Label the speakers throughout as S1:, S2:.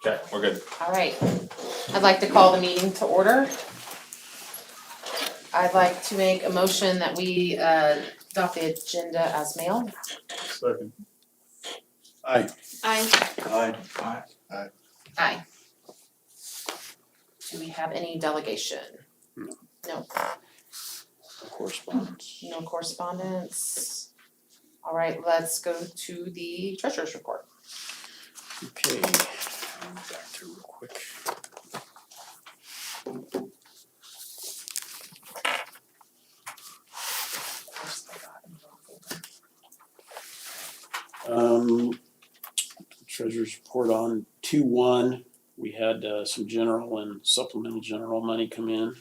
S1: Okay, we're good.
S2: All right, I'd like to call the meeting to order. I'd like to make a motion that we adopt the agenda as mailed.
S3: Second.
S4: Aye.
S2: Aye.
S3: Aye.
S2: Aye. Do we have any delegation?
S4: No.
S2: No,
S4: Correspondence.
S2: no correspondence. All right, let's go to the treasurer's report.
S4: Okay, back to real quick. Treasurer's report on 2/1, we had some general and supplemental general money come in.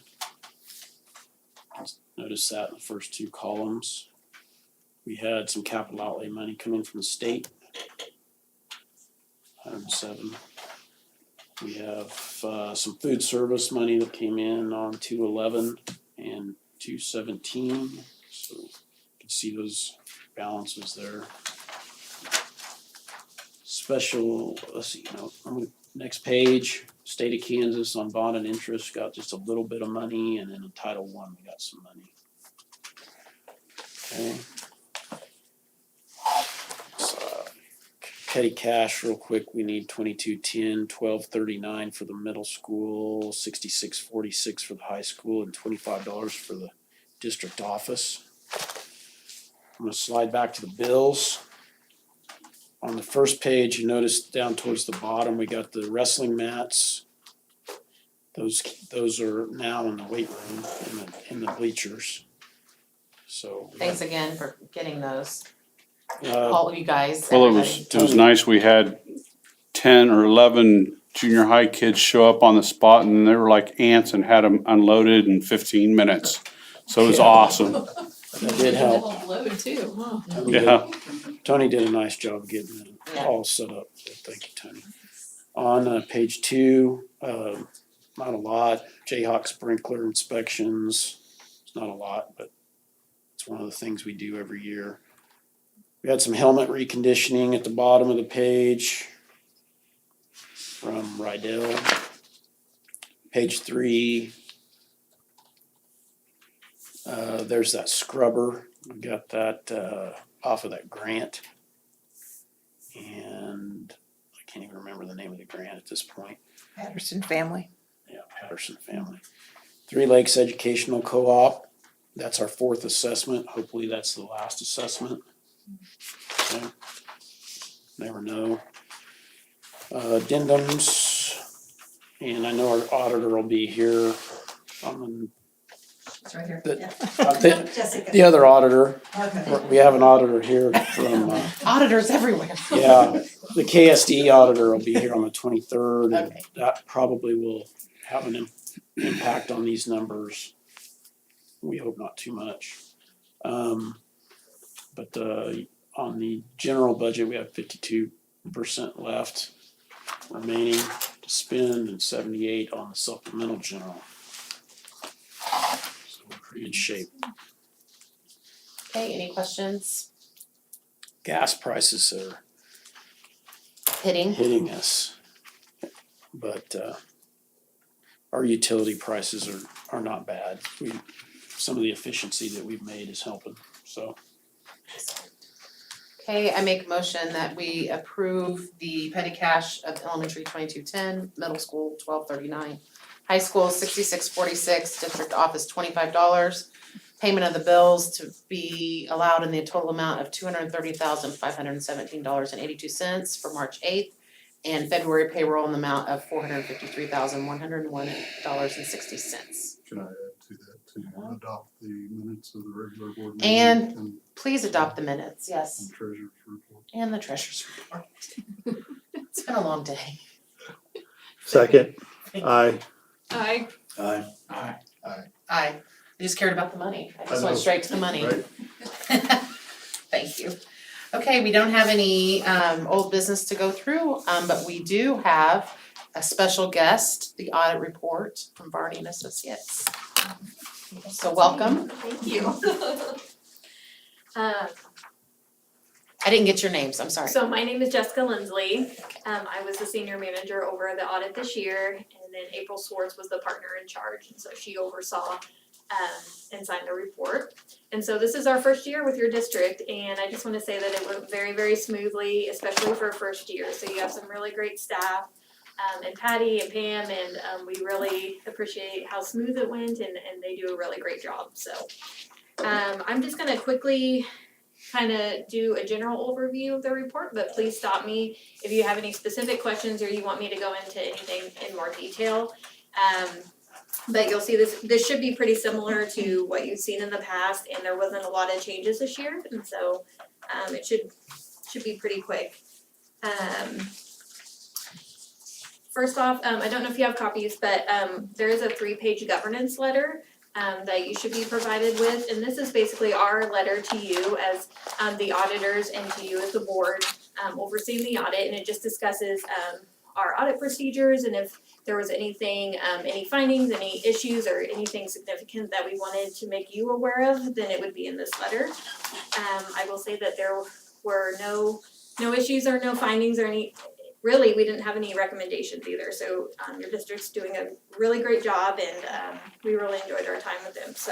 S4: Notice that in the first two columns. We had some capital outlay money come in from the state. 107. We have some food service money that came in on 2/11 and 2/17. So you can see those balances there. Special, let's see, next page, state of Kansas on bond and interest got just a little bit of money, and then in Title I we got some money. Okay. Petty cash real quick, we need 2210, 1239 for the middle school, 6646 for the high school, and $25 for the district office. I'm gonna slide back to the bills. On the first page, you notice down towards the bottom, we got the wrestling mats. Those are now in the weight room, in the bleachers. So.
S2: Thanks again for getting those,
S4: Uh,
S2: all of you guys,
S3: Well,
S2: everybody.
S3: it was nice, we had 10 or 11 junior high kids show up on the spot and they were like ants and had them unloaded in 15 minutes. So it was
S4: Yeah.
S3: awesome.
S4: that did help.
S5: Load too, huh?
S4: Tony did a nice job getting it
S2: Yeah.
S4: all set up, so thank you, Tony. On page 2, not a lot, Jayhawk sprinkler inspections, it's not a lot, but it's one of the things we do every year. We had some helmet reconditioning at the bottom of the page from Rydell. Page 3, there's that scrubber, we got that off of that grant. And I can't even remember the name of the grant at this point.
S5: Patterson family.
S4: Yeah, Patterson family. Three Lakes Educational Co-op, that's our 4th assessment. Hopefully that's the last assessment. Okay. Never know. Addendums, and I know our auditor will be here.
S6: It's right here.
S4: The other auditor,
S6: Okay.
S4: we have an auditor here from,
S2: Auditors everywhere.
S4: yeah, the KSD auditor will be here on the 23rd. And
S2: Okay.
S4: that probably will have an impact on these numbers. We hope not too much. But on the general budget, we have 52% left remaining to spend and 78 on the supplemental general. So we're pretty good shape.
S2: Okay, any questions?
S4: Gas prices are
S2: Hitting?
S4: hitting us. But our utility prices are not bad. Some of the efficiency that we've made is helping, so.
S2: Okay, I make a motion that we approve the petty cash of elementary 2210, middle school 1239, high school 6646, district office $25. Payment of the bills to be allowed in the total amount of $230,517.82 for March 8th, and February payroll in the amount of $453,101.60.
S3: Can I add to that, to adopt the minutes of the regular board meeting?
S2: And please adopt the minutes, yes,
S3: And treasurer's report.
S2: and the treasurer's report. It's been a long day.
S1: Second. Aye.
S5: Aye.
S4: Aye.
S2: I just cared about the money. I just
S3: I
S2: went
S3: know.
S2: straight to the money.
S3: Right.
S2: Thank you. Okay, we don't have any old business to go through, but we do have a special guest, the audit report from Barney and Associates. So welcome.
S7: Thank you.
S2: I didn't get your names, I'm sorry.
S6: So my name is Jessica Lindsley. I was the senior manager over the audit this year, and then April Swartz was the partner in charge, and so she oversaw and signed the report. And so this is our first year with your district, and I just wanna say that it went very, very smoothly, especially for a first year. So you have some really great staff, and Patty and Pam, and we really appreciate how smooth it went, and they do a really great job, so. I'm just gonna quickly kinda do a general overview of the report, but please stop me if you have any specific questions or you want me to go into anything in more detail. But you'll see this should be pretty similar to what you've seen in the past, and there wasn't a lot of changes this year, and so it should be pretty quick. First off, I don't know if you have copies, but there is a 3-page governance letter that you should be provided with, and this is basically our letter to you as the auditors and to you as the board overseeing the audit, and it just discusses our audit procedures, and if there was anything, any findings, any issues, or anything significant that we wanted to make you aware of, then it would be in this letter. I will say that there were no issues or no findings or really, we didn't have any recommendations either, so your district's doing a really great job, and we really enjoyed our time with them, so.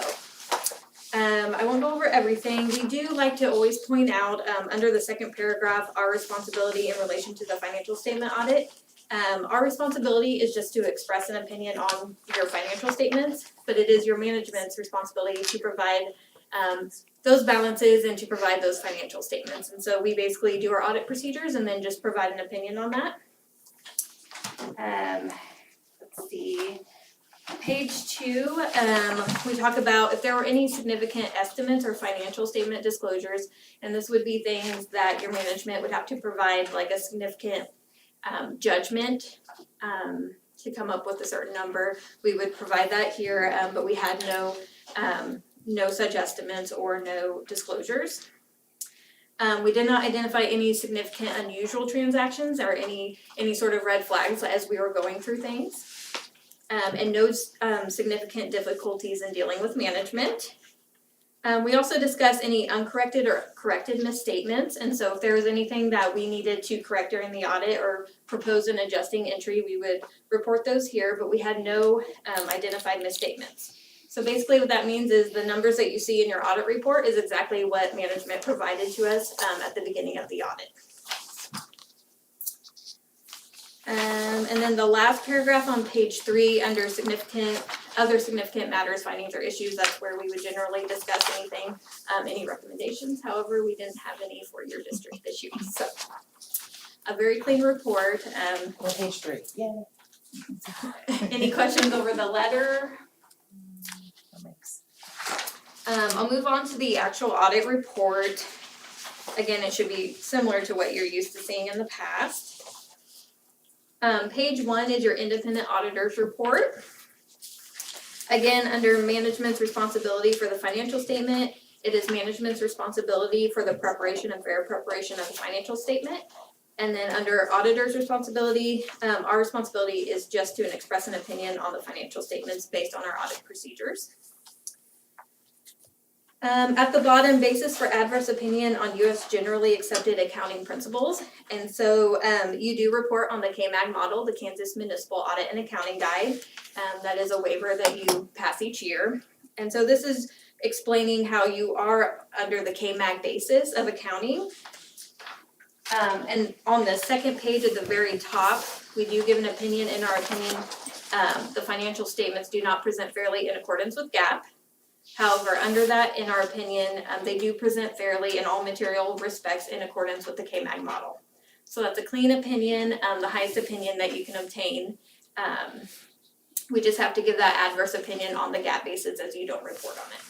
S6: I won't go over everything. We do like to always point out, under the second paragraph, our responsibility in relation to the financial statement audit. Our responsibility is just to express an opinion on your financial statements, but it is your management's responsibility to provide those balances and to provide those financial statements. And so we basically do our audit procedures and then just provide an opinion on that. Let's see. Page 2, we talk about if there were any significant estimates or financial statement disclosures, and this would be things that your management would have to provide, like a significant judgment to come up with a certain number. We would provide that here, but we had no such estimates or no disclosures. We did not identify any significant unusual transactions or any sort of red flags as we were going through things. And no significant difficulties in dealing with management. We also discussed any uncorrected or corrected misstatements, and so if there was anything that we needed to correct during the audit or propose an adjusting entry, we would report those here, but we had no identified misstatements. So basically what that means is the numbers that you see in your audit report is exactly what management provided to us at the beginning of the audit. And then the last paragraph on page 3 under other significant matters, findings, or issues, that's where we would generally discuss anything, any recommendations. However, we didn't have any for your district this year, so. A very clean report.
S2: On page 3, yay.
S6: Any questions over the letter? I'll move on to the actual audit report. Again, it should be similar to what you're used to seeing in the past. Page 1 is your independent auditor's report. Again, under management's responsibility for the financial statement, it is management's responsibility for the preparation and fair preparation of the financial statement. And then under auditor's responsibility, our responsibility is just to express an opinion on the financial statements based on our audit procedures. At the bottom, basis for adverse opinion on U.S. generally accepted accounting principles. And so you do report on the KMAG model, the Kansas Municipal Audit and Accounting Guide. That is a waiver that you pass each year. And so this is explaining how you are under the KMAG basis of accounting. And on the second page at the very top, we do give an opinion. In our opinion, the financial statements do not present fairly in accordance with GAAP. However, under that, in our opinion, they do present fairly in all material respects in accordance with the KMAG model. So that's a clean opinion, the highest opinion that you can obtain. We just have to give that adverse opinion on the GAAP basis as you don't report on it.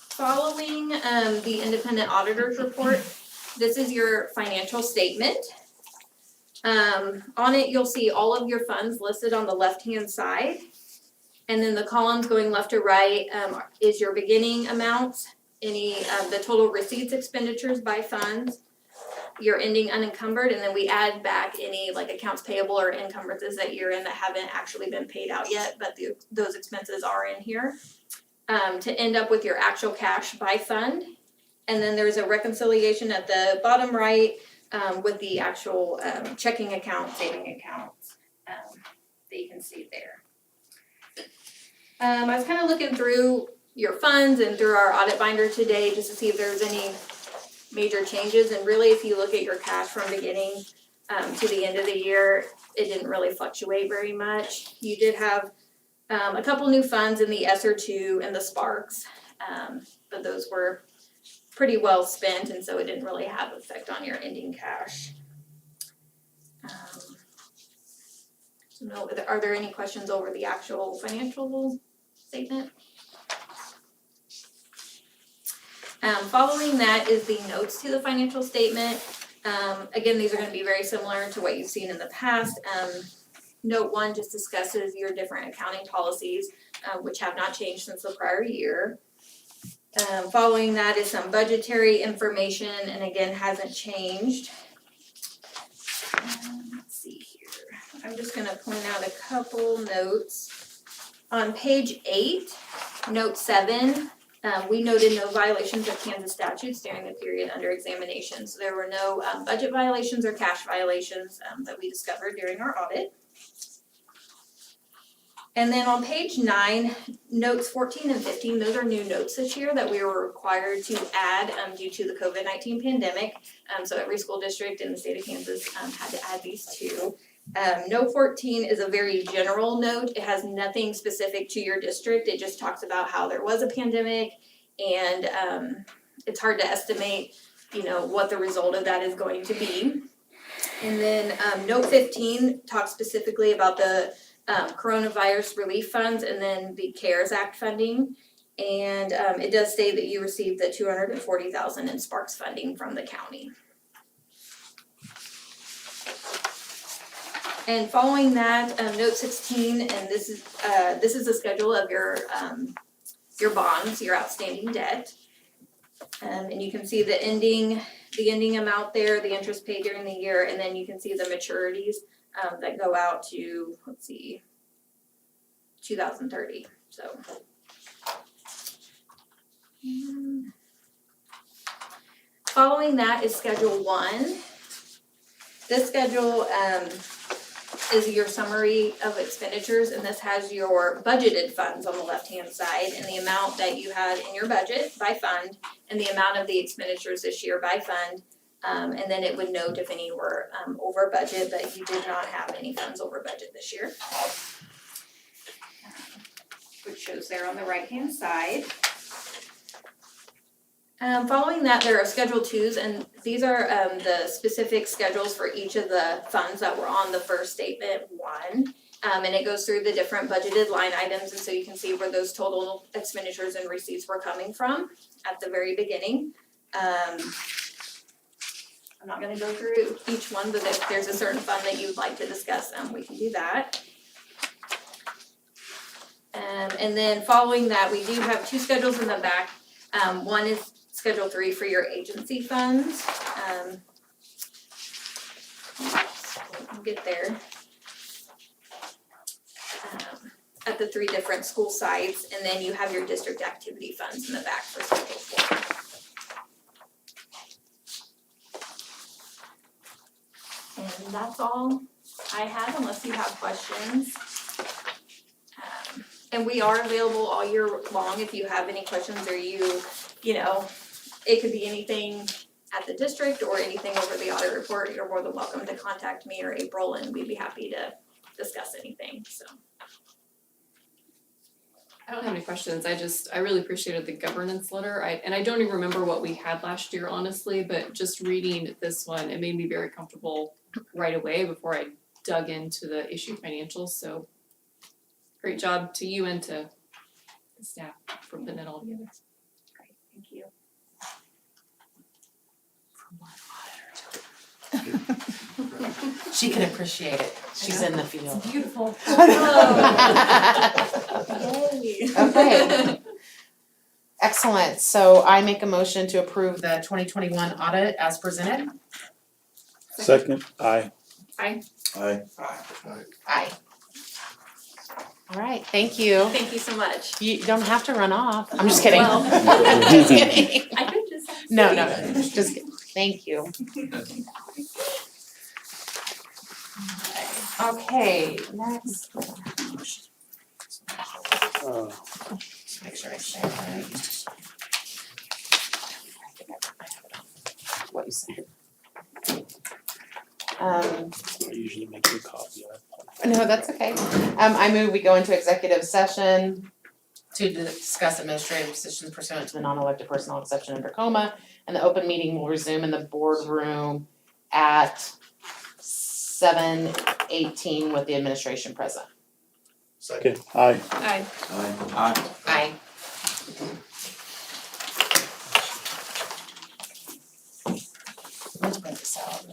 S6: Following the independent auditor's report, this is your financial statement. On it, you'll see all of your funds listed on the left-hand side. And then the columns going left to right is your beginning amounts, the total receipts, expenditures by funds, your ending unencumbered, and then we add back any like accounts payable or encumbrances that you're in that haven't actually been paid out yet, but those expenses are in here. To end up with your actual cash by fund And then there's a reconciliation at the bottom right, with the actual, checking account, saving accounts, that you can see there. I was kind of looking through your funds and through our audit binder today just to see if there's any major changes. And really, if you look at your cash from beginning to the end of the year, it didn't really fluctuate very much. You did have a couple new funds in the ESSER 2 and the Sparks, but those were pretty well spent, and so it didn't really have effect on your ending cash. So no, are there any questions over the actual financial statement? Following that is the notes to the financial statement. Again, these are gonna be very similar to what you've seen in the past. Note 1 just discusses your different accounting policies, which have not changed since the prior year. Following that is some budgetary information, and again, hasn't changed. Let's see here, I'm just gonna point out a couple notes. On page 8, note 7, we noted no violations of Kansas statutes during the period under examination. So there were no budget violations or cash violations that we discovered during our audit. And then on page 9, notes 14 and 15, those are new notes this year that we were required to add due to the COVID-19 pandemic. So every school district in the state of Kansas had to add these two. Note 14 is a very general note. It has nothing specific to your district. It just talks about how there was a pandemic, and it's hard to estimate, what the result of that is going to be. And then note 15 talks specifically about the coronavirus relief funds and then the CARES Act funding. And it does say that you received the $240,000 in Sparks funding from the county. And following that, note 16, and this is a schedule of your bonds, your outstanding debt. And you can see the ending amount there, the interest paid during the year, and then you can see the maturities that go out to, 2030, so. Following that is Schedule 1. This schedule is your summary of expenditures, and this has your budgeted funds on the left-hand side and the amount that you had in your budget by fund and the amount of the expenditures this year by fund. And then it would note if any were over budget, but you did not have any funds over budget this year. Which shows there on the right-hand side. Following that, there are Schedule 2s, and these are the specific schedules for each of the funds that were on the first statement 1. And it goes through the different budgeted line items, and so you can see where those total expenditures and receipts were coming from at the very beginning. I'm not gonna go through each one, but if there's a certain fund that you'd like to discuss, we can do that. And then following that, we do have 2 schedules in the back. One is Schedule 3 for your agency funds. We'll get there. At the 3 different school sites, and then you have your district activity funds in the back for Schedule 4. And that's all I have, unless you have questions. And we are available all year long if you have any questions, or it could be anything at the district or anything over the audit report. You're more than welcome to contact me or April, and we'd be happy to discuss anything, so.
S5: I don't have any questions. I really appreciated the governance letter. I don't even remember what we had last year, honestly, but just reading this one, it made me very comfortable right away before I dug into the issue financials, so great job to you and to the staff for putting it all together.
S6: Great, thank you.
S2: She can appreciate it. She's in the field.
S5: Beautiful.
S6: Yay.
S2: Okay. Excellent. So I make a motion to approve the 2021 audit as presented.
S1: Second, aye.
S5: Aye.
S1: Aye.
S2: Aye. All right, thank you.
S6: Thank you so much.
S2: You don't have to run off. I'm just kidding.
S6: Well.
S2: Just kidding.
S6: I could just.
S2: No, just kidding. Thank you. Okay, next. Make sure I say it right. What you said.
S4: I usually make you a copy of it.
S2: No, that's okay. I move we go into executive session to discuss administrative decisions pursuant to the non-elected personnel exception under coma, and the open meeting will resume in the boardroom at 7:18 with the administration present.
S1: Second. Aye.
S5: Aye.
S2: Aye. Let's print this out.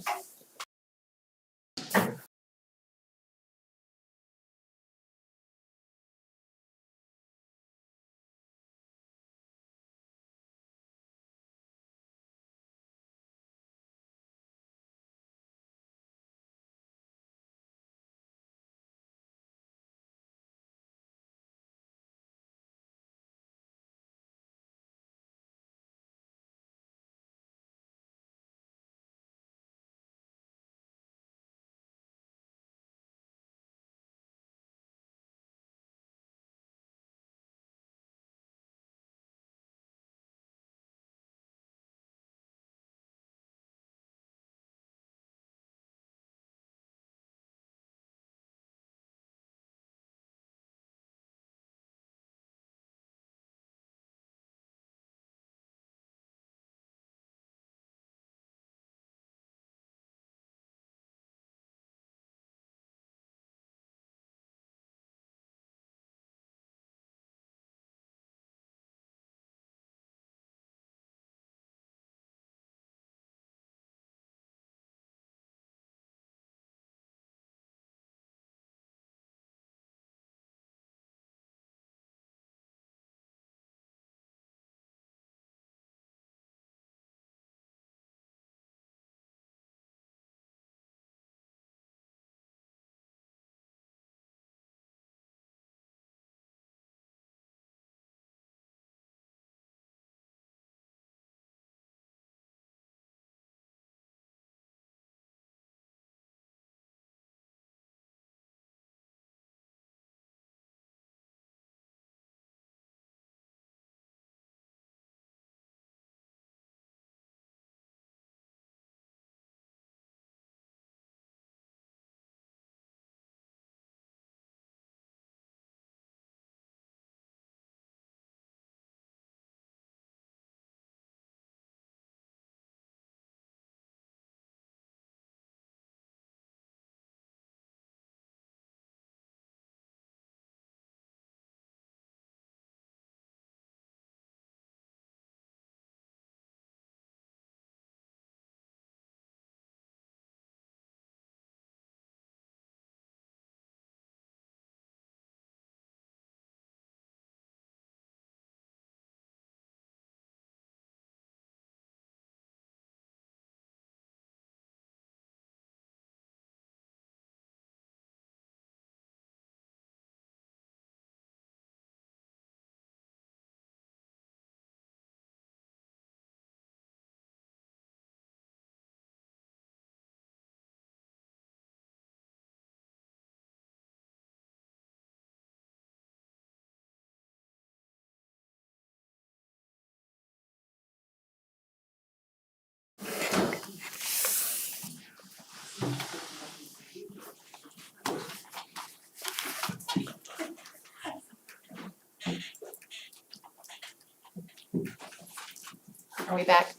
S2: Are we back?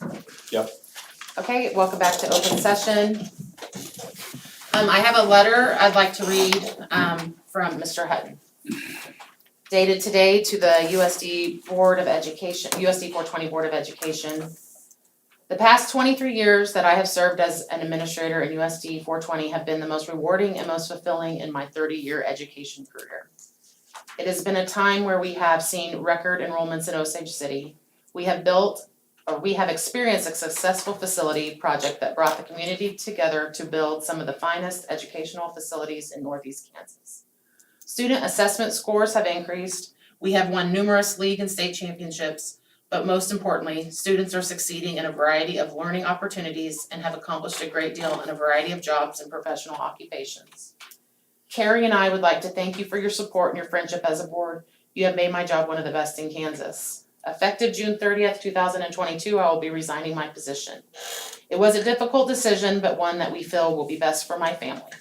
S1: Yep.
S2: Okay, welcome back to open session. I have a letter I'd like to read, from Mr. Hutton. Dated today to the USD Board of Education, USD 420 Board of Education. The past 23 years that I have served as an administrator in USD 420 have been the most rewarding and most fulfilling in my 30-year education career. It has been a time where we have seen record enrollments in Osage City. We have experienced a successful facility project that brought the community together to build some of the finest educational facilities in Northeast Kansas. Student assessment scores have increased. We have won numerous league and state championships. But most importantly, students are succeeding in a variety of learning opportunities and have accomplished a great deal in a variety of jobs and professional occupations. Carrie and I would like to thank you for your support and your friendship as a board. You have made my job one of the best in Kansas. Effective June 30th, 2022, I will be resigning my position. It was a difficult decision, but one that we feel will be best for my family.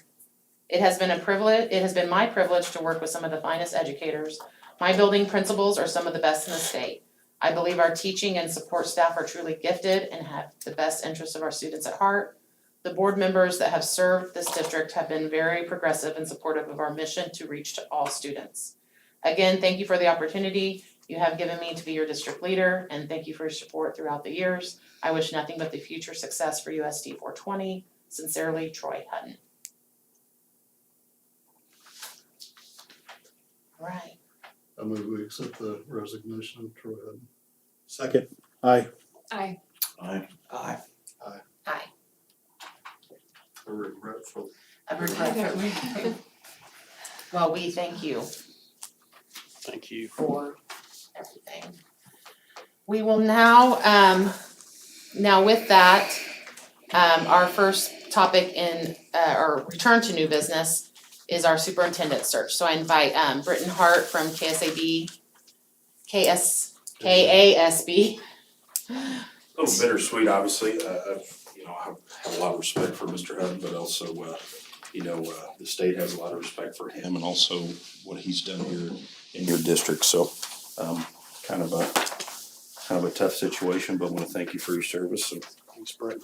S2: It has been my privilege to work with some of the finest educators. My building principals are some of the best in the state. I believe our teaching and support staff are truly gifted and have the best interests of our students at heart. The board members that have served this district have been very progressive and supportive of our mission to reach to all students. Again, thank you for the opportunity you have given me to be your district leader, and thank you for your support throughout the years. I wish nothing but the future success for USD 420. Sincerely, Troy Hutton. All right.
S1: I move we accept the resignation of Troy Hutton.
S7: Second. Aye.
S5: Aye.
S1: Aye.
S7: Aye.
S2: Aye.
S1: I regretful.
S2: Well, we thank you
S4: Thank you.
S2: for everything. We will now, with that, our first topic in, or return to new business is our superintendent search. So I invite Britton Hart from KASB.
S8: A little bittersweet, obviously. I have a lot of respect for Mr. Hutton, but also, the state has a lot of respect for him and also what he's done here in your district. So, kind of a tough situation, but want to thank you for your service. And
S4: Thanks, Brett.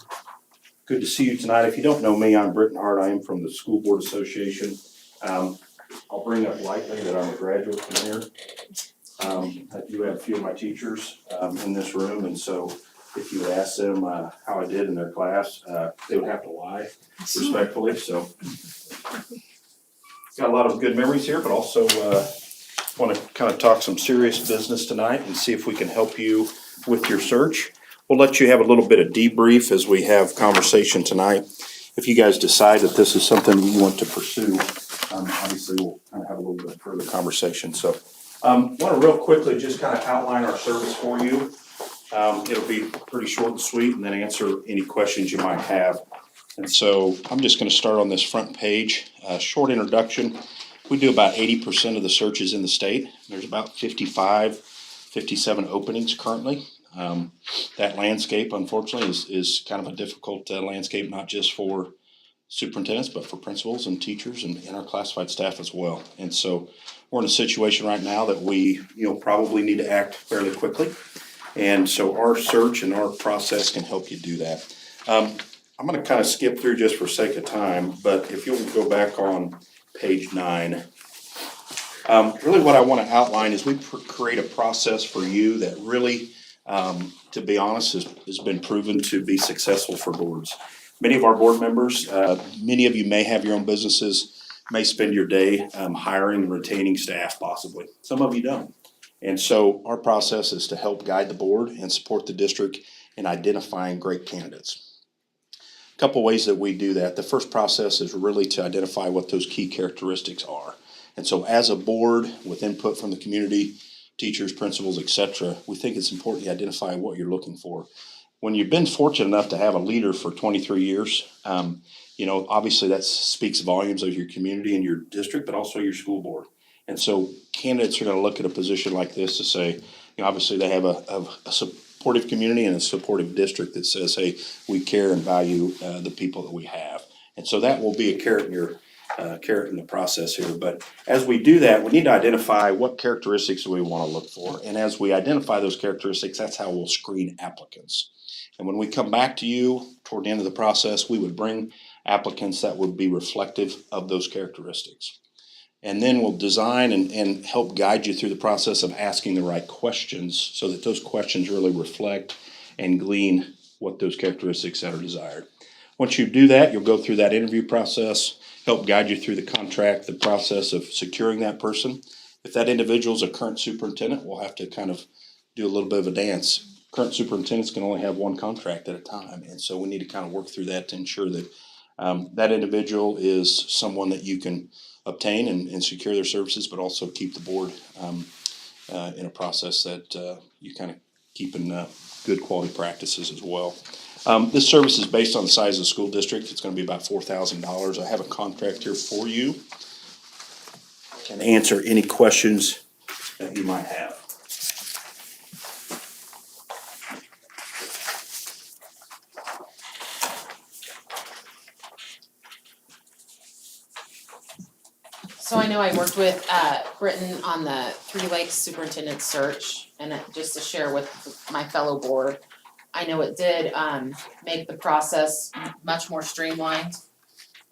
S8: good to see you tonight. If you don't know me, I'm Britton Hart. I am from the School Board Association. I'll bring up lightly that I'm a graduate from here. I do have a few of my teachers in this room, and so if you would ask them how I did in their class, they would have to lie respectfully. So got a lot of good memories here, but also want to kind of talk some serious business tonight and see if we can help you with your search. We'll let you have a little bit of debrief as we have conversation tonight. If you guys decide that this is something you want to pursue, obviously we'll kind of have a little bit further conversation. So want to real quickly just kind of outline our service for you. It'll be pretty short and sweet, and then answer any questions you might have. And so I'm just going to start on this front page. Short introduction. We do about 80% of the searches in the state. There's about 55, 57 openings currently. That landscape, unfortunately, is kind of a difficult landscape, not just for superintendents, but for principals and teachers and our classified staff as well. And so we're in a situation right now that we, probably need to act fairly quickly. And so our search and our process can help you do that. I'm going to kind of skip through just for sake of time, but if you'll go back on page 9. Really what I want to outline is we create a process for you that really, to be honest, has been proven to be successful for boards. Many of our board members, many of you may have your own businesses, may spend your day hiring and retaining staff possibly. Some of you don't. And so our process is to help guide the board and support the district in identifying great candidates. A couple ways that we do that. The first process is really to identify what those key characteristics are. And so as a board, with input from the community, teachers, principals, etc., we think it's important to identify what you're looking for. When you've been fortunate enough to have a leader for 23 years, obviously that speaks volumes of your community and your district, but also your school board. And so candidates are going to look at a position like this to say, obviously they have a supportive community and a supportive district that says, hey, we care and value the people that we have. And so that will be a carrot in the process here. But as we do that, we need to identify what characteristics we want to look for. And as we identify those characteristics, that's how we'll screen applicants. And when we come back to you toward the end of the process, we would bring applicants that would be reflective of those characteristics. And then we'll design and help guide you through the process of asking the right questions so that those questions really reflect and glean what those characteristics that are desired. Once you do that, you'll go through that interview process, help guide you through the contract, the process of securing that person. If that individual is a current superintendent, we'll have to kind of do a little bit of a dance. Current superintendents can only have one contract at a time. And so we need to kind of work through that to ensure that that individual is someone that you can obtain and secure their services, but also keep the board in a process that you kind of keeping good quality practices as well. This service is based on the size of the school district. It's gonna be about $4,000. I have a contract here for you. And answer any questions that you might have.
S2: So I know I worked with Britton on the Three Lakes Superintendent Search, and just to share with my fellow board, I know it did make the process much more streamlined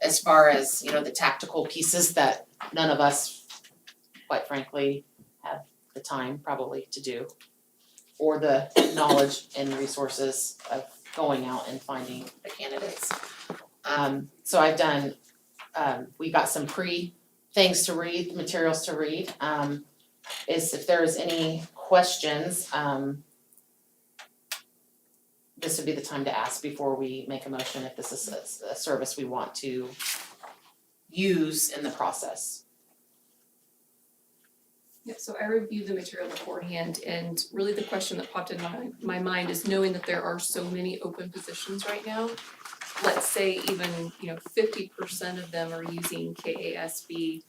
S2: as far as, you know, the tactical pieces that none of us, quite frankly, have the time probably to do, or the knowledge and resources of going out and finding the candidates. So I've done, we got some things to read, materials to read. Is if there's any questions, this would be the time to ask before we make a motion if this is a service we want to use in the process.
S5: Yeah, so I reviewed the material beforehand, and really the question that popped in my mind is knowing that there are so many open positions right now. Let's say even, 50% of them are using KASB.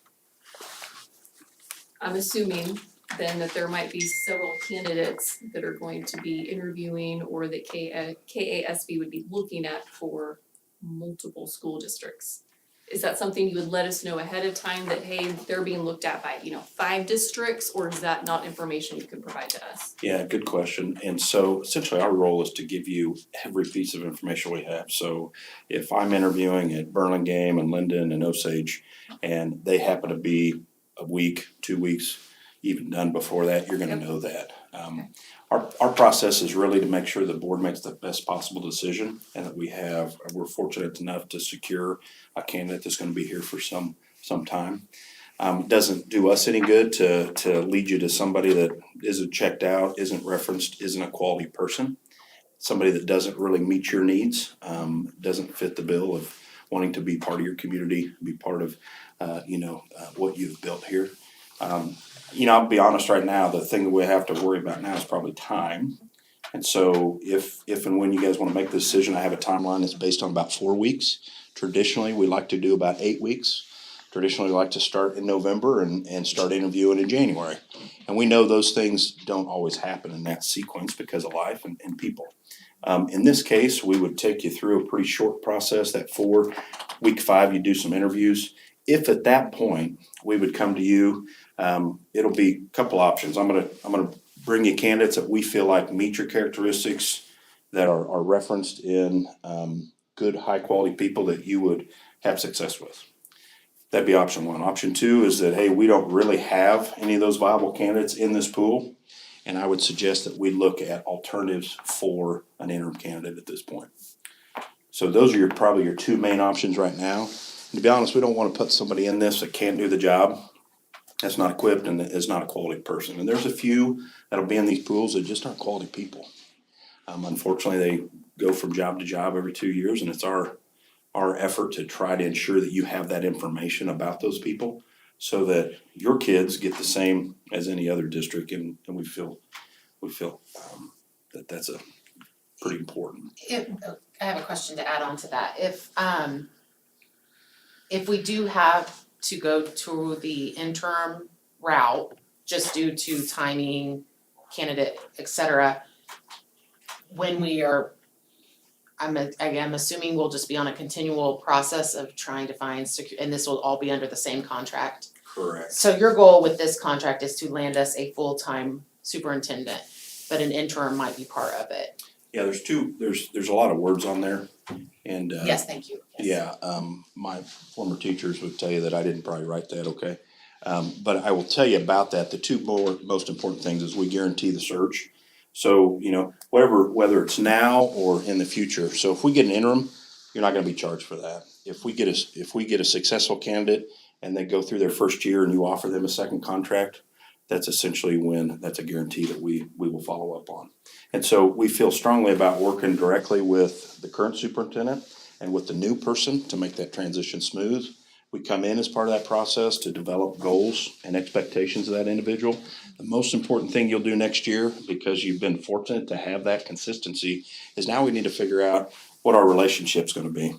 S5: I'm assuming then that there might be several candidates that are going to be interviewing or that KASB would be looking at for multiple school districts. Is that something you would let us know ahead of time that, hey, they're being looked at by, 5 districts, or is that not information you can provide to us?
S8: Yeah, good question. And so essentially our role is to give you every piece of information we have. So if I'm interviewing at Burlingame and Linden and Osage, and they happen to be a week, 2 weeks, even done before that, you're gonna know that. Our process is really to make sure the board makes the best possible decision, and that we're fortunate enough to secure a candidate that's gonna be here for some time. It doesn't do us any good to lead you to somebody that isn't checked out, isn't referenced, isn't a quality person. Somebody that doesn't really meet your needs, doesn't fit the bill of wanting to be part of your community, be part of, what you've built here. I'll be honest right now, the thing that we have to worry about now is probably time. And so if and when you guys wanna make the decision, I have a timeline that's based on about 4 weeks. Traditionally, we like to do about 8 weeks. Traditionally, we like to start in November and start interviewing in January. And we know those things don't always happen in that sequence because of life and people. In this case, we would take you through a pretty short process, that week 5, you do some interviews. If at that point, we would come to you, it'll be a couple options. I'm gonna bring you candidates that we feel like meet your characteristics, that are referenced in, good, high-quality people that you would have success with. That'd be option 1. Option 2 is that, hey, we don't really have any of those viable candidates in this pool, and I would suggest that we look at alternatives for an interim candidate at this point. So those are probably your 2 main options right now. And to be honest, we don't wanna put somebody in this that can't do the job, that's not equipped and is not a quality person. And there's a few that'll be in these pools that just aren't quality people. Unfortunately, they go from job to job every 2 years, and it's our effort to try to ensure that you have that information about those people so that your kids get the same as any other district, and we feel that that's a pretty important.
S2: I have a question to add on to that. If we do have to go to the interim route, just due to timing, candidate, et cetera, when we are, I'm assuming we'll just be on a continual process of trying to find and this will all be under the same contract.
S8: Correct.
S2: So your goal with this contract is to land us a full-time superintendent, but an interim might be part of it.
S8: Yeah, there's a lot of words on there, and
S2: Yes, thank you. Yes.
S8: yeah, my former teachers would tell you that I didn't probably write that, okay? But I will tell you about that. The 2 most important things is we guarantee the search. So, whether it's now or in the future. So if we get an interim, you're not gonna be charged for that. If we get a successful candidate and they go through their first year and you offer them a second contract, that's essentially that's a guarantee that we will follow up on. And so we feel strongly about working directly with the current superintendent and with the new person to make that transition smooth. We come in as part of that process to develop goals and expectations of that individual. The most important thing you'll do next year, because you've been fortunate to have that consistency, is now we need to figure out what our relationship's gonna be.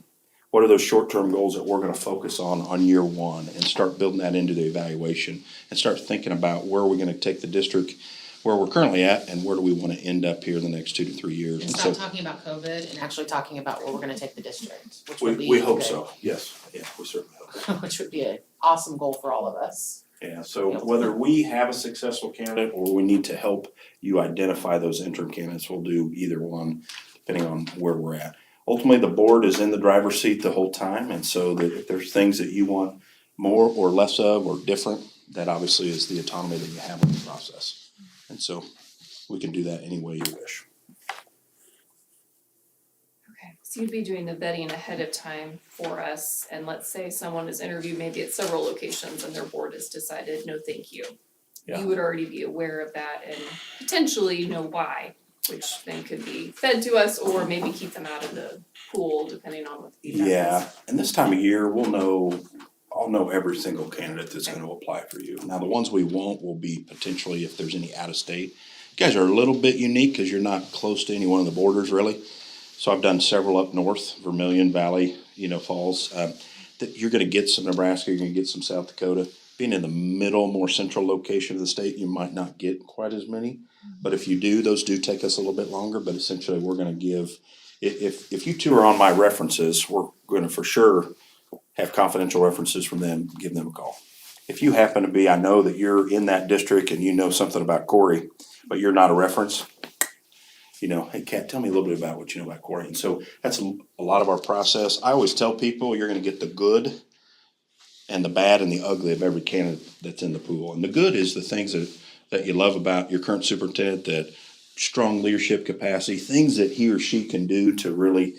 S8: What are those short-term goals that we're gonna focus on year one, and start building that into the evaluation, and start thinking about where we're gonna take the district, where we're currently at, and where do we wanna end up here in the next 2 to 3 years.
S2: And
S8: And
S2: stop
S8: so,
S2: talking about COVID and actually talking about where we're gonna take the district, which would be
S8: we hope
S2: good.
S8: so, yes, yeah, we certainly hope.
S2: Which would be an awesome goal for all of us.
S8: Yeah, so whether we have a successful candidate or we need to help you identify those interim candidates, we'll do either one, depending on where we're at. Ultimately, the board is in the driver's seat the whole time, and so that if there's things that you want more or less of or different, that obviously is the autonomy that you have in the process. And so we can do that any way you wish.
S5: Okay, so you'd be doing the vetting ahead of time for us, and let's say someone is interviewed maybe at several locations and their board has decided, no, thank you.
S8: Yeah.
S5: You would already be aware of that and potentially know why, which then could be fed to us or maybe keep them out of the pool depending on what the feedback is.
S8: Yeah, and this time of year, I'll know every single candidate that's gonna apply for you. Now, the ones we won't will be potentially if there's any out of state. You guys are a little bit unique, cause you're not close to any one of the borders really. So I've done several up north, Vermilion Valley, Falls, that you're gonna get some Nebraska, you're gonna get some South Dakota. Being in the middle, more central location of the state, you might not get quite as many. But if you do, those do take us a little bit longer, but essentially we're gonna give, if you two are on my references, we're gonna for sure have confidential references from them, give them a call. If you happen to be, I know that you're in that district and you know something about Corey, but you're not a reference, hey Kat, tell me a little bit about what you know about Corey. And so that's a lot of our process. I always tell people you're gonna get the good and the bad and the ugly of every candidate that's in the pool. And the good is the things that you love about your current superintendent, that strong leadership capacity, things that he or she can do to really,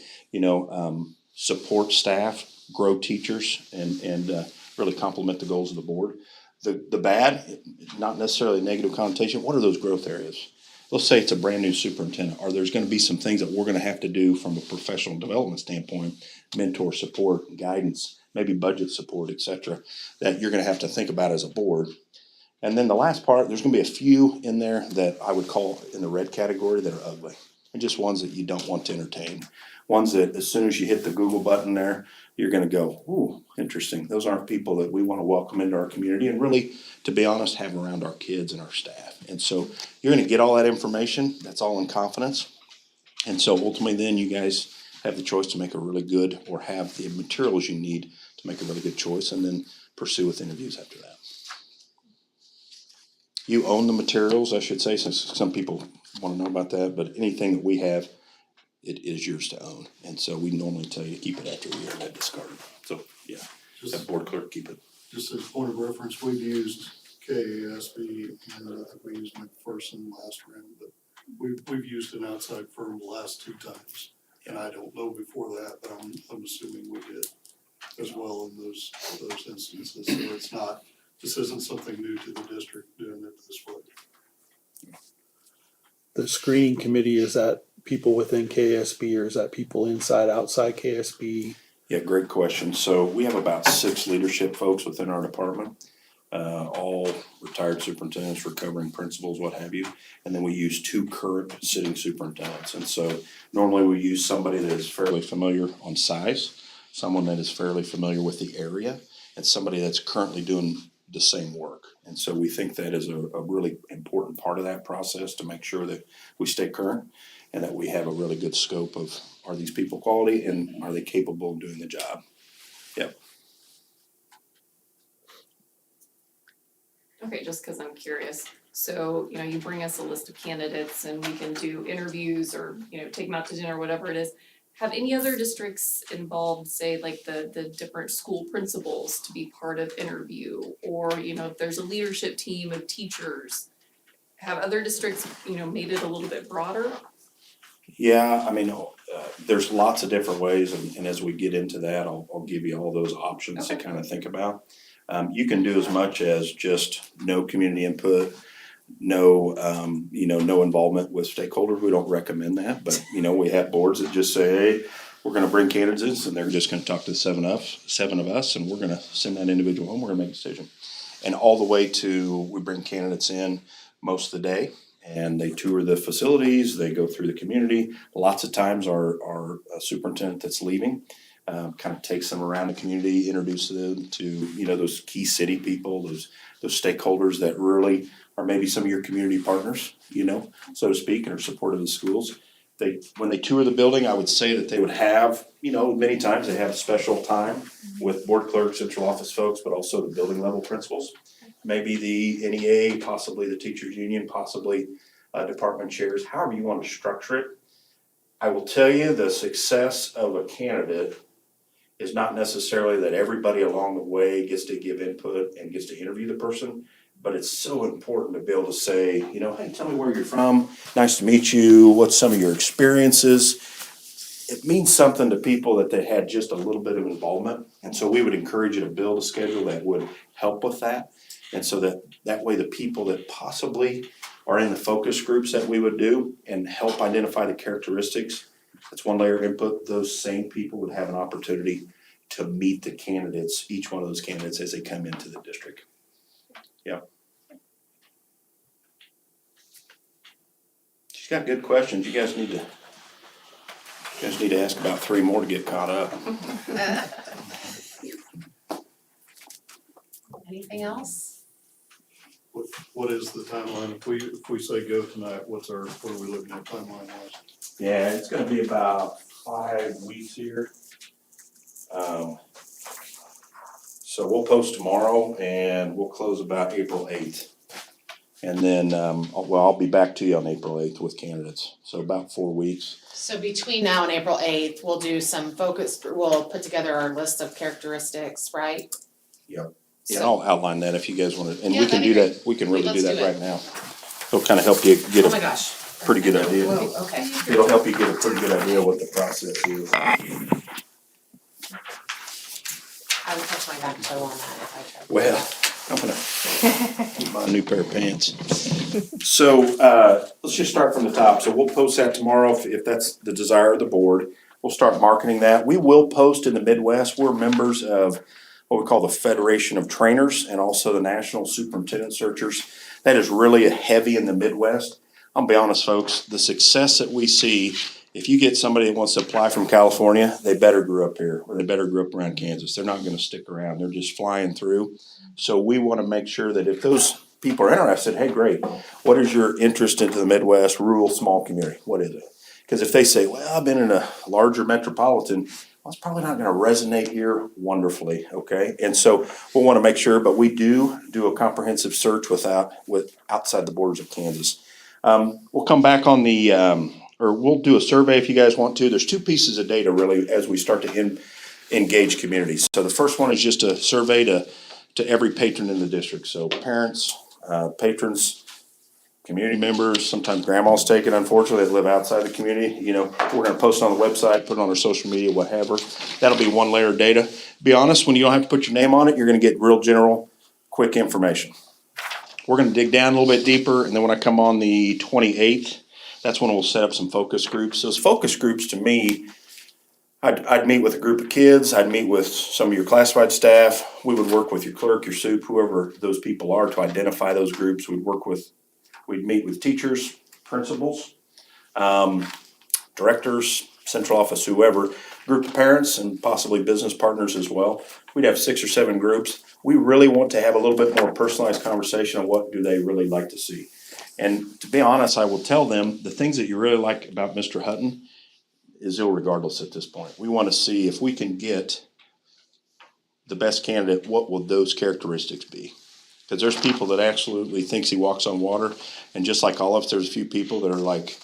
S8: support staff, grow teachers, and really complement the goals of the board. The bad, not necessarily a negative connotation, what are those growth areas? Let's say it's a brand new superintendent, or there's gonna be some things that we're gonna have to do from a professional development standpoint, mentor support, guidance, maybe budget support, et cetera, that you're gonna have to think about as a board. And then the last part, there's gonna be a few in there that I would call in the red category that are ugly. And just ones that you don't want to entertain. Ones that as soon as you hit the Google button there, you're gonna go, ooh, interesting. Those aren't people that we wanna welcome into our community and really, to be honest, have around our kids and our staff. And so you're gonna get all that information, that's all in confidence. And so ultimately then you guys have the choice to make a really good, or have the materials you need to make a really good choice, and then pursue with interviews after that. You own the materials, I should say, since some people wanna know about that, but anything that we have, it is yours to own. And so we normally tell you to keep it after a year and then discard it. So, yeah, have
S1: Just,
S8: board clerk keep it.
S1: just as a point of reference, we've used KASB, and I think we used McPherson last round, but we've used an outside firm the last 2 times. And I don't know before that, but I'm assuming we did as well in those instances. So this isn't something new to the district doing it this way.
S7: The screening committee, is that people within KSB, or is that people inside, outside KSB?
S8: Yeah, great question. So we have about 6 leadership folks within our department. All retired superintendents, recovering principals, what have you. And then we use 2 current sitting superintendents. And so normally we use somebody that is fairly familiar on size, someone that is fairly familiar with the area, and somebody that's currently doing the same work. And so we think that is a really important part of that process, to make sure that we stay current and that we have a really good scope of, are these people quality and are they capable of doing the job? Yep.
S5: Okay, just cause I'm curious, so, you bring us a list of candidates and we can do interviews or, take them out to dinner, whatever it is. Have any other districts involved, say, like the different school principals to be part of interview? Or, if there's a leadership team of teachers, have other districts, made it a little bit broader?
S8: Yeah, there's lots of different ways, and as we get into that, I'll give you all those options to
S5: Okay.
S8: kind of think about. You can do as much as just no community input, no involvement with stakeholders. We don't recommend that, but we have boards that just say, hey, we're gonna bring candidates and they're just gonna talk to the 7 of us, and we're gonna send that individual home, we're gonna make a decision. And all the way to, we bring candidates in most of the day. And they tour the facilities, they go through the community. Lots of times our superintendent that's leaving kind of takes them around the community, introduces them to, you know, those key city people, those stakeholders that really are maybe some of your community partners, you know, so to speak, and are supportive of the schools. When they tour the building, I would say that they would have, you know, many times they have special time with board clerks, central office folks, but also the building level principals. Maybe the NEA, possibly the teachers union, possibly department chairs, however you want to structure it. I will tell you, the success of a candidate is not necessarily that everybody along the way gets to give input and gets to interview the person, but it's so important to be able to say, you know, hey, tell me where you're from, nice to meet you, what's some of your experiences? It means something to people that they had just a little bit of involvement, and so we would encourage you to build a schedule that would help with that. And so that way the people that possibly are in the focus groups that we would do and help identify the characteristics, that's one layer of input, those same people would have an opportunity to meet the candidates, each one of those candidates as they come into the district. Yeah. She's got good questions. You guys need to ask about 3 more to get caught up.
S2: Anything else?
S1: What is the timeline? If we say go tonight, what are we looking at timeline wise?
S8: Yeah, it's gonna be about 5 weeks here. So we'll post tomorrow and we'll close about April 8th. And then, I'll be back to you on April 8th with candidates, so about 4 weeks.
S2: So between now and April 8th, we'll do some focus, we'll put together our list of characteristics, right?
S8: Yep. Yeah,
S2: So,
S8: I'll outline that if you guys wanna, and
S2: Yeah,
S8: we can
S2: that'd
S8: do
S2: be
S8: that, we can really
S2: Let's
S8: do that
S2: do it.
S8: right now. It'll kinda help you get
S2: oh my
S8: a
S2: gosh.
S8: pretty good idea.
S2: Whoa, okay.
S8: It'll help you get a pretty good idea what the process is.
S2: I would touch my back toe on that if I tried.
S8: Well, I'm gonna get my new pair of pants. So, let's just start from the top. So we'll post that tomorrow if that's the desire of the board. We'll start marketing that. We will post in the Midwest. We're members of what we call the Federation of Trainers and also the National Superintendent Searchers. That is really heavy in the Midwest. I'll be honest, folks, the success that we see, if you get somebody that wants to apply from California, they better grew up here, or they better grew up around Kansas. They're not gonna stick around. They're just flying through. So we wanna make sure that if those people are interested, hey, great, what is your interest into the Midwest, rural, small community? What is it? Cause if they say, well, I've been in a larger metropolitan, well, it's probably not gonna resonate here wonderfully, okay? And so we'll wanna make sure, but we do a comprehensive search outside the borders of Kansas. We'll come back on the, or we'll do a survey if you guys want to. There's 2 pieces of data really as we start to engage communities. So the first one is just a survey to every patron in the district. So parents, patrons, community members, sometimes grandmas take it, unfortunately, that live outside the community. You know, we're gonna post it on the website, put it on our social media, whatever. That'll be one layer of data. Be honest, when you don't have to put your name on it, you're gonna get real general, quick information. We're gonna dig down a little bit deeper, and then when I come on the 28th, that's when we'll set up some focus groups. Those focus groups, to me, I'd meet with a group of kids, I'd meet with some of your classified staff, we would work with your clerk, your soup, whoever those people are to identify those groups. We'd meet with teachers, principals, directors, central office, whoever, group of parents and possibly business partners as well. We'd have 6 or 7 groups. We really want to have a little bit more personalized conversation on what do they really like to see. And to be honest, I will tell them the things that you really like about Mr. Hutton is irregardless at this point. We want to see if we can get the best candidate, what will those characteristics be? Because there's people that absolutely thinks he walks on water, and just like all of us, there's a few people that are like,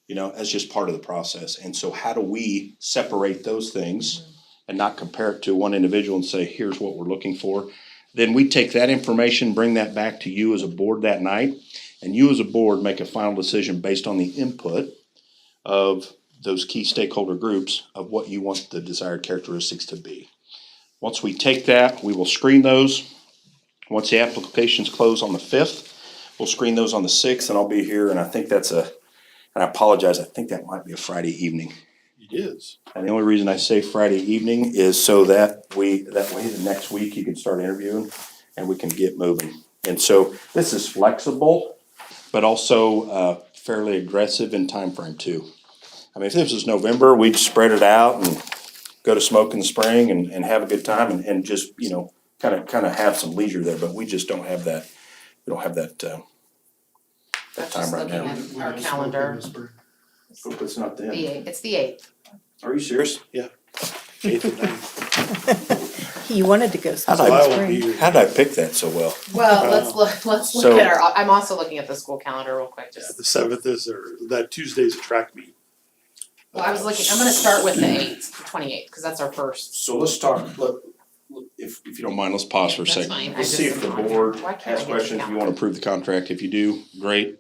S8: you know, that's just part of the process. And so how do we separate those things and not compare it to one individual and say, here's what we're looking for? Then we take that information, bring that back to you as a board that night, and you as a board make a final decision based on the input of those key stakeholder groups of what you want the desired characteristics to be. Once we take that, we will screen those. Once the applications close on the 5th, we'll screen those on the 6th, and I'll be here, and I think and I apologize, I think that might be a Friday evening.
S7: It is.
S8: And the only reason I say Friday evening is so that way the next week you can start interviewing and we can get moving. And so this is flexible, but also fairly aggressive in time frame too. I mean, if this was November, we'd spread it out and go to smoke in the spring and have a good time and just, you know, kind of have some leisure there, but we just don't have that, we don't have that
S2: I'm
S8: time
S2: just
S8: right
S2: looking
S8: now.
S2: at
S1: We
S2: our
S1: just spoke
S2: calendar.
S1: in the spring.
S8: Hope it's not then.
S2: It's the 8th.
S8: Are you serious?
S9: He wanted to go
S8: How'd
S9: spring.
S8: I,
S9: spring.
S8: how'd I pick that so well?
S2: Well, let's look
S8: So-
S2: at our, I'm also looking at the school calendar real quick, just,
S10: The 7th is, or that Tuesday's a track meet.
S2: well, I was looking, I'm gonna start with the 8th, the 28th, cause that's our first.
S8: So let's talk, if you don't mind, let's pause for a
S2: That's
S8: second.
S2: fine. I
S8: Let's see
S2: just-
S8: if the board
S2: Why can't I
S8: has
S2: get the
S8: questions, if you wanna approve the contract, if you do, great.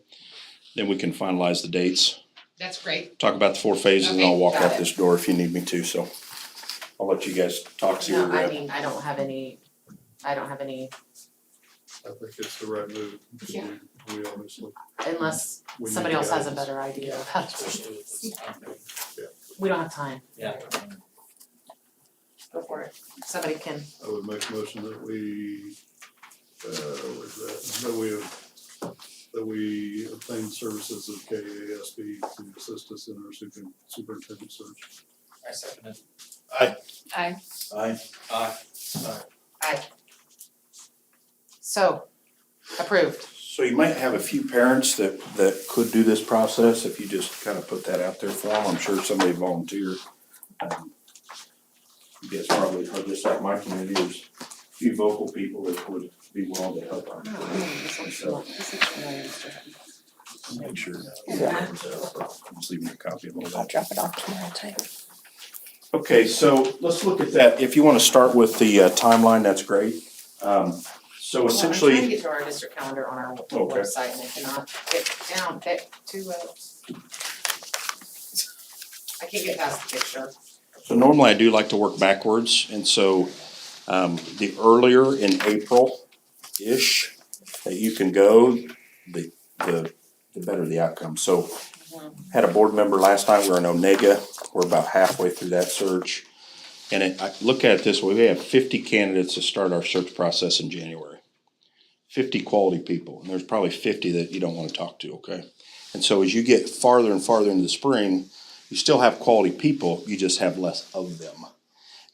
S8: Then we can finalize the dates,
S2: That's great.
S8: talk about the 4 phases, and I'll
S2: Okay,
S8: walk
S2: got
S8: out
S2: it.
S8: this door if you need me to, so. I'll let you guys talk, see where
S2: No,
S8: we're
S2: I
S8: at.
S2: mean, I don't have any,
S1: I think it's the right move. because
S2: Yeah.
S1: We obviously.
S2: unless
S1: we
S2: somebody
S1: need
S2: else has a
S1: guidance.
S2: better idea of how to. We don't have time.
S11: Yeah.
S2: Go for it. Somebody can,
S1: I would make a motion that we, where's that, that we obtain services of KASB to assist us in our superintendent search.
S11: I second it.
S5: Aye.
S8: Aye.
S2: aye. So, approved.
S8: So you might have a few parents that could do this process, if you just kind of put that out there for them, I'm sure somebody volunteered. You guys probably are just like my community, there's a few vocal people that would be willing to help out. Make sure. I'm just leaving you a copy of all
S9: I'll
S8: that.
S9: drop it off tomorrow too.
S8: Okay, so let's look at that, if you wanna start with the timeline, that's great. So
S2: Well, I'm trying to
S8: essentially,
S2: get to our district calendar on our
S8: Okay.
S2: website and I cannot get down, I can't get past the picture.
S8: so normally I do like to work backwards, and so the earlier in April-ish that you can go, the better the outcome. So had a board member last night, we're in Onega, we're about halfway through that search. And I look at it this way, we have 50 candidates to start our search process in January. 50 quality people, and there's probably 50 that you don't wanna talk to, okay? And so as you get farther and farther into the spring, you still have quality people, you just have less of them.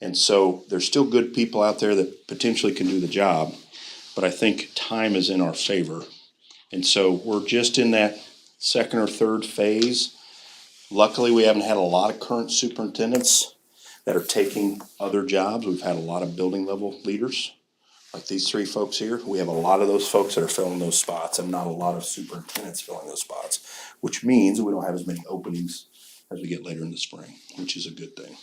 S8: And so there's still good people out there that potentially can do the job, but I think time is in our favor. And so we're just in that second or third phase. Luckily, we haven't had a lot of current superintendents that are taking other jobs. We've had a lot of building level leaders, like these 3 folks here. We have a lot of those folks that are filling those spots and not a lot of superintendents filling those spots, which means we don't have as many openings as we get later in the spring, which is a good thing.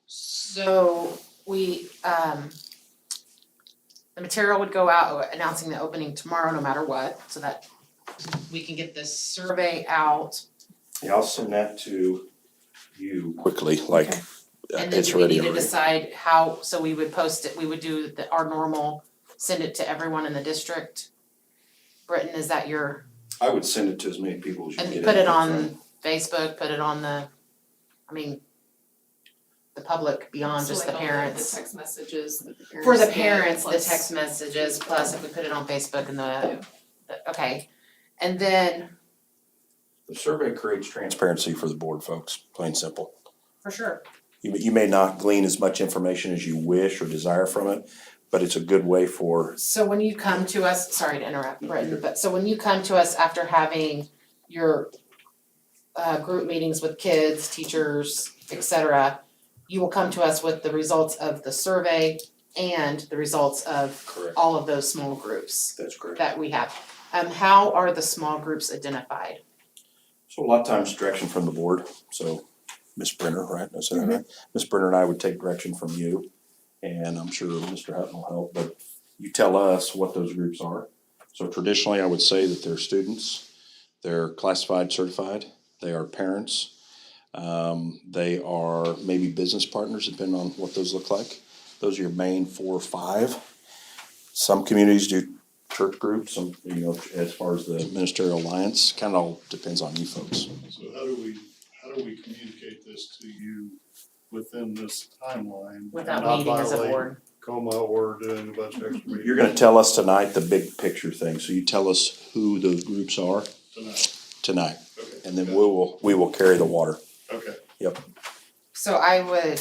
S2: So we, the material would go out announcing the opening tomorrow, no matter what, so that we can get this survey out.
S8: Yeah, I'll send that to you quickly, like,
S2: And then
S8: it's
S2: do we
S8: ready
S2: need to
S8: already.
S2: decide how, so we would post it, we would do our normal, send it to everyone in the district? Britton, is that your,
S8: I would send it to as many people as you can
S2: and
S8: get.
S2: put it
S8: input
S2: on
S8: from.
S2: Facebook, put it on the, the public beyond just
S5: So
S2: the
S5: like all
S2: parents?
S5: the text messages that the parents
S2: For the
S5: get,
S2: parents, the
S5: plus-
S2: text messages, plus if we put it on Facebook and okay. And then,
S8: The survey creates transparency for the board, folks, plain and simple.
S2: for sure,
S8: You may not glean as much information as you wish or desire from it, but it's a good way for,
S2: so when you come to us, sorry to interrupt, Britton, but so when you come to us after having your group meetings with kids, teachers, et cetera, you will come to us with the results of the survey and the results of
S8: correct,
S2: all of those small groups
S8: that's correct.
S2: that we have. How are the small groups identified?
S8: So a lot of times direction from the board, so Ms. Brenner, right, I said that right? Ms. Brenner and I would take direction from you, and I'm sure Mr. Hutton will help, but you tell us what those groups are. So traditionally, I would say that they're students, they're classified, certified, they are parents, they are maybe business partners, depending on what those look like. Those are your main 4 or 5. Some communities do church groups, some, as far as the ministerial alliance, kind of all depends on you folks.
S1: So how do we communicate this to you within this timeline?
S2: Without
S1: and not
S2: meeting as a
S1: violate
S2: board?
S1: coma or doing a bunch of extra meetings.
S8: You're gonna tell us tonight the big picture thing, so you tell us who those groups are tonight,
S1: Okay.
S8: and then we will carry the water.
S1: Okay.
S2: So I would,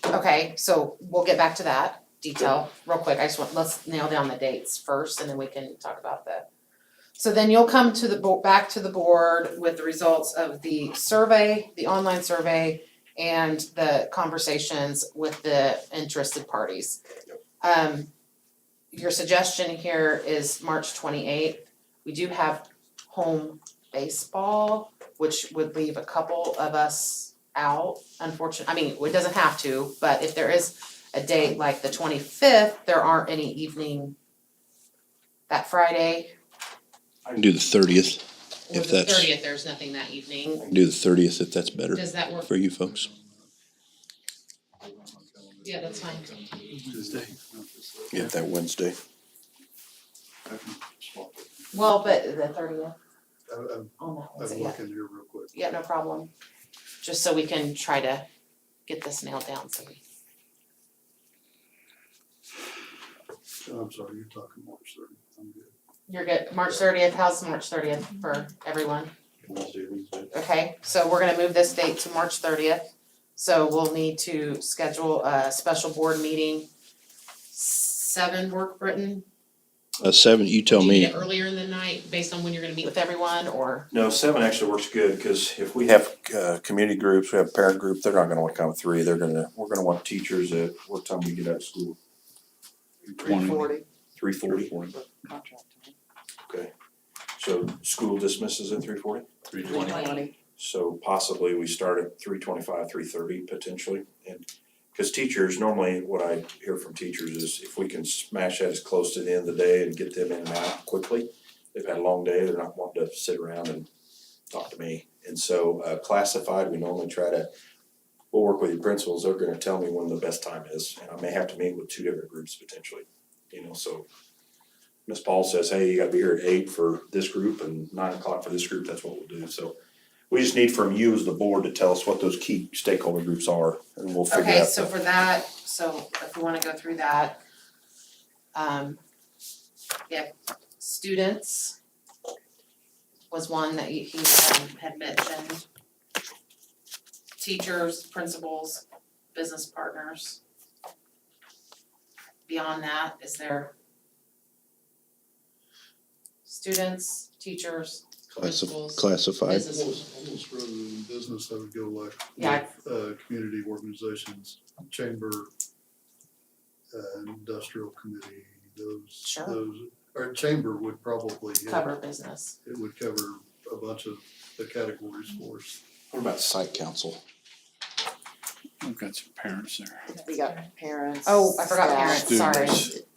S2: okay, so we'll get back to that detail real quick. Let's nail down the dates first and then we can talk about that. So then you'll come to back to the board with the results of the survey, the online survey, and the conversations with the interested parties. Your suggestion here is March 28th. We do have home baseball, which would leave a couple of us out, unfortunately. I mean, it doesn't have to, but if there is a date like the 25th, there aren't any evening that Friday.
S8: I can do the 30th,
S2: Or
S8: if
S2: the
S8: that's,
S2: 30th, there's nothing that evening.
S8: I can do the 30th if that's better
S2: Does that work?
S8: for you folks.
S2: Yeah, that's fine.
S10: Tuesday.
S8: Yeah, that Wednesday.
S1: I can swap it.
S2: Well, but the 30th
S1: I'm
S2: on that Wednesday,
S1: I'm
S2: yeah.
S1: looking here real quick.
S2: Yeah, no problem. Just so we can try to get this nailed down, so we.
S1: I'm sorry, you're talking March 30th. I'm good.
S2: You're good. March 30th, how's March 30th for everyone?
S8: Wednesday.
S2: Okay, so we're gonna move this date to March 30th. So we'll need to schedule a special board meeting. 7 work, Britton?
S8: 7, you tell
S2: Do you need
S8: me.
S2: it earlier in the night based on when you're gonna meet with everyone, or?
S8: No, 7 actually works good, cause if we have, community groups, we have parent groups, they're not gonna wanna come at 3, we're gonna want teachers at, what time we get out of school?
S3: 20.
S8: 3:40? Okay, so school dismisses at 3:40?
S2: 3:20.
S8: So possibly we start at 3:25, 3:30 potentially, and, cause teachers, normally what I hear from teachers is if we can smash that as close to the end of the day and get them in and out quickly, they've had a long day, they're not wanting to sit around and talk to me. And so, classified, we normally try to, we'll work with your principals, they're gonna tell me when the best time is, and I may have to meet with 2 different groups potentially, so. Ms. Paul says, hey, you gotta be here at 8 for this group and 9 o'clock for this group, that's what we'll do, so. We just need from you as the board to tell us what those key stakeholder groups are, and we'll figure
S2: Okay,
S8: out.
S2: so for that, so if we wanna go through that, yeah, students was one that he had mentioned. Teachers, principals, business partners. Beyond that, is there students, teachers, principals,
S8: Classified.
S2: business?
S1: Almost rather than business, I would go like
S2: Yeah.
S1: with, community organizations, chamber, industrial committee,
S2: Sure.
S1: those, or chamber would probably hit.
S2: Cover business.
S1: It would cover a bunch of the categories for us.
S8: What about site council?
S3: I've got some parents there.
S9: We got parents.
S2: Oh, I forgot
S9: staff.
S2: parents, sorry.
S3: Students.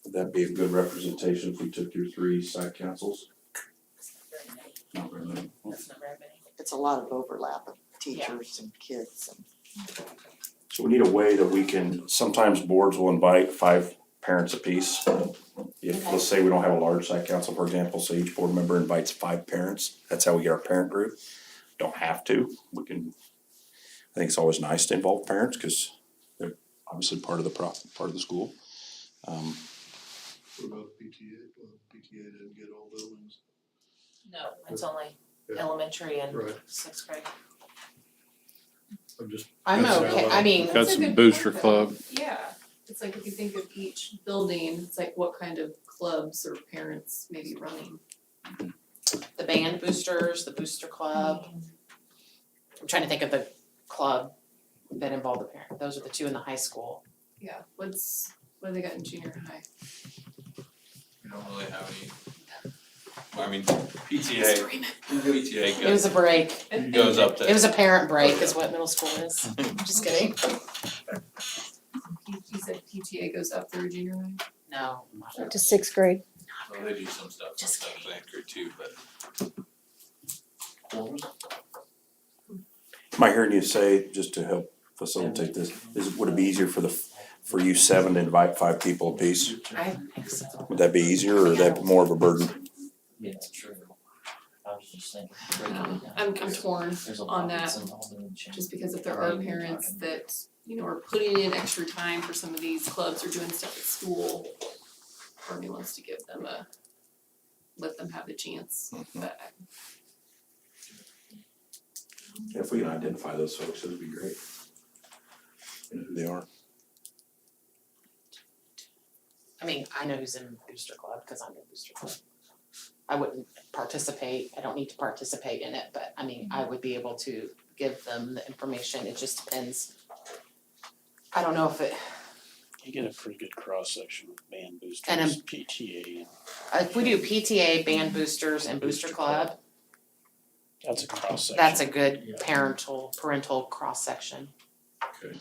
S8: Would that be a good representation if we took your 3 site councils? Not really.
S2: That's not very many.
S9: It's a lot of overlap of teachers and kids and.
S8: So we need a way that we can, sometimes boards will invite 5 parents apiece. If, let's say we don't have a large site council, for example, so each board member invites 5 parents, that's how we get our parent group. Don't have to, we can, I think it's always nice to involve parents, cause they're obviously part of the school.
S1: What about PTA? Well, PTA didn't get all buildings.
S2: No, it's only
S1: Yeah.
S2: elementary and
S1: Right.
S2: 6th grade.
S1: I'm just.
S2: I'm
S1: That's
S2: okay,
S1: how
S2: I mean,
S3: Got
S5: That's a
S3: some
S5: good
S3: booster
S5: point,
S3: club.
S5: though. Yeah, it's like if you think of each building, it's like what kind of clubs or parents may be running.
S2: the band boosters, the booster club. I'm trying to think of the club that involved the parent, those are the 2 in the high school.
S5: Yeah, what do they got in junior high?
S11: We don't really have any. Well, I mean, PTA
S2: It was a break,
S11: goes up
S2: it
S11: to,
S2: was a parent break is what middle school is, just kidding.
S5: You said PTA goes up through junior high?
S2: No,
S9: To 6th grade.
S11: well, they do some stuff,
S2: Just
S11: some stuff in grade 2, but
S8: Am I hearing you say, just to help facilitate this, would it be easier for you 7 to invite 5 people apiece?
S2: I think so.
S8: Would that be easier, or is that more of a burden?
S12: Yeah, true. I was just thinking.
S5: I'm torn
S12: There's a
S5: on
S12: lot
S5: that,
S12: that's involved in the change.
S5: just because if there are parents that are putting in extra time for some of these clubs or doing stuff at school. Part of me wants to give them let them have the chance, but
S8: If we can identify those folks, that'd be great. And who they are.
S2: I mean, I know who's in Booster Club, cause I'm in Booster Club. I wouldn't participate, I don't need to participate in it, but I mean, I would be able to give them the information, it just depends. I don't know if it,
S4: You get a pretty good cross section with band
S2: And a-
S4: boosters, PTA,
S2: if we do PTA, band boosters and Booster Club,
S4: that's a cross section.
S2: that's a good parental cross section.
S8: Okay.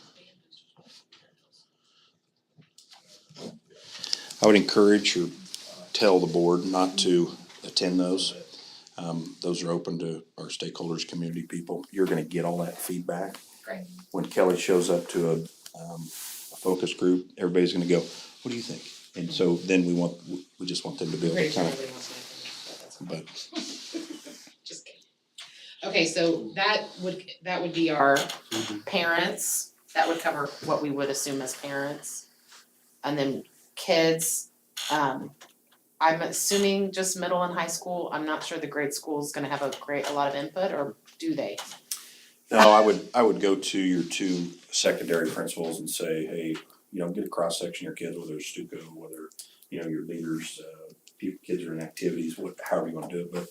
S8: I would encourage or tell the board not to attend those. Those are open to our stakeholders, community people. You're gonna get all that feedback.
S2: Great.
S8: When Kelly shows up to a focus group, everybody's gonna go, what do you think? And so then we just want them to be able to
S2: Pretty sure
S8: kind of,
S2: everybody wants my opinion, but that's okay.
S8: but
S2: Just kidding. Okay, so that would be our parents, that would cover what we would assume as parents. And then kids, I'm assuming just middle and high school, I'm not sure the grade school is gonna have a lot of input, or do they?
S8: no, I would go to your two secondary principals and say, hey, get a cross section of your kids, whether it's Stuco, whether, your leaders, kids are in activities, however you wanna do it, but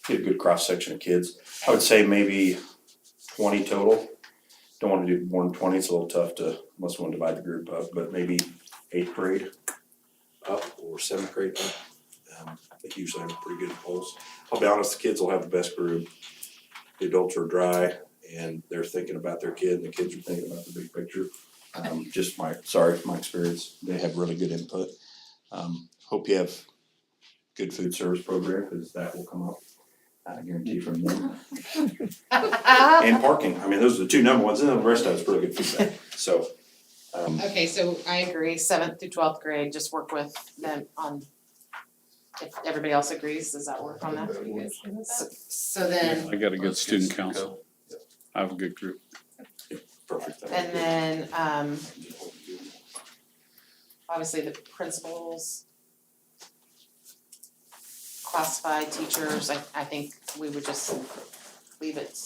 S8: get a good cross section of kids. I would say maybe 20 total. Don't wanna do more than 20, it's a little tough unless we wanna divide the group up, but maybe 8th grade up or 7th grade up. They usually have a pretty good pulse. I'll be honest, the kids will have the best group. The adults are dry and they're thinking about their kid and the kids are thinking about the big picture. Just my experience, they have really good input. Hope you have good food service program, cause that will come up, I guarantee from them. And parking, I mean, those are the two number ones, and then the rest of it's pretty good feedback, so.
S2: Okay, so I agree, 7th through 12th grade, just work with them on, if everybody else agrees, does that work on that?
S1: That works.
S2: So then,
S3: I got a good student council. I have a good group.
S8: Perfect.
S2: and then, obviously the principals, classified teachers, I think we would just leave it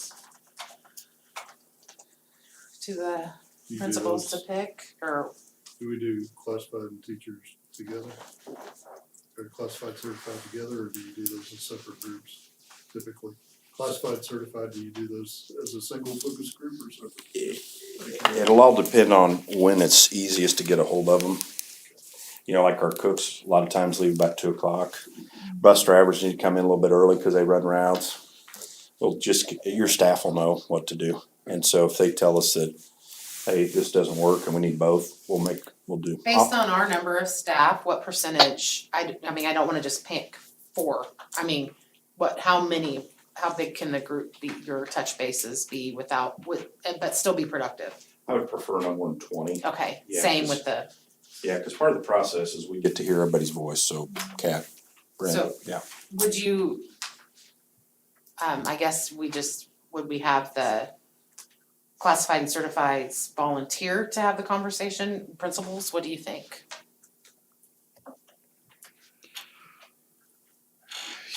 S2: to the
S1: You do
S2: principals to
S1: those-
S2: pick, or,
S1: Do we do classified and teachers together? Or classified, certified together, or do you do those as separate groups typically? Classified, certified, do you do those as a single focus group or separate?
S8: It'll all depend on when it's easiest to get a hold of them. Like our cooks, a lot of times leave about 2:00. Bus drivers need to come in a little bit early because they run routes. Well, your staff will know what to do. And so if they tell us that, hey, this doesn't work and we need both, we'll do.
S2: based on our number of staff, what percentage, I mean, I don't wanna just pick 4. I mean, how big can the group be, your touch bases be but still be productive?
S8: I would prefer no more than 20.
S2: Okay,
S8: Yeah,
S2: same
S8: 'cause-
S2: with the,
S8: Yeah, because part of the process is we get to hear everybody's voice, so Kat, Brenda,
S2: So-
S8: yeah.
S2: would you, I guess would we have the classified and certifieds volunteer to have the conversation, principals, what do you think?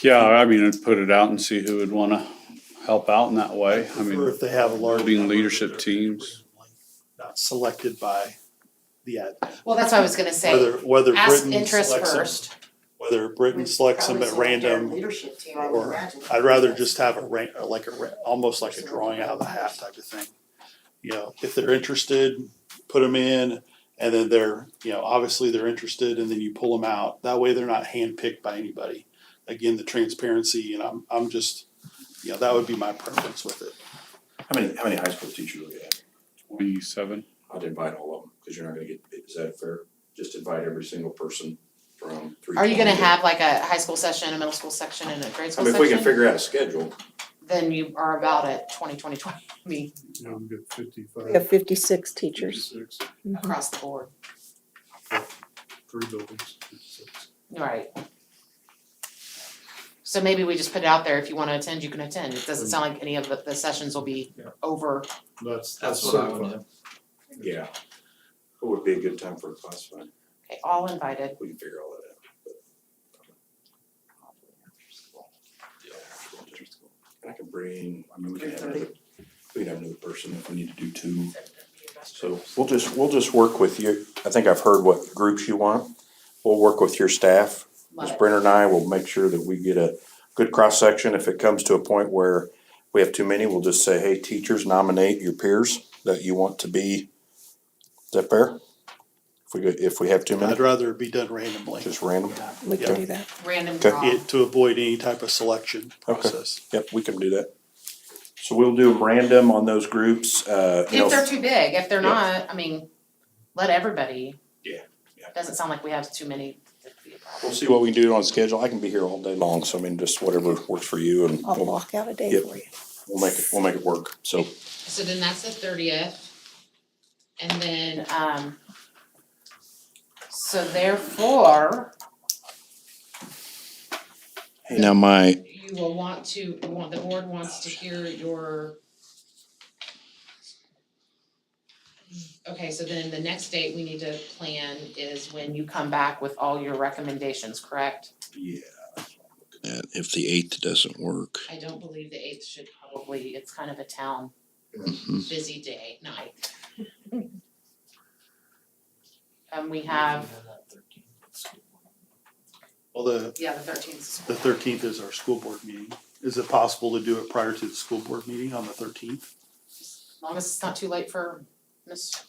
S3: Yeah, I mean, I'd put it out and see who would wanna help out in that way. I
S7: Or
S3: mean,
S7: if they have a large
S3: building
S7: number
S3: leadership
S7: that are
S3: teams.
S7: not selected by the ad.
S2: Well, that's what I was gonna say,
S7: Whether
S2: ask
S7: Britain
S2: interest
S7: selects them,
S2: first,
S7: whether Britain selects them at random,
S9: Leadership team, I would
S7: or
S9: imagine.
S7: I'd rather just have almost like a drawing out of the hat type of thing. If they're interested, put them in, and then obviously they're interested, and then you pull them out. That way they're not handpicked by anybody. Again, the transparency, and I'm just, that would be my preference with it.
S8: How many high school teachers do we have?
S3: 27.
S8: I'd invite all of them, because you're not gonna get, is that fair? Just invite every single person from 3.
S2: are you gonna have like a high school session, a middle school section, and a grade
S8: I
S2: school
S8: mean,
S2: section?
S8: if we can figure out a schedule,
S2: Then you are about at 20, I mean,
S1: We've got 55.
S13: We have 56 teachers.
S1: 56,
S2: across the board,
S1: 3 buildings, 56.
S2: right? So maybe we just put it out there, if you wanna attend, you can attend, it doesn't sound like any of the sessions will be
S1: Yeah.
S2: over,
S1: That's
S11: That's what I would
S1: certified.
S11: do.
S8: Yeah. What would be a good time for a classified?
S2: Okay, all invited.
S8: We can figure all that out. I can bring, I mean, we can have another person if we need to do two. So we'll just work with you. I think I've heard what groups you want. We'll work with your staff. Ms. Brenner and I will make sure that we get a good cross-section. If it comes to a point where we have too many, we'll just say, hey, teachers, nominate your peers that you want to be. Is that fair? If we have too many,
S10: I'd rather it be done randomly.
S8: just random.
S13: We can do that.
S2: Random
S8: Okay.
S2: draw.
S10: To avoid any type of selection process.
S8: Yep, we can do that. So we'll do random on those groups,
S2: If they're too big, if they're
S8: Yeah.
S2: not, I mean, let everybody.
S8: Yeah.
S2: Doesn't sound like we have too many.
S8: we'll see what we can do on schedule. I can be here all day long, so I mean, just whatever works for you and
S13: I'll
S8: we'll
S13: block out a day
S8: Yep.
S13: for you.
S8: we'll make it work. So
S2: So then that's the 30th. And then, so therefore,
S8: now
S2: you will want the board wants to hear your. Okay, so then the next date we need to plan is when you come back with all your recommendations, correct?
S8: yeah. If the 8th doesn't work.
S2: I don't believe the 8th should probably, it's kind of a town busy night. And we have,
S10: Well, the
S2: 13th.
S10: the 13th is our school board meeting. Is it possible to do it prior to the school board meeting on the 13th?
S2: As long as it's not too late for Mr.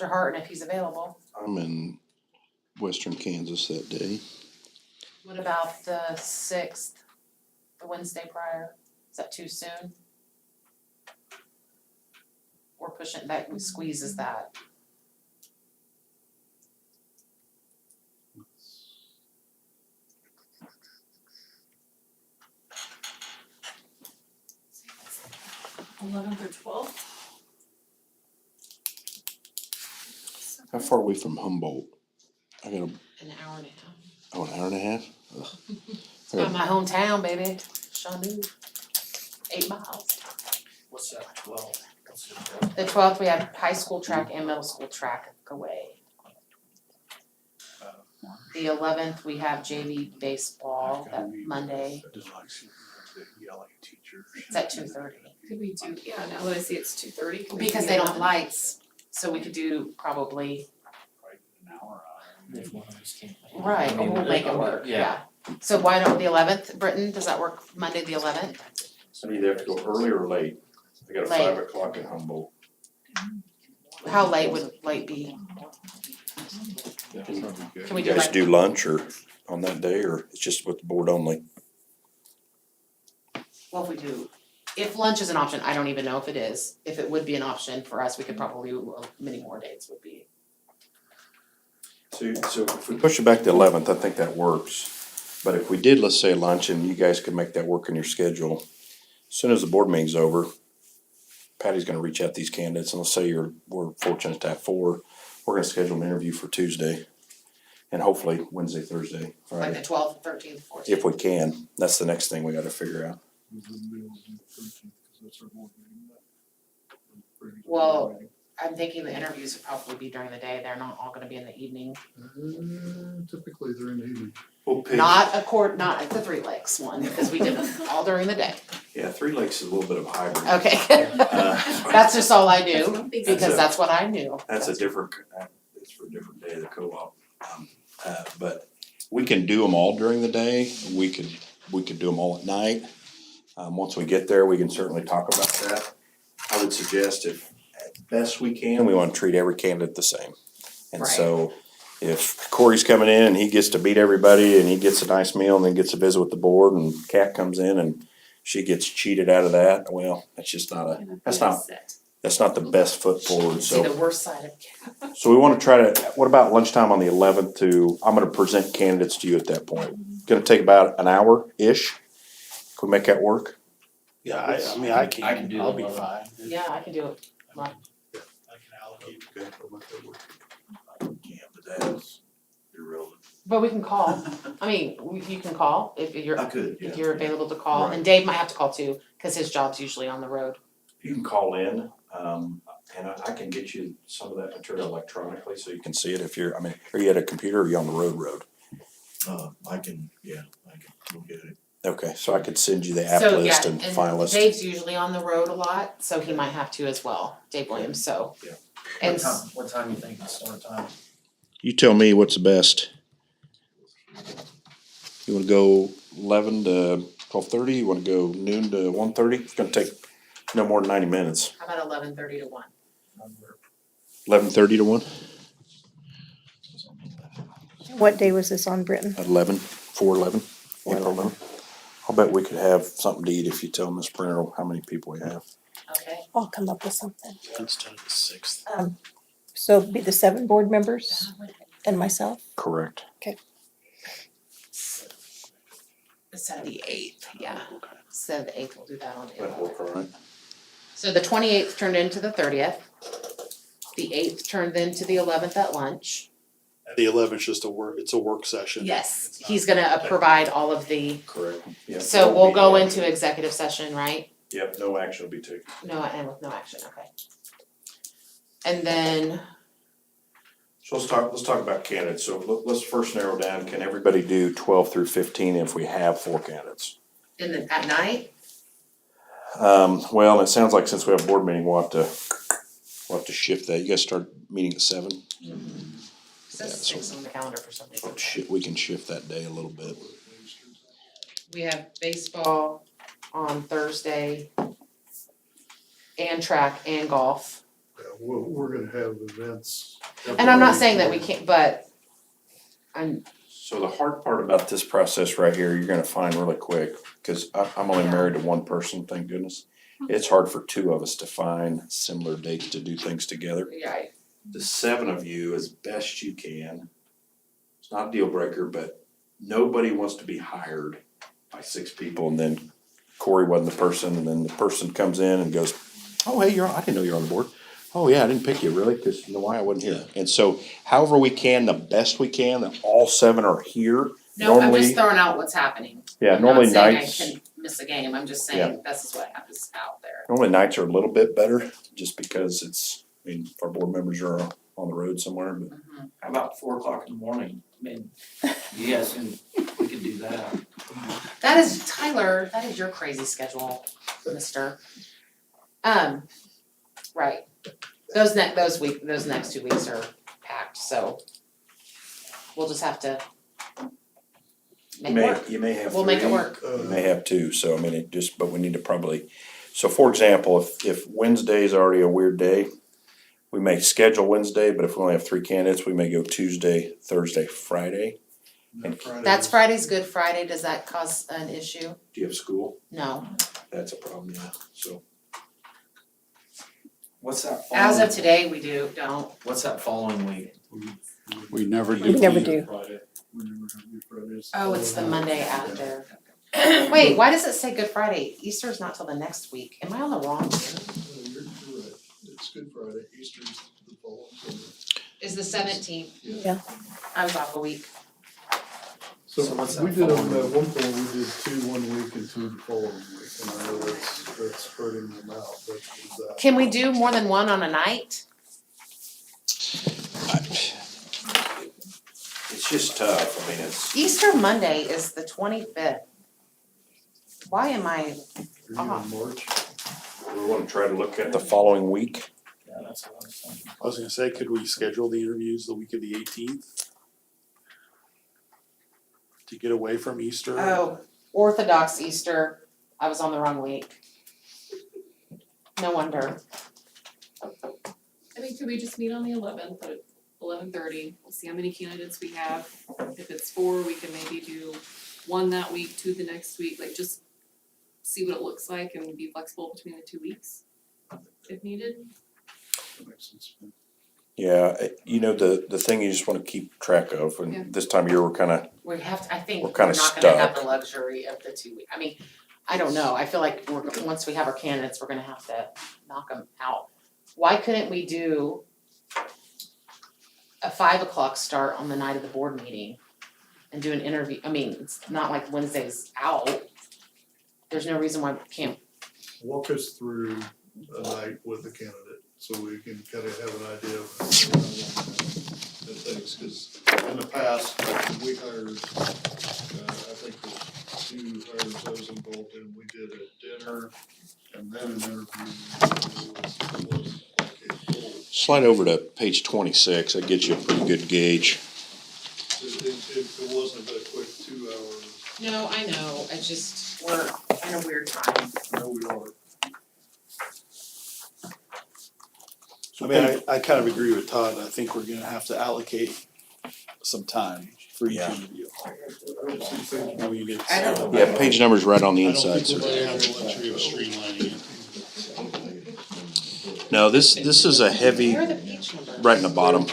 S2: Hart and if he's available.
S8: I'm in western Kansas that day.
S2: What about the 6th, the Wednesday prior? Is that too soon? We're pushing, that squeezes that.
S5: Eleventh or twelfth?
S8: How far are we from Humboldt? I got
S2: An hour and a half.
S8: an hour and a half? Ugh.
S2: It's not my hometown, baby. Shawnee. 8 miles.
S12: What's that, 12?
S2: The 12th, we have high school track and middle school track away. The 11th, we have JV baseball that Monday. It's at 2:30.
S5: Could we do, yeah, now that I see it's 2:30.
S2: Because they don't have lights, so we could do probably,
S12: If one of us can't make it.
S2: right,
S12: I mean,
S2: we'll make it work,
S12: Yeah.
S2: yeah. So why don't the 11th, Britton, does that work Monday the 11th?
S8: So either have to go early or late. I got a
S2: Late.
S8: 5:00 in Humboldt.
S2: How late would late be? Can we do
S8: You guys
S2: like,
S8: do lunch or on that day, or it's just with the board only?
S2: well, if lunch is an option, I don't even know if it is. If it would be an option for us, we could probably, many more dates would be.
S8: So if we push it back to 11th, I think that works. But if we did, let's say lunch, and you guys could make that work in your schedule, as soon as the board meeting's over, Patty's gonna reach out to these candidates, and let's say we're fortunate to have 4, we're gonna schedule an interview for Tuesday. And hopefully Wednesday, Thursday,
S2: Like
S8: Friday,
S2: the 12th, 13th, 14th.
S8: if we can. That's the next thing we gotta figure out.
S2: Well, I'm thinking the interviews would probably be during the day. They're not all gonna be in the evening.
S1: Typically they're in the evening.
S8: We'll pick.
S2: Not at the Three Lakes one, because we did them all during the day.
S8: Yeah, 3 Lakes is a little bit of a hybrid.
S2: Okay. That's just all I do, because
S8: That's a-
S2: that's what I knew.
S8: That's a different, it's for a different day of the co-op. But we can do them all during the day, we could do them all at night. Once we get there, we can certainly talk about that. I would suggest if, at best we can, we wanna treat every candidate the same. And so, if Corey's coming in and he gets to beat everybody and he gets a nice meal and then gets a visit with the board and Kat comes in and she gets cheated out of that, well, that's just not that's not the best foot forward,
S2: See the
S8: so.
S2: worst side of Kat.
S8: So we wanna try to, what about lunchtime on the 11th I'm gonna present candidates to you at that point. Gonna take about an hour-ish. Can we make that work?
S10: Yeah, I mean, I
S12: I can do
S10: I'll be
S12: 11.
S10: fine.
S2: Yeah, I can do it.
S10: I can allocate.
S1: Okay, I'll make that work.
S8: Yeah, but that's irrelevant.
S2: But we can call. I mean, you can call if you're,
S8: could,
S2: if you're available to call.
S8: Right.
S2: And Dave might have to call too, cause his job's usually on the road.
S8: You can call in, And I can get you some of that material electronically so you can see it if you're, I mean, are you at a computer or are you on the road?
S11: I can look at it.
S8: Okay, so I could send you the app
S2: So, yeah,
S8: list and finalist.
S2: Dave's usually on the road a lot, so he might have to as well, Dave Williams, so.
S8: Yeah.
S2: And
S12: What time you think is start time?
S8: You tell me what's the best. You wanna go 11 to 12:30? You wanna go noon to 1:30? It's gonna take no more than 90 minutes.
S2: how about 11:30 to 1?
S8: 11:30 to 1?
S13: What day was this on, Britton?
S8: 11, 4/11, April 11. I'll bet we could have something to eat if you tell Miss Brenner how many people we have.
S2: Okay.
S13: I'll come up with something.
S4: Let's do the 6th.
S13: So it'd be the 7 board members and myself?
S8: Correct.
S2: Instead of the 8th, yeah. Instead of the 8th, we'll do that on the 11th.
S8: That'll work all right.
S2: So the 28th turned into the 30th. The 8th turned into the 11th at lunch.
S7: The 11th just it's a work session.
S2: Yes, he's gonna provide all of the,
S8: Correct. Yep.
S2: so we'll go into executive session, right?
S8: Yep, no action will be taken.
S2: No, and with no action, okay. And then,
S8: So let's talk about candidates. So let's first narrow down, can everybody do 12 through 15 if we have 4 candidates?
S2: at night,
S8: Well, it sounds like since we have a board meeting, we'll have to shift that. You guys start meeting at 7?
S2: it says 6 on the calendar for some reason.
S8: We can shift that day a little bit.
S2: We have baseball on Thursday and track and golf.
S1: Yeah, we're gonna have events.
S2: And I'm not saying that we can't, but I'm,
S8: So the hard part about this process right here, you're gonna find really quick, cause I'm only married to one person, thank goodness. It's hard for 2 of us to find similar dates to do things together.
S2: yeah,
S8: The 7 of you, as best you can, it's not a deal breaker, but nobody wants to be hired by 6 people and then Corey wasn't the person and then the person comes in and goes, oh, hey, I didn't know you're on the board. Oh, yeah, I didn't pick you, really, cause you know why I wasn't here. And so however we can, the best we can, that all 7 are here.
S2: no, I'm
S8: Normally-
S2: just throwing out what's happening.
S8: Yeah,
S2: I'm not
S8: normally
S2: saying
S8: nights.
S2: I can miss a game, I'm just saying this is what happens out there.
S8: Normally nights are a little bit better, just because if our board members are on the road somewhere, but
S2: Mhm.
S12: How about 4 o'clock in the morning? I mean, yes, and we can do that.
S2: That is, Tyler, that is your crazy schedule, mister. Right, those next 2 weeks are packed, so we'll just have to make it work.
S8: you may have
S2: We'll make it
S8: 3.
S2: work.
S8: You may have 2, so I mean, but we need to probably, so for example, if Wednesday is already a weird day, we may schedule Wednesday, but if we only have 3 candidates, we may go Tuesday, Thursday, Friday. And
S2: That's Friday's Good Friday, does that cause an issue?
S8: do you have school?
S2: No,
S8: That's a problem, yeah, so.
S12: What's that
S2: as
S12: following,
S2: of today, we don't.
S12: what's that following week?
S3: We never
S13: We
S3: do.
S13: never do.
S1: Friday. We never have Good Fridays.
S2: Oh, it's the Monday after. Wait, why does it say Good Friday? Easter's not till the next week. Am I on the wrong?
S1: You're correct. It's Good Friday, Easter's the following Sunday.
S2: Is the 17th.
S13: Yeah.
S2: I was off a week.
S1: So
S12: So what's
S1: we
S12: that
S1: did them
S12: following
S1: at one point, we did 2 1 week and 2 the following week, and I know that's spreading them out, but is that?
S2: Can we do more than one on a night?
S8: It's just tough, I mean, it's.
S2: Easter Monday is the 25th. Why am I,
S1: Are you in March?
S8: We wanna try to look at the following week.
S12: Yeah, that's what I was thinking.
S7: I was gonna say, could we schedule the interviews the week of the 18th? To get away from Easter?
S2: oh, Orthodox Easter, I was on the wrong week. No wonder.
S5: I mean, could we just meet on the 11th at 11:30? We'll see how many candidates we have. If it's 4, we can maybe do 1 that week, 2 the next week, like just see what it looks like and be flexible between the 2 weeks if needed.
S1: That makes sense.
S8: Yeah, the thing you just wanna keep track of,
S5: Yeah.
S8: and this time of year, we're kinda,
S2: We have to, I think
S8: We're
S2: we're
S8: kinda
S2: not gonna have
S8: stuck.
S2: the luxury of the 2 week, I mean, I don't know, I feel like once we have our candidates, we're gonna have to knock them out. Why couldn't we do a 5 o'clock start on the night of the board meeting and do an interview? I mean, it's not like Wednesday's out. There's no reason why we can't,
S1: Walk us through a night with the candidate. so we can kind of have an idea of things, because in the past, like, we hired, I think the two hires I was involved in, we did a dinner and then an interview. It was like a full,
S8: Slide over to page 26, that gets you a pretty good gauge.
S1: it wasn't a quick 2 hour.
S2: No, I know, we're in a weird time.
S1: No, we are.
S10: I mean, I kind of agree with Todd. I think we're gonna have to allocate some time for each
S8: Yeah.
S10: interview. I mean, it's.
S2: I don't-
S8: Yeah, page number's right on the
S1: I don't
S8: inside,
S1: think
S8: sir.
S1: we're gonna have the luxury of streamlining it.
S8: No, this is a heavy,
S2: Where are the page numbers?
S8: right in the bottom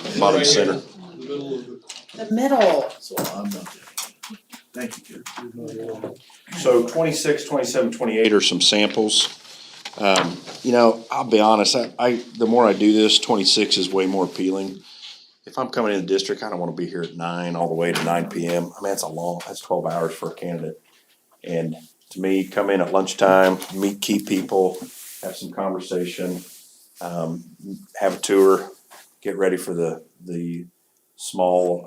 S8: center.
S1: The middle of the.
S2: The middle.
S10: So I'm not. Thank you, Karen.
S8: So 26, 27, 28 are some samples. You know, I'll be honest, the more I do this, 26 is way more appealing. If I'm coming in the district, I don't wanna be here at 9 all the way to 9 PM. I mean, that's 12 hours for a candidate. And to me, come in at lunchtime, meet key people, have some conversation, have a tour, get ready for the small,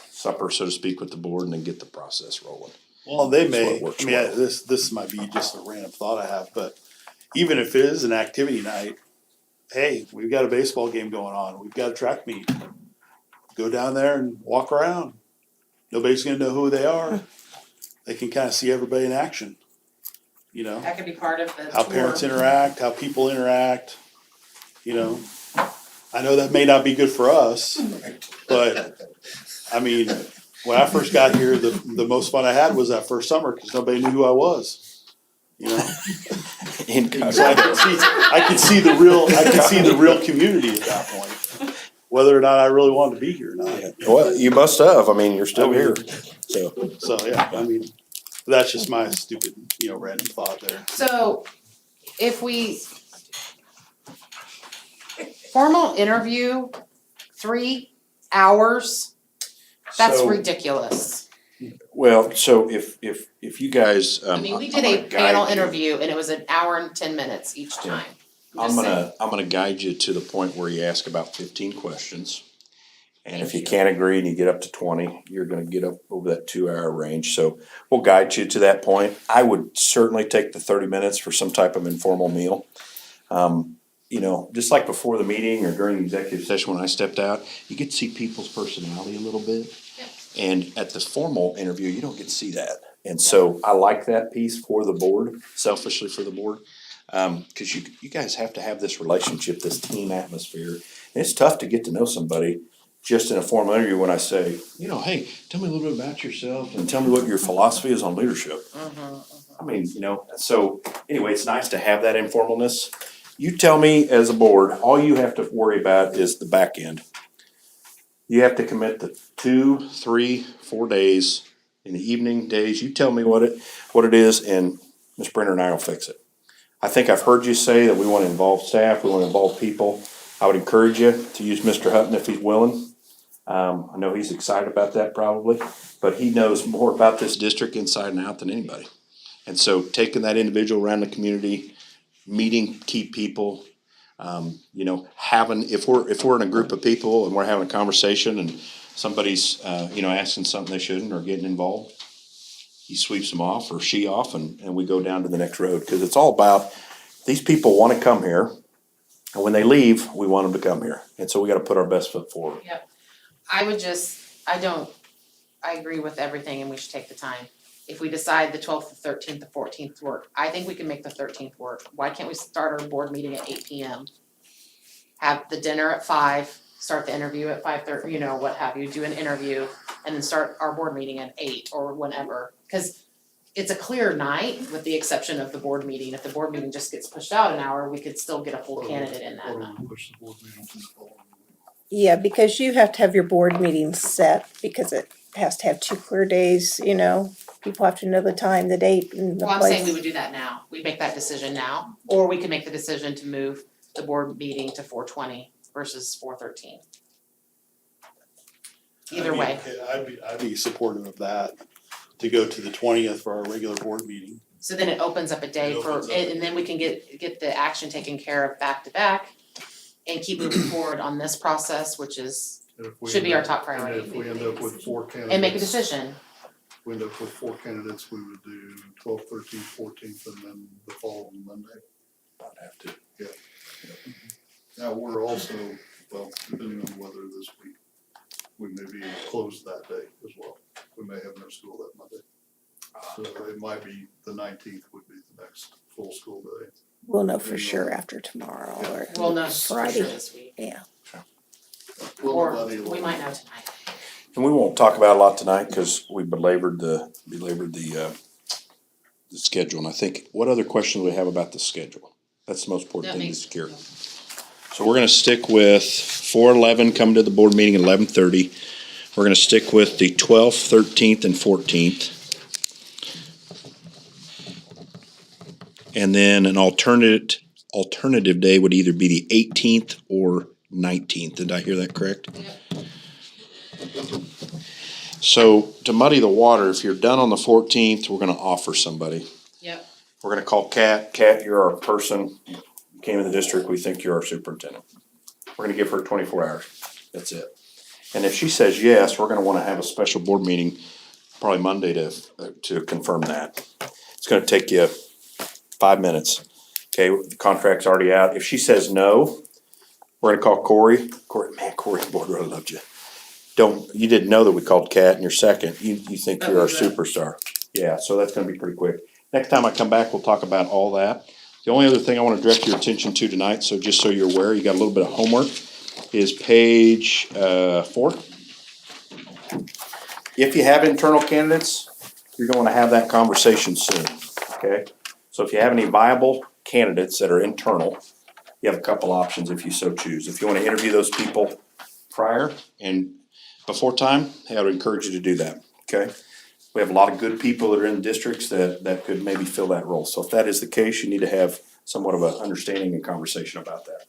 S8: supper, so to speak, with the board, and then get the process rolling.
S10: Well, they
S8: That's
S10: may,
S8: what works
S10: I mean,
S8: well.
S10: this might be just a random thought I have, but even if it is an activity night, hey, we've got a baseball game going on, we've got a track meet. Go down there and walk around. Nobody's gonna know who they are. They can kind of see everybody in action. You know,
S2: That could be part of the
S10: how
S2: tour.
S10: parents interact, how people interact, you know. I know that may not be good for us, but I mean, when I first got here, the most fun I had was that first summer, cause nobody knew who I was, you know? So I could see the real community at that point, whether or not I really wanted to be here or not.
S8: Well, you must have, I mean, you're still here, so.
S10: So, yeah, I mean, that's just my stupid, random thought there.
S2: So if we formal interview, 3 hours, that's
S8: So-
S2: ridiculous.
S8: Well, so if you guys,
S2: I mean, we
S8: I'm
S2: did
S8: gonna
S2: a panel
S8: guide you.
S2: interview and it was an hour and 10 minutes each
S8: Yeah.
S2: time.
S8: I'm
S2: Just saying.
S8: gonna guide you to the point where you ask about 15 questions. And if you can't agree and you get up to 20, you're gonna get up over that 2 hour range, so we'll guide you to that point. I would certainly take the 30 minutes for some type of informal meal. Just like before the meeting or during the executive session when I stepped out, you get to see people's personality a little bit.
S2: Yeah.
S8: And at the formal interview, you don't get to see that. And so I like that piece for the board, selfishly for the board. Cause you guys have to have this relationship, this team atmosphere. And it's tough to get to know somebody just in a formal interview when I say, hey, tell me a little bit about yourself and tell me what your philosophy is on leadership. I mean, so anyway, it's nice to have that informalness. You tell me as a board, all you have to worry about is the back end. You have to commit to 2, 3, 4 days in the evening days. You tell me what it is, and Ms. Brenner and I will fix it. I think I've heard you say that we want to involve staff, we want to involve people. I would encourage you to use Mr. Hutton if he's willing. I know he's excited about that probably, but he knows more about this district inside and out than anybody. And so taking that individual around the community, meeting key people, if we're in a group of people and we're having a conversation and somebody's, asking something they shouldn't or getting involved, he sweeps them off or she off and we go down to the next road. Cause it's all about, these people wanna come here. And when they leave, we want them to come here. And so we gotta put our best foot forward.
S2: I agree with everything and we should take the time. If we decide the 12th, the 13th, the 14th work, I think we can make the 13th work. Why can't we start our board meeting at 8 PM? Have the dinner at 5, start the interview at 5:30, what have you, do an interview, and then start our board meeting at 8 or whenever. Cause it's a clear night with the exception of the board meeting. If the board meeting just gets pushed out an hour, we could still get a full candidate in that night.
S1: Push the board meeting to the following week.
S13: Yeah, because you have to have your board meeting set, because it has to have 2 clear days, people have to know the time, the date, and the
S2: Well, I'm
S13: place.
S2: saying we would do that now. We'd make that decision now, or we could make the decision to move the board meeting to 4:20 versus 4:13. Either way.
S10: I'd be supportive of that, to go to the 20th for our regular board meeting.
S2: So then it opens up a day
S1: It
S2: for,
S1: opens up.
S2: and then we can get the action taken care of back to back. and keep moving forward on this process, which is,
S1: And if we
S2: should be
S1: end
S2: our
S1: up-
S2: top priority.
S1: And if we end up with 4 candidates.
S2: and make a decision.
S1: We end up with 4 candidates, we would do 12th, 13th, 14th, and then the following Monday.
S8: About have to.
S1: Now, we're also, well, depending on weather this week, we may be closed that day as well. We may have no school that Monday. So it might be the 19th would be the next full school day.
S13: We'll know for sure after tomorrow or
S2: We'll know for sure
S13: Friday.
S2: this week,
S13: Yeah.
S2: or we might know tonight.
S8: And we won't talk about it a lot tonight, cause we belabored the schedule, and I think, what other questions do we have about the schedule? That's the most important
S2: That
S8: thing to
S2: makes-
S8: secure. So we're gonna stick with 4/11, come to the board meeting at 11:30. We're gonna stick with the 12th, 13th, and 14th. And then an alternative day would either be the 18th or 19th. Did I hear that correct? So to muddy the water, if you're done on the 14th, we're gonna offer somebody.
S2: Yep.
S8: We're gonna call Kat. Kat, you're our person. You came in the district, we think you're our superintendent. We're gonna give her 24 hours. That's it. And if she says yes, we're gonna wanna have a special board meeting, probably Monday to confirm that. It's gonna take you 5 minutes. Okay, the contract's already out. If she says no, we're gonna call Corey. Corey, the board really loved you. You didn't know that we called Kat and you're second. You think
S2: That
S8: you're our
S2: was it.
S8: superstar. Yeah, so that's gonna be pretty quick. Next time I come back, we'll talk about all that. The only other thing I wanna direct your attention to tonight, so just so you're aware, you got a little bit of homework, is page 4. If you have internal candidates, you're gonna have that conversation soon, okay? So if you have any viable candidates that are internal, you have a couple options if you so choose. If you wanna interview those people prior and before time, hey, I would encourage you to do that, okay? We have a lot of good people that are in districts that could maybe fill that role. So if that is the case, you need to have somewhat of an understanding and conversation about that.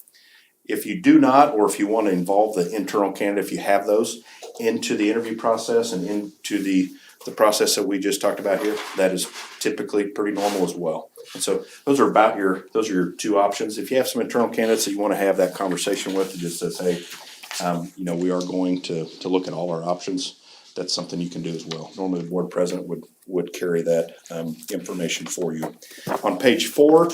S8: If you do not, or if you wanna involve the internal candidate, if you have those into the interview process and into the process that we just talked about here, that is typically pretty normal as well. And so those are your 2 options. If you have some internal candidates that you wanna have that conversation with, it just says, hey, we are going to look at all our options. That's something you can do as well. Normally, the board president would carry that information for you. On page 4,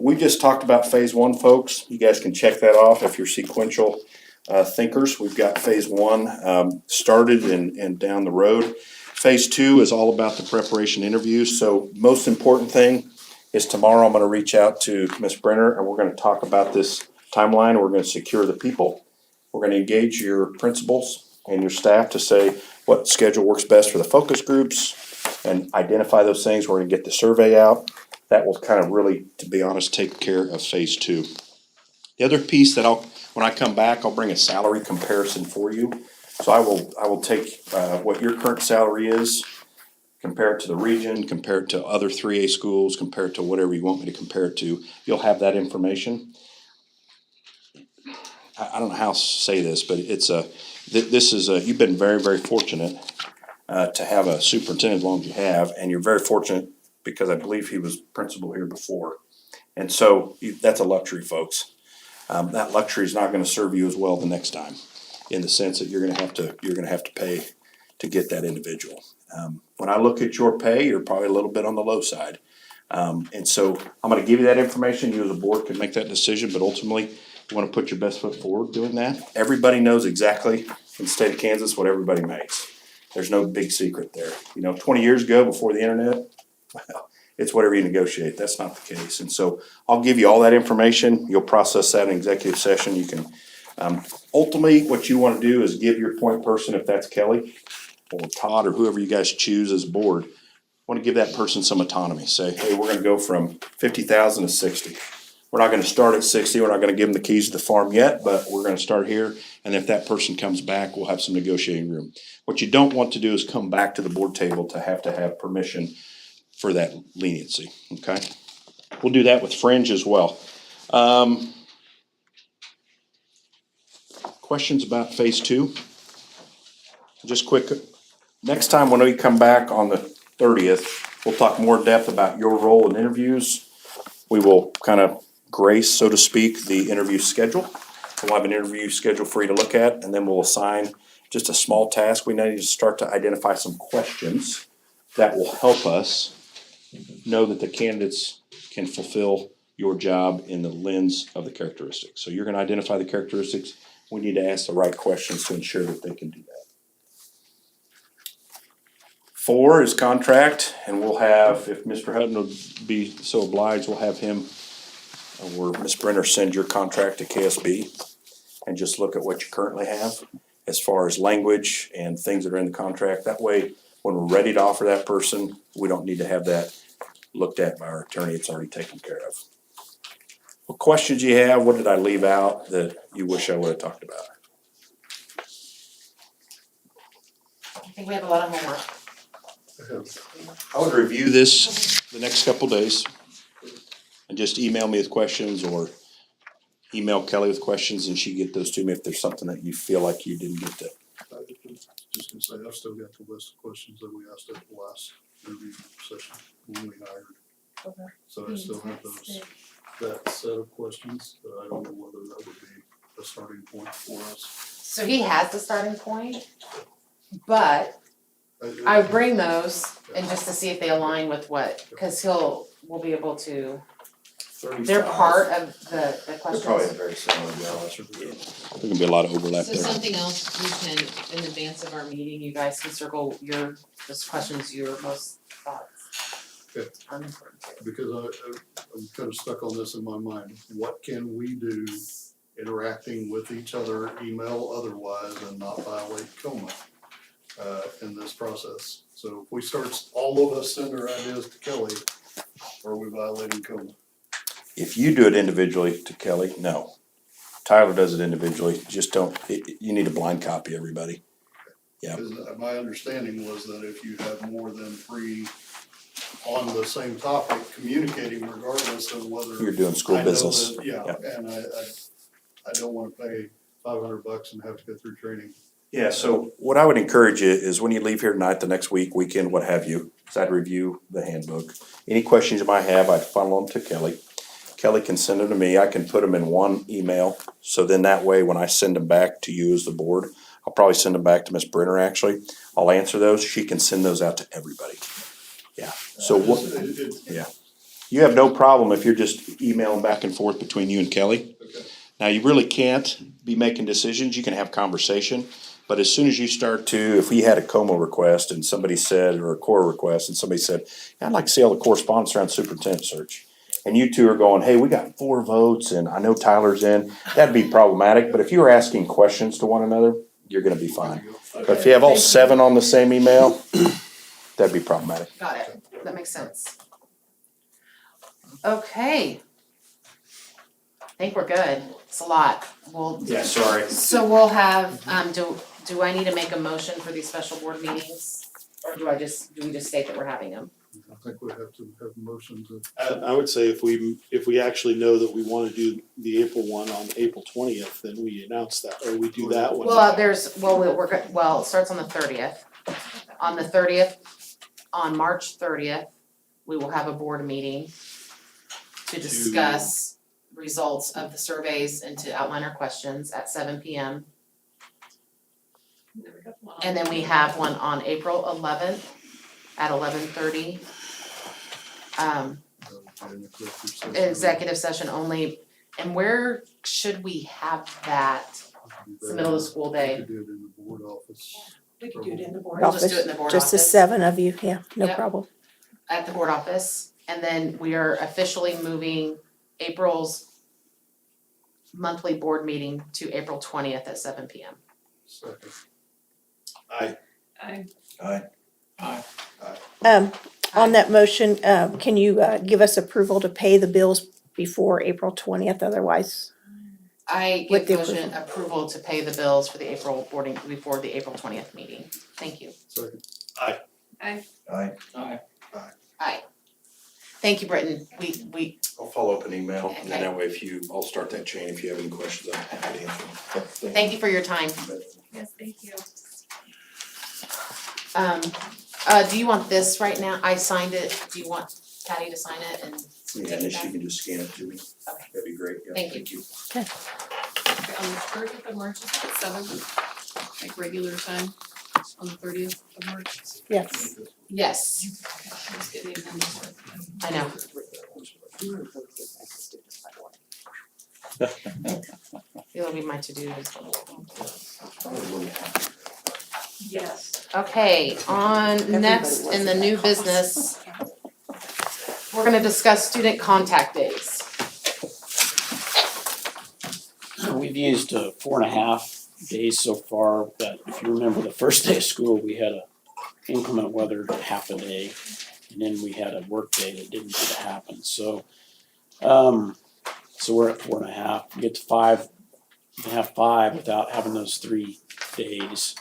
S8: we just talked about phase 1, folks. You guys can check that off if you're sequential thinkers. We've got phase 1 started and down the road. Phase 2 is all about the preparation interviews. So most important thing is tomorrow I'm gonna reach out to Ms. Brenner and we're gonna talk about this timeline. We're gonna secure the people. We're gonna engage your principals and your staff to say what schedule works best for the focus groups and identify those things. We're gonna get the survey out. That will kind of really, to be honest, take care of phase 2. The other piece that when I come back, I'll bring a salary comparison for you. So I will take what your current salary is, compare it to the region, compare it to other 3A schools, compare it to whatever you want me to compare it to. You'll have that information. I don't know how to say this, but you've been very, very fortunate to have a superintendent as long as you have, and you're very fortunate because I believe he was principal here before. And so that's a luxury, folks. That luxury is not gonna serve you as well the next time, in the sense that you're gonna have to pay to get that individual. When I look at your pay, you're probably a little bit on the low side. And so I'm gonna give you that information. You as a board can make that decision, but ultimately, you wanna put your best foot forward doing that. Everybody knows exactly in the state of Kansas what everybody makes. There's no big secret there. 20 years ago, before the internet, well, it's whatever you negotiate. That's not the case. And so I'll give you all that information. You'll process that in executive session. You can, ultimately, what you wanna do is give your point person, if that's Kelly or Todd or whoever you guys choose as board, wanna give that person some autonomy. Say, hey, we're gonna go from 50,000 to 60. We're not gonna start at 60. We're not gonna give them the keys to the farm yet, but we're gonna start here. And if that person comes back, we'll have some negotiating room. What you don't want to do is come back to the board table to have permission for that leniency, okay? We'll do that with fringe as well. Questions about phase 2? Just quick, next time when we come back on the 30th, we'll talk more in depth about your role in interviews. We will kind of grace, so to speak, the interview schedule. We'll have an interview scheduled for you to look at, and then we'll assign just a small task. We need to start to identify some questions that will help us know that the candidates can fulfill your job in the lens of the characteristics. So you're gonna identify the characteristics. We need to ask the right questions to ensure that they can do that. 4 is contract, and we'll have, if Mr. Hutton would be so obliged, we'll have him or Ms. Brenner send your contract to KSB and just look at what you currently have as far as language and things that are in the contract. That way, when we're ready to offer that person, we don't need to have that looked at by our attorney. It's already taken care of. What questions you have? What did I leave out that you wish I would have talked about?
S2: I think we have a lot of homework.
S8: I would review this the next couple days and just email me with questions or email Kelly with questions and she get those to me if there's something that you feel like you didn't get to.
S1: I was just gonna say, I've still got the list of questions that we asked at the last interview session when we hired.
S2: Okay.
S1: So I still have those, that set of questions, but I don't know whether that would be a starting point for us.
S2: So he has the starting point, but I would bring those and just to see if they align with what, cause we'll be able to, they're part of the questions.
S8: very similar, to be honest with you. There can be a lot of overlap
S2: So
S8: there.
S2: something else we can, in advance of our meeting, you guys can circle those questions, your most thoughts.
S1: Okay.
S2: on important to.
S1: Because I'm kind of stuck on this in my mind. What can we do interacting with each other, email otherwise, and not violate COMA in this process? So if we start, all of us send our ideas to Kelly, are we violating COMA?
S8: If you do it individually to Kelly, no. Tyler does it individually, just don't, you need a blind copy, everybody. Yeah.
S1: Because my understanding was that if you have more than 3 on the same topic, communicating regardless of whether.
S8: You're doing school
S1: I know
S8: business.
S1: that- Yeah, and I don't wanna pay $500 and have to go through training.
S8: Yeah, so what I would encourage you is when you leave here tonight, the next week, weekend, what have you, is I'd review the handbook. Any questions you might have, I'd funnel them to Kelly. Kelly can send them to me, I can put them in one email, so then that way, when I send them back to you as the board, I'll probably send them back to Ms. Brenner, actually. I'll answer those, she can send those out to everybody. Yeah, so what, you have no problem if you're just emailing back and forth between you and Kelly.
S1: Okay.
S8: Now, you really can't be making decisions, you can have conversation, but as soon as you start to, if we had a COMO request and somebody said, or a core request, and somebody said, I'd like to see all the correspondence around superintendent search. And you two are going, hey, we got 4 votes and I know Tyler's in, that'd be problematic, but if you were asking questions to one another, you're gonna be fine. But if you have all 7 on the same email, that'd be problematic.
S2: Got it, that makes sense. Okay. I think we're good, it's a lot,
S8: Yeah, sorry.
S2: so we'll have, do I need to make a motion for these special board meetings? Or do we just state that we're having them?
S1: I think we have to have a motion to.
S10: I would say if we actually know that we wanna do the April one on April 20th, then we announce that, or we do that one.
S2: Well, it starts on the 30th. On the 30th, on March 30th, we will have a board meeting to discuss results of the surveys and to outline our questions at 7 p.m. And then we have one on April 11th at 11:30. Executive session only, and where should we have that? It's the middle of the school day.
S1: We could do it in the board office.
S2: We could do it in the board
S13: We'll
S2: office. Just do it in the board
S13: Just the
S2: office.
S13: 7 of you, yeah, no
S2: Yep.
S13: problem.
S2: At the board office, and then we are officially moving April's monthly board meeting to April 20th at 7 p.m.
S1: Second.
S13: On that motion, can you give us approval to pay the bills before April 20th, otherwise?
S2: I
S13: With
S2: give
S13: the
S2: motion approval to pay the bills for the April boarding, before the April 20th meeting. Thank you.
S1: Second.
S2: Aye. Thank you, Britton. We,
S8: I'll follow up an email, and then
S2: Okay.
S8: that way I'll start that chain, if you have any questions, I'm happy to answer them.
S2: thank you for your time.
S5: Yes, thank you.
S2: Do you want this right now? I signed it. Do you want Patty to sign it and
S8: Yeah, and then she can just scan it to me,
S2: Okay.
S8: that'd be great, yeah,
S2: Thank you.
S8: thank you.
S5: on the 30th of March, is that 7, like regular time on the 30th of March?
S13: Yes.
S2: Yes,
S5: Okay, I'm just getting the agenda.
S2: I know. It'll be my to-do as well.
S6: Yes.
S2: Okay, on next in the new business, we're gonna discuss student contact days.
S4: We've used 4.5 days so far, but if you remember the first day of school, we had a inclement weather half a day. And then we had a work day that didn't get to happen, so we're at 4.5, we get to 5, we can have 5 without having those 3 days.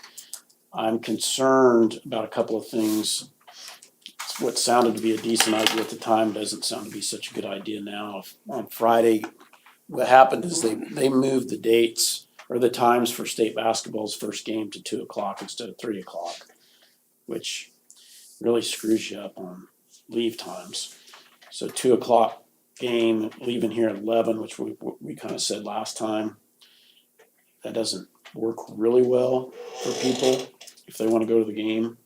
S4: I'm concerned about a couple of things. What sounded to be a decent idea at the time doesn't sound to be such a good idea now. On Friday, what happened is they moved the dates or the times for state basketball's first game to 2:00 instead of 3:00, which really screws you up on leave times. So 2:00 game, leaving here at 11, which we kind of said last time. That doesn't work really well for people if they want to go to the game.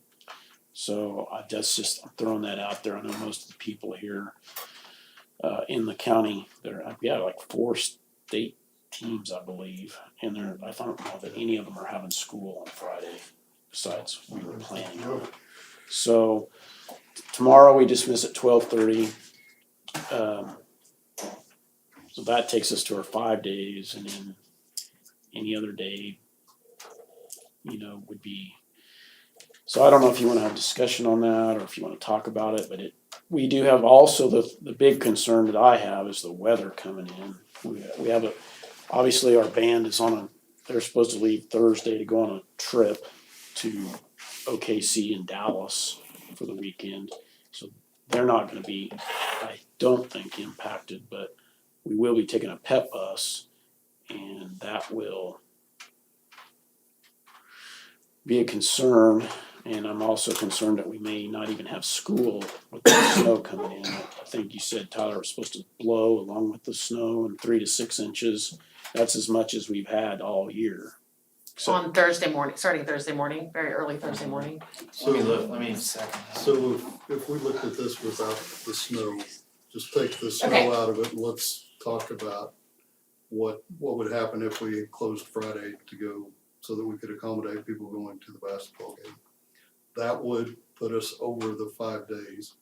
S4: So that's just I'm throwing that out there. I know most of the people here in the county, we have like 4 state teams, I believe, and I don't know that any of them are having school on Friday. Besides, we were planning on it. So tomorrow we dismiss at 12:30. So that takes us to our 5 days, and then any other day, would be. So I don't know if you want to have a discussion on that or if you want to talk about it, but we do have also the big concern that I have is the weather coming in. We have obviously our band is they're supposed to leave Thursday to go on a trip to OKC in Dallas for the weekend. So they're not gonna be, I don't think, impacted, but we will be taking a pep bus, and that will be a concern. And I'm also concerned that we may not even have school with the snow coming in. I think you said, Tyler, was supposed to blow along with the snow and 3 to 6 inches. That's as much as we've had all year. So
S2: On Thursday morning, starting Thursday morning, very early Thursday morning.
S1: So,
S12: let me second.
S1: so if we looked at this without the snow, just take the
S2: Okay.
S1: snow out of it, and let's talk about what would happen if we closed Friday to go, so that we could accommodate people going to the basketball game. That would put us over the 5 days,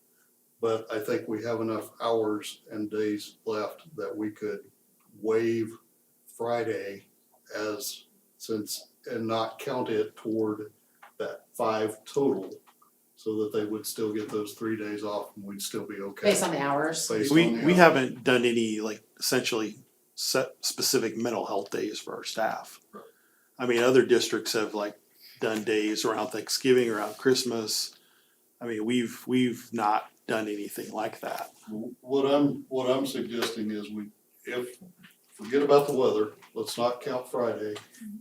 S1: but I think we have enough hours and days left that we could waive Friday and not count it toward that 5 total, so that they would still get those 3 days off and we'd still be okay.
S2: Based on the hours.
S1: Based
S10: We
S1: on the
S10: we
S1: hours.
S10: haven't done any essentially set specific mental health days for our staff.
S1: Right.
S10: I mean, other districts have done days around Thanksgiving, around Christmas. I mean, we've not done anything like that.
S1: What I'm suggesting is forget about the weather, let's not count Friday,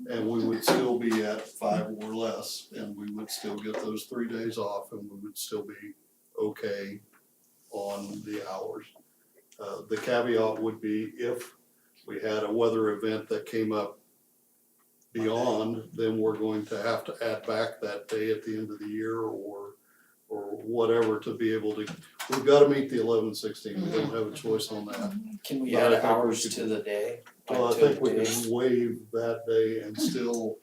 S1: and we would still be at 5 or less, and we would still get those 3 days off, and we would still be okay on the hours. The caveat would be if we had a weather event that came up beyond, then we're going to have to add back that day at the end of the year or whatever to be able to, we've gotta meet the 11-16, we don't have a choice on that.
S12: Can we
S1: But I
S12: add
S1: think we
S12: hours
S1: could
S12: to
S1: do-
S12: the day?
S1: Well, I
S12: Like to
S1: think we
S12: the
S1: can
S12: day?
S1: waive that day and still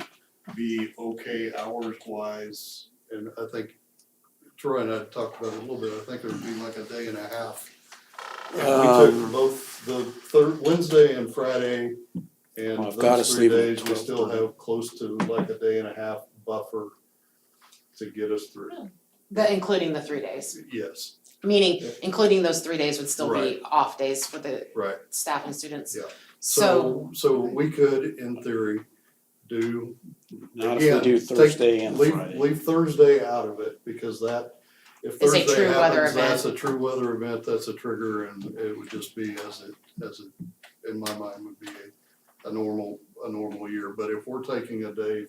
S1: be okay hours wise, and I think Troy and I talked about it a little bit, I think it would be like a day and a half. If we took both the Wednesday and Friday, and
S4: Well, I've got
S1: those
S4: us
S1: 3
S4: leaving at
S1: days, we still
S4: 12:30.
S1: have close to like a day and a half buffer to get us through,
S2: Including the 3 days,
S1: yes,
S2: meaning including those 3 days would still be
S1: Right.
S2: off days for the
S1: right.
S2: staff and students.
S1: Yeah.
S2: So,
S1: So we could, in theory, do,
S4: not if we
S1: again,
S4: do Thursday and
S1: leave
S4: Friday.
S1: Thursday out of it, because that, if
S2: It's a
S1: Thursday
S2: true weather
S1: happens, that's
S2: event.
S1: a true weather event, that's a trigger, and it would just be as it, in my mind, would be a normal year. But if we're taking a day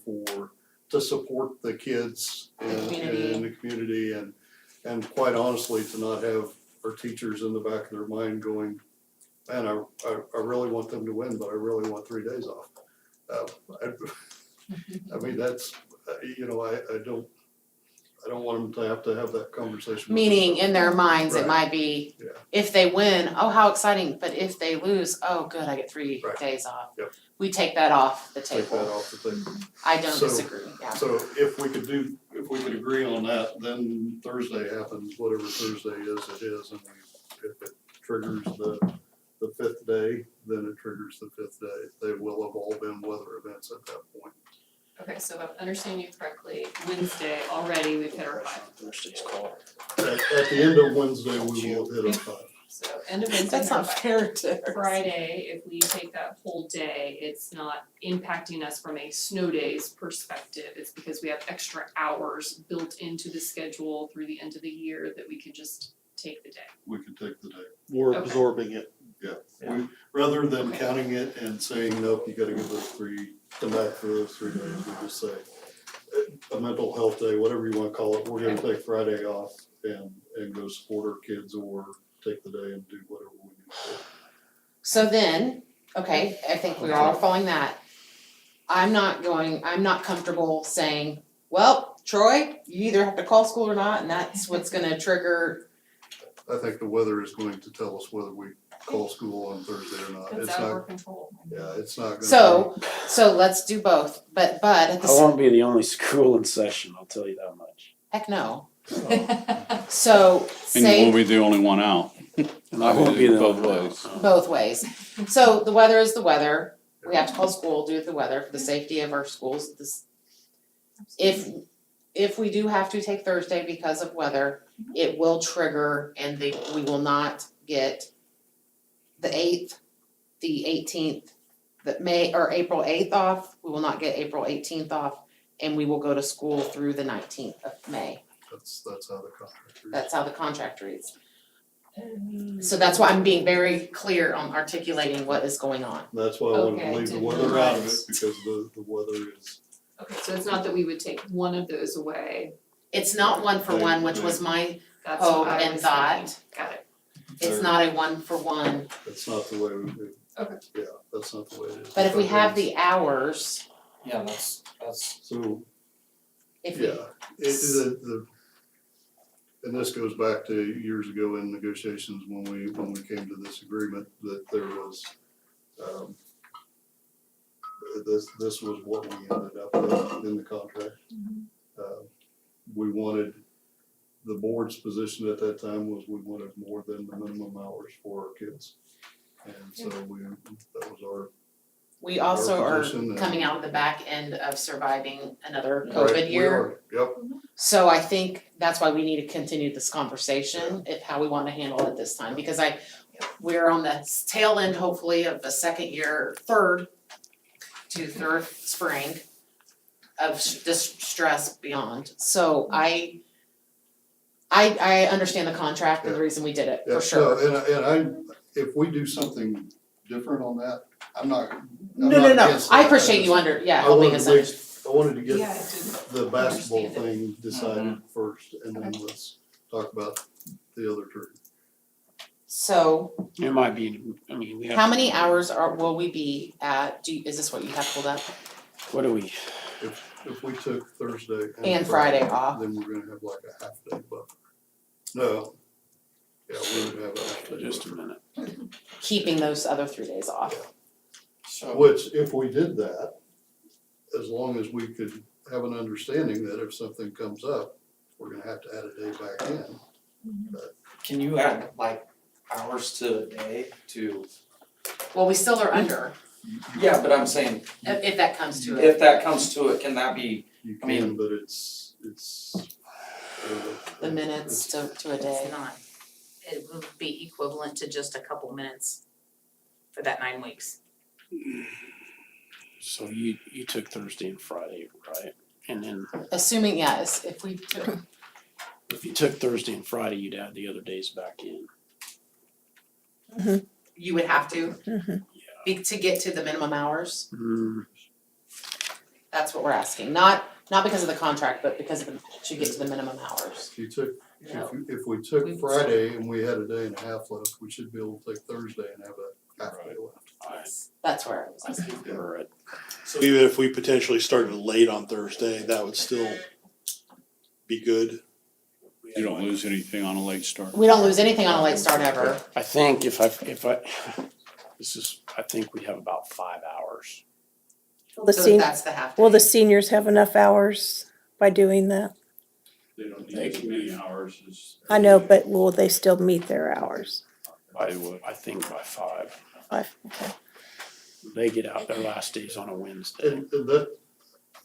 S1: to support the kids in the community, and quite honestly, to not have our teachers in the back of their mind going, man, I really want them to win, but I really want 3 days off. I mean, that's, you know, I don't want them to have that conversation. with
S2: Meaning
S1: themselves.
S2: in their minds, it
S1: Right.
S2: might be,
S1: Yeah.
S2: if they win, oh, how exciting, but if they lose, oh, good, I get 3
S1: Right.
S2: days off.
S1: Yep.
S2: We take that off the
S1: Take that
S2: table.
S1: off the table.
S2: I don't
S1: So-
S2: disagree, yeah.
S1: So if we could agree on that, then Thursday happens, whatever Thursday is, it is, and if it triggers the fifth day, then it triggers the fifth day. They will have all been weather events at that point.
S5: Okay, so if I'm understanding you correctly, Wednesday already we've hit our 5.
S4: Thursday's call.
S1: At the end of Wednesday, we will hit a 5.
S5: So end of Wednesday,
S2: That's
S5: hit our
S2: not
S5: 5.
S2: fair to her.
S5: Friday, if we take that whole day, it's not impacting us from a snow days perspective. It's because we have extra hours built into the schedule through the end of the year that we could just take the day.
S1: We could take the day.
S10: We're
S5: Okay.
S10: absorbing it.
S1: Rather than
S5: Okay.
S1: counting it and saying, nope, you gotta give those 3, come back for those 3 days, we just say, a mental health day, whatever you wanna call it, we're gonna take Friday off and go support our kids or take the day and do whatever we need to do.
S2: So then, okay, I think we all are following that. I'm not comfortable saying, well, Troy, you either have to call school or not, and that's what's gonna trigger.
S1: I think the weather is going to tell us whether we call school on Thursday or not.
S5: That's
S1: It's
S5: out of our
S1: not,
S5: control.
S1: yeah, it's not gonna be.
S2: So let's do both, but at the
S4: I won't be the only school in session, I'll tell you that much.
S2: heck no. So
S3: And you
S2: say
S3: won't be the only one out.
S4: And I won't be the
S3: Both
S4: only one.
S3: ways.
S2: both ways. So the weather is the weather. We have to call school due to the weather for the safety of our schools. If we do have to take Thursday because of weather, it will trigger and we will not get the 8th, the 18th, April 8th off. We will not get April 18th off, and we will go to school through the 19th of May.
S1: That's how the contract reads.
S2: That's how the contract reads. So that's why I'm being very clear on articulating what is going on.
S1: That's why I wanted
S5: Okay,
S1: to leave the
S5: didn't
S1: weather out of it,
S5: realize.
S1: because the weather is,
S5: Okay, so it's not that we would take one of those away.
S2: It's not one for one, which was my
S5: That's
S2: hope
S5: what I
S2: and
S5: was
S2: thought.
S5: thinking. Got it.
S2: It's not a one for one.
S1: that's not the way we,
S5: Okay.
S1: yeah, that's not the way it is.
S2: But if we have the hours,
S12: Yeah, that's,
S1: So,
S2: if we,
S1: yeah, and this goes back to years ago in negotiations when we came to this agreement, that there was, this was what we ended up with in the contract. We wanted, the board's position at that time was we wanted more than the minimum hours for our kids. And so that was
S2: we also
S1: Our
S2: are
S1: position and-
S2: coming out of the back end of surviving another
S1: our.
S2: COVID year.
S1: Yep,
S2: So I think that's why we need to continue this conversation, if how we want to handle it this time, because we're on the tail end hopefully of the third spring of this stress beyond. So I understand the contract and the reason we did it,
S1: yeah,
S2: for sure.
S1: no, and if we do something different on that, I'm not
S2: No,
S1: against
S2: I
S1: that.
S2: appreciate you
S1: I
S2: helping
S1: wanted
S2: us
S1: to make,
S2: understand.
S1: I wanted to get
S5: Yeah, I didn't
S1: the basketball
S5: understand it.
S1: thing decided first, and then let's talk about the other two.
S2: So
S4: It might be, I mean, we have.
S2: how
S4: to-
S2: many hours will we be at, is this what you have pulled up?
S4: What do we,
S1: If we took Thursday
S2: And Friday off.
S1: then we're gonna have like a half day buffer. No. Yeah, we would have a half day
S4: just a
S1: buffer.
S4: minute.
S2: Keeping those other 3 days off.
S12: so.
S1: Which, if we did that, as long as we could have an understanding that if something comes up, we're gonna have to add a day back in.
S12: Can you add like hours to a day to?
S2: Well, we still are under,
S12: Yeah, but I'm saying,
S2: if that comes to it.
S12: if that comes to it, can that be,
S1: You
S12: I mean-
S1: can, but it's.
S2: The minutes to a day.
S14: It's not. It would be equivalent to just a couple minutes for that 9 weeks.
S4: So you took Thursday and Friday, right? And then
S2: Assuming, yes, if we took,
S4: if you took Thursday and Friday, you'd add the other days back in.
S2: you would have to,
S13: Mhm.
S2: to get to the minimum hours,
S4: Mm,
S2: that's what we're asking, not because of the contract, but because of to get to the minimum hours.
S1: If you took,
S2: No.
S1: if we took
S2: We-
S1: Friday and we had a day and a half left, we should be able to take Thursday and have a half day left.
S2: That's where I was asking.
S4: We're at
S10: So even if we potentially started late on Thursday, that would still be good.
S3: You don't lose anything on a late start.
S2: We don't lose anything on a late start ever.
S4: I think I think we have about 5 hours.
S13: Will the
S2: So that's the half day.
S13: will the seniors have enough hours by doing that?
S3: They don't need as many hours as.
S13: I know, but will they still meet their hours?
S4: I think by 5.
S13: Okay.
S4: They get out, their last day's on a Wednesday.
S1: And that,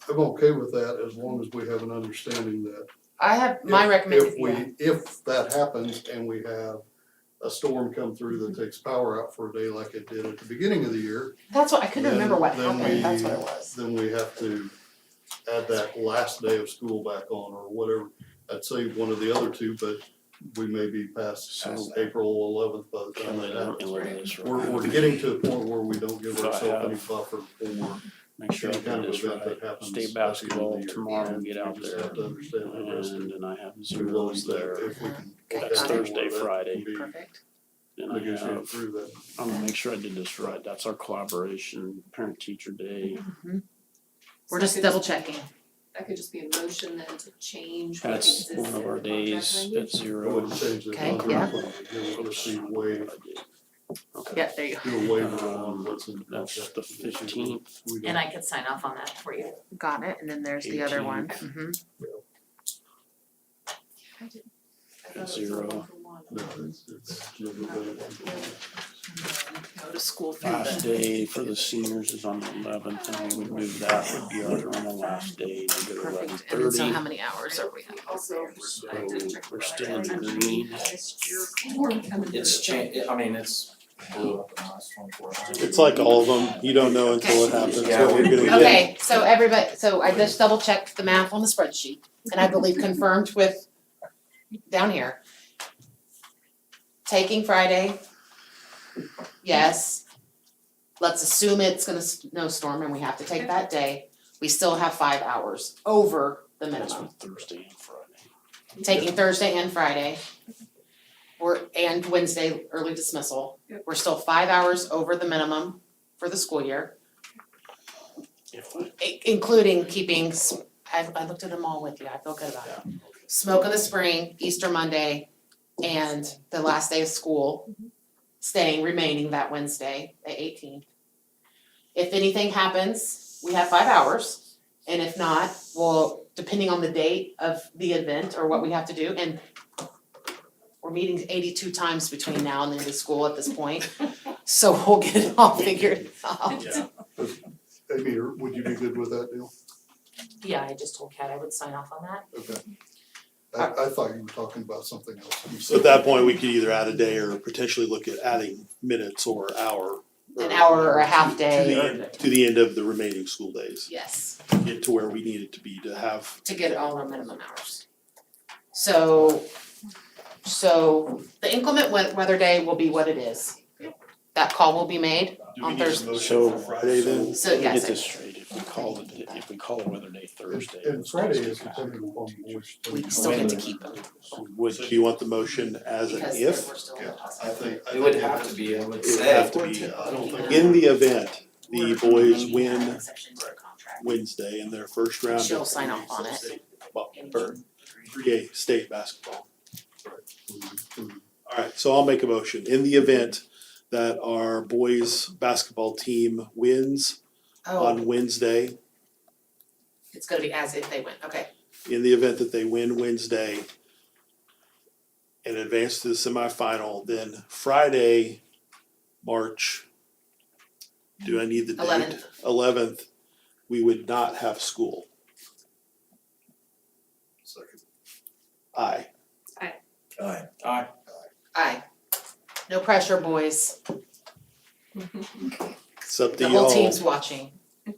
S1: I'm okay with that as long as we have an understanding that
S2: I have my recommendation,
S1: if that happens and we have a storm come through that takes power out for a day like it did at the beginning of the year.
S2: that's what, I couldn't remember what
S1: then
S2: happened, that's what it was.
S1: Then we have to add that last day of school back on or whatever. I'd say one of the other two, but we may be past
S4: So-
S1: April 11th by the time that happens. We're
S4: We're
S1: getting to a point where we don't give
S4: So I
S1: ourselves any
S4: have-
S1: buffer for
S4: Make sure I
S1: any kind
S4: do
S1: of
S4: this
S1: event
S4: right.
S1: that happens.
S4: State
S1: at the end of
S4: basketball
S1: the year.
S4: tomorrow and get out
S1: We just
S4: there.
S1: have to understand the risk.
S4: And then I have
S1: We're
S4: zeros
S1: willing to-
S4: there.
S1: if we can.
S2: Okay,
S4: That's
S2: got it.
S4: Thursday, Friday.
S1: Be
S2: Perfect.
S4: And I
S1: negotiated
S4: have,
S1: through that.
S4: I'm gonna make sure I did this right. That's our collaboration, parent teacher day.
S2: We're just double checking.
S5: That could just be a motion then to change what
S4: That's
S5: exists
S4: one
S5: in
S4: of
S5: the
S4: our
S5: contract
S4: days
S5: language.
S4: at
S1: I
S4: 0.
S1: wouldn't change the
S2: Okay,
S1: contract,
S2: yeah.
S1: but it would just be waive,
S4: Okay.
S2: Yeah, there you go.
S1: do a waiver on what's in the
S4: That's
S1: contract.
S4: the 15th.
S1: We don't-
S14: And I could sign off on that for you.
S2: Got it, and then there's the other one.
S4: 18th.
S2: Mhm.
S5: I thought it was
S4: Zero.
S5: only for one.
S1: No, it's never been.
S2: Go to school for
S4: Last
S2: the,
S4: day for the seniors is on the 11th, and we would move that, would be our normal last day, to go to
S2: perfect, and then so
S4: 11:30.
S2: how many hours are we at?
S5: Also, I did check
S4: We're
S5: the
S4: still in the
S5: contract.
S4: green.
S12: It's I mean, it's blew up in the last 24 hours.
S10: It's like all of them, you don't know until it happens,
S12: Yeah,
S10: what you're gonna get.
S2: Okay, so everybody, so I just double checked the math on the spreadsheet, and I believe confirmed with down here. Taking Friday, yes. Let's assume it's gonna snowstorm and we have to take that day. We still have 5 hours over the
S4: That's
S2: minimum.
S4: with Thursday and Friday.
S2: Taking Thursday and Friday. And Wednesday early dismissal.
S5: Yep.
S2: We're still 5 hours over the minimum for the school year,
S4: If we,
S2: including keeping, I looked at them all with you, I feel good about it. Smoke in the spring, Easter Monday, and the last day of school, remaining that Wednesday, the 18th. If anything happens, we have 5 hours, and if not, we'll, depending on the date of the event or what we have to do, and we're meeting 82 times between now and the end of school at this point, so we'll get it all figured out.
S1: Yeah. Amy, would you be good with that deal?
S2: Yeah, I just told Kat I would sign off on that.
S1: Okay. I thought you were talking about something else. You
S10: So at
S1: said-
S10: that point, we could either add a day or potentially look at adding minutes or hour.
S2: An hour or a half
S10: To
S2: day
S10: the
S2: or,
S10: end, to the end of the remaining school days,
S2: yes.
S10: get to where we need it to be to have.
S2: To get all our minimum hours. So the inclement weather day will be what it is. That call will be made
S10: Do we
S2: on
S10: need a
S2: Thursday.
S10: motion for Friday then?
S2: So
S4: let me
S2: yes,
S4: get this straight, if we call it weather day Thursday.
S1: And Friday is depending upon which.
S2: we still get to keep them
S4: Would
S10: So do you want the motion as an
S2: because
S10: if?
S2: we're still in
S1: Yeah,
S2: the process.
S1: I think.
S11: It would have to be, I would
S10: It would
S11: say.
S10: have to be,
S1: I don't think.
S10: in the event the
S2: We're
S10: boys
S2: maybe
S10: win
S2: having exception to the contract.
S10: Wednesday in their first round of
S2: She'll sign off on it.
S10: Well, or 3A state basketball. Alright, so I'll make a motion, in the event that our boys basketball team wins
S2: Oh,
S10: on Wednesday,
S2: it's gonna be as if they win, okay.
S10: in the event that they win Wednesday and advance to the semifinal, then Friday, March, do I need the date?
S2: 11th.
S10: 11th, we would not have school.
S1: Second.
S10: Aye.
S11: Aye.
S2: Aye. No pressure, boys.
S10: It's up to
S2: The
S10: y'all.
S2: whole team's watching.
S1: Do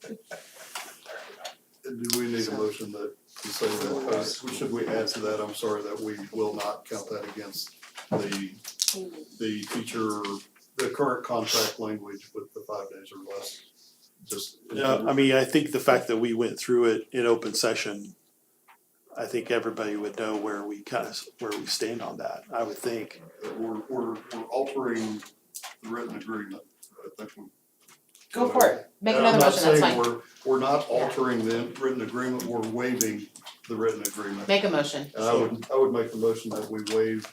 S1: we need a motion that, to say that, should we add to that, I'm sorry, that we will not count that against the teacher, the current contract language with the 5 days or less? Just.
S10: Yeah, I mean, I think the fact that we went through it in open session, I think everybody would know where we stand on that, I would think.
S1: We're altering the written agreement, I think we
S2: Go for it, make another motion, that's fine.
S1: I'm not saying we're not altering the written agreement, we're waiving the written agreement.
S2: Make a motion.
S1: And I would make the motion that we waive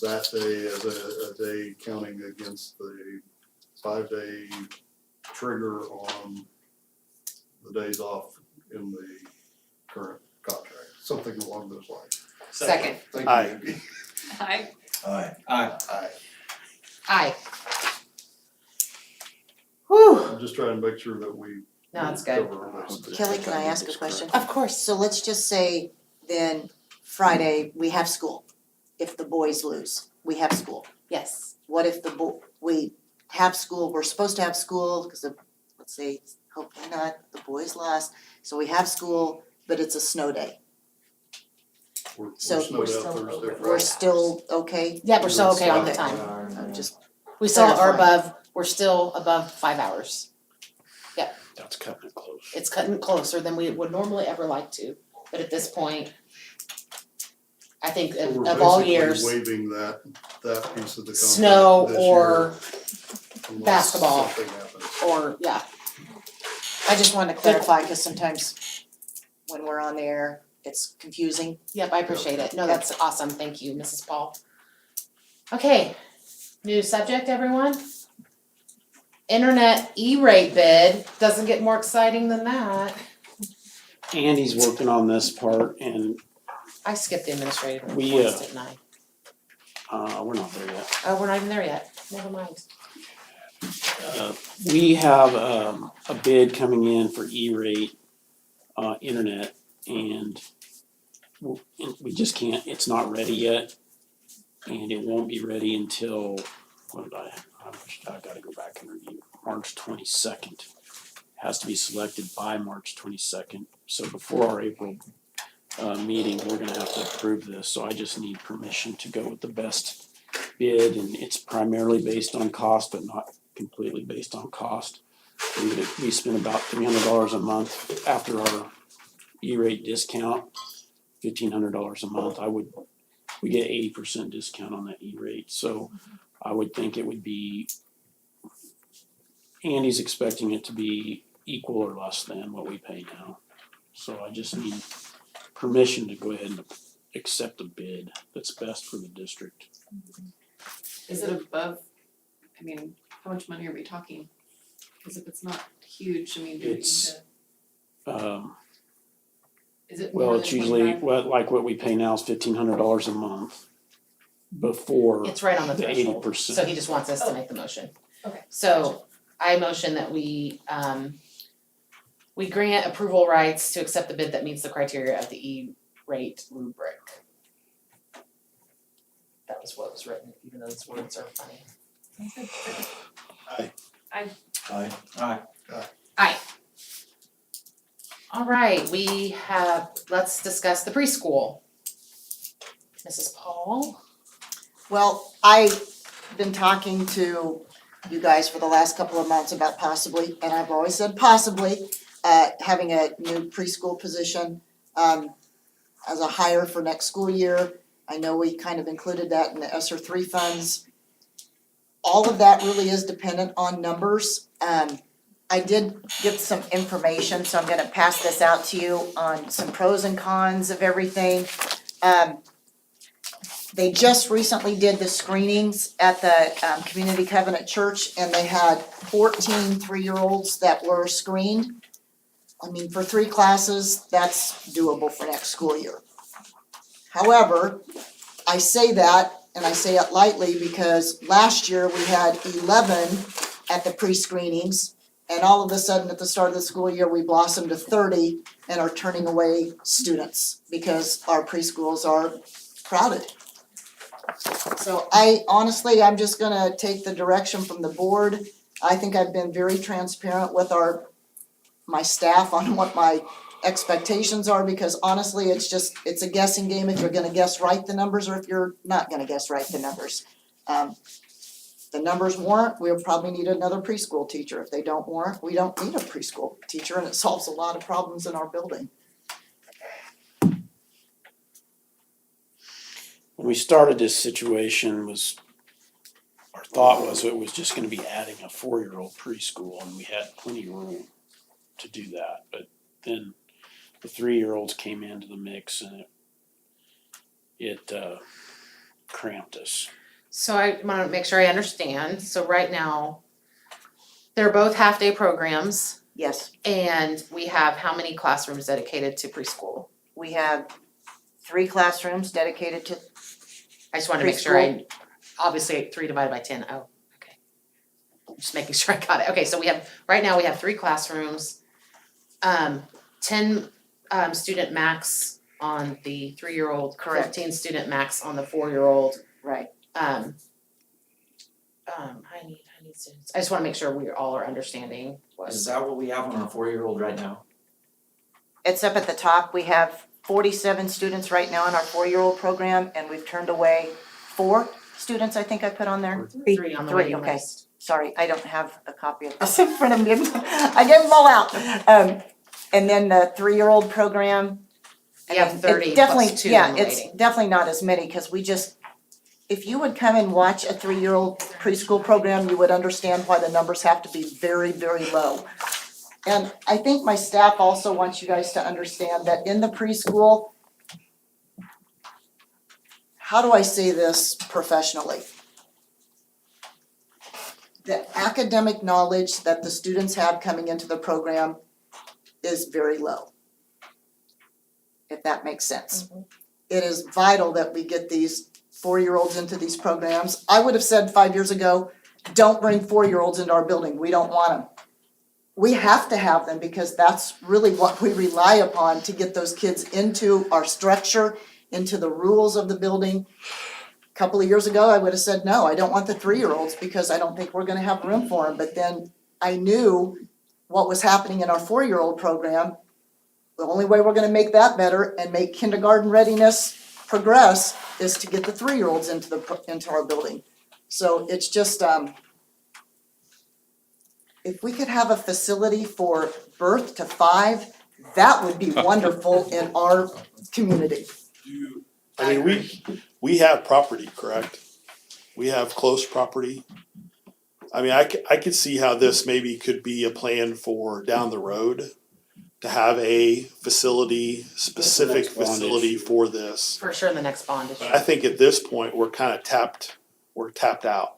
S1: that day as a day counting against the 5-day trigger on the days off in the current contract, something along those lines.
S2: Second.
S1: Thank
S10: Aye.
S1: you, Andy.
S5: Aye.
S11: Aye.
S2: Aye. Whew,
S1: I'm just trying to make sure that we
S2: no, it's good.
S1: cover our bases.
S9: Kelly, can I ask a question?
S2: Of course.
S9: So let's just say then Friday, we have school. If the boys lose, we have school.
S2: Yes,
S9: What if we have school, we're supposed to have school, cause let's say, hopefully not, the boys lost. So we have school, but it's a snow day.
S1: We're
S9: So
S1: snowed
S2: we're
S1: out
S2: still
S1: Thursday,
S2: over.
S1: Friday.
S9: We're still okay?
S2: yeah, we're still okay on the
S9: Okay.
S2: time.
S9: I'm just,
S2: We still are
S9: Clarify.
S2: above, we're still above 5 hours.
S4: That's cutting it close.
S2: It's cutting closer than we would normally ever like to, but at this point, I think
S1: So we're
S2: of all
S1: basically
S2: years,
S1: waiving that piece of the contract
S2: snow
S1: this
S2: or,
S1: year unless
S2: basketball.
S1: something happens.
S2: or, yeah,
S9: I just wanted to clarify, cause sometimes when we're on the air, it's confusing.
S2: yep, I appreciate it. No, that's awesome. Thank you, Mrs. Paul. Okay, new subject, everyone? Internet E-rate bid, doesn't get more exciting than that.
S4: Andy's working on this part and,
S2: I skipped the administrative
S4: We,
S2: reports, didn't I?
S4: we're not there yet.
S2: Oh, we're not even there yet, never mind.
S4: We have, a bid coming in for E-rate, internet and we just can't, it's not ready yet. And it won't be ready until, I gotta go back and review, March 22nd. Has to be selected by March 22nd, so before our April meeting, we're gonna have to approve this, so I just need permission to go with the best bid, and it's primarily based on cost, but not completely based on cost. We spend about $300 a month after our E-rate discount, $1,500 a month. We get 80% discount on that E-rate, so I would think it would be, Andy's expecting it to be equal or less than what we pay now. So I just need permission to go ahead and accept a bid that's best for the district.
S5: Is it above, I mean, how much money are we talking? Cause if it's not huge, I mean, do we need
S4: It's-
S5: to, is it more
S4: Well,
S5: than
S4: it's usually,
S5: 25?
S4: like what we pay now is $1,500 a month before
S2: It's right on the
S4: the
S2: threshold,
S4: 80%.
S2: so he just wants us to make the motion.
S5: Okay.
S2: So I motion that we grant approval rights to accept the bid that meets the criteria of the E-rate rubric. That was what was written, even though those words are funny.
S11: Aye.
S2: Alright, let's discuss the preschool. Mrs. Paul?
S9: Well, I've been talking to you guys for the last couple of months about possibly, and I've always said possibly, having a new preschool position, as a hire for next school year. I know we kind of included that in the ESSER 3 funds. All of that really is dependent on numbers. I did get some information, so I'm gonna pass this out to you on some pros and cons of everything. They just recently did the screenings at the Community Covenant Church, and they had 14 3-year-olds that were screened. I mean, for 3 classes, that's doable for next school year. However, I say that, and I say it lightly, because last year we had 11 at the pre-screenings, and all of a sudden, at the start of the school year, we blossomed to 30 and are turning away students because our preschools are crowded. So I'm just gonna take the direction from the board. I think I've been very transparent with my staff on what my expectations are, because honestly, it's a guessing game if you're gonna guess right the numbers or if you're not gonna guess right the numbers. The numbers warrant, we'll probably need another preschool teacher. If they don't warrant, we don't need a preschool teacher, and it solves a lot of problems in our building.
S4: When we started this situation was our thought was it was just gonna be adding a 4-year-old preschool, and we had plenty of room to do that, but then the 3-year-olds came into the mix and it cramped us.
S2: So I wanna make sure I understand, so right now, they're both half-day programs,
S9: Yes,
S2: and we have how many classrooms dedicated to preschool?
S9: we have 3 classrooms dedicated to,
S2: I just wanted to make sure obviously 3 divided by 10, oh, okay. Just making sure I got it, okay, so right now we have 3 classrooms, 10 student max on the 3-year-old,
S9: Correct.
S2: 15 student max on the 4-year-old.
S9: right,
S2: I need students, I just wanna make sure we all are understanding what.
S12: Is that what we have on our 4-year-old right now?
S9: it's up at the top, we have 47 students right now in our 4-year-old program, and we've turned away 4 students, I think I put on there.
S2: 3 on the
S9: Three,
S2: waiting
S9: okay.
S2: list.
S9: Sorry, I don't have a copy of this in front of me, I gave them all out. And then the 3-year-old program. I
S2: You have
S9: mean, it
S2: 30 plus
S9: definitely,
S2: 2
S9: yeah,
S2: on the
S9: it's
S2: waiting.
S9: definitely not as many, cause we just, if you would come and watch a 3-year-old preschool program, you would understand why the numbers have to be very, very low. And I think my staff also wants you guys to understand that in the preschool, how do I say this professionally? The academic knowledge that the students have coming into the program is very low. If that makes sense. It is vital that we get these 4-year-olds into these programs. I would have said 5 years ago, don't bring 4-year-olds into our building, we don't want them. We have to have them because that's really what we rely upon to get those kids into our structure, into the rules of the building. A couple of years ago, I would have said, no, I don't want the 3-year-olds because I don't think we're gonna have room for them. But then I knew what was happening in our 4-year-old program. The only way we're gonna make that better and make kindergarten readiness progress is to get the 3-year-olds into our building. So it's just, if we could have a facility for birth to 5, that would be wonderful in our community.
S10: I mean, we have property, correct? We have close property. I mean, I could see how this maybe could be a plan for down the road to have a facility, specific
S4: That's the next bond
S10: facility
S4: issue.
S10: for this.
S2: For sure, the next bond issue.
S10: But I think at this point, we're tapped out.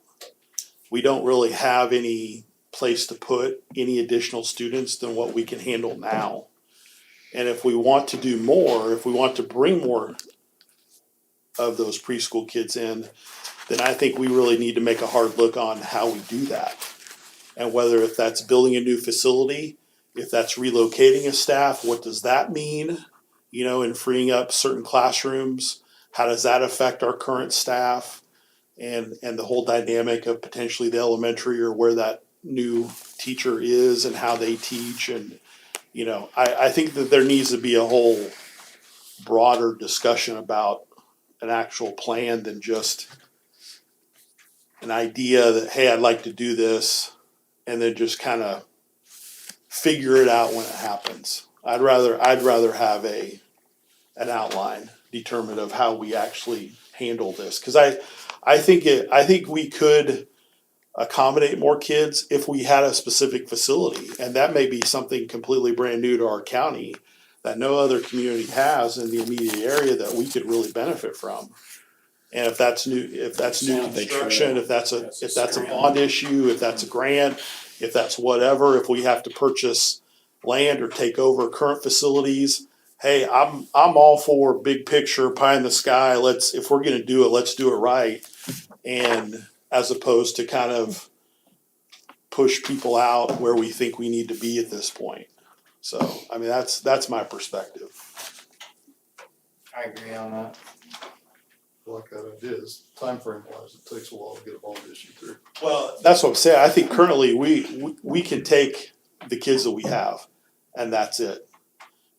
S10: We don't really have any place to put any additional students than what we can handle now. And if we want to do more, if we want to bring more of those preschool kids in, then I think we really need to make a hard look on how we do that. And whether if that's building a new facility, if that's relocating a staff, what does that mean? You know, and freeing up certain classrooms, how does that affect our current staff? And the whole dynamic of potentially the elementary or where that new teacher is and how they teach. And, you know, I think that there needs to be a whole broader discussion about an actual plan than just an idea that, hey, I'd like to do this, and then just kind of figure it out when it happens. I'd rather have an outline determined of how we actually handle this, because I think we could accommodate more kids if we had a specific facility, and that may be something completely brand new to our county that no other community has in the immediate area that we could really benefit from. And if that's new construction, if that's a bond issue, if that's a grant, if that's whatever, if we have to purchase land or take over current facilities, hey, I'm all for big picture, pie in the sky. If we're gonna do it, let's do it right. And as opposed to kind of push people out where we think we need to be at this point. So, I mean, that's my perspective.
S12: I agree on that.
S1: Like that idea is timeframe wise, it takes a while to get a bond issue through.
S10: Well, that's what I'm saying. I think currently we can take the kids that we have, and that's it.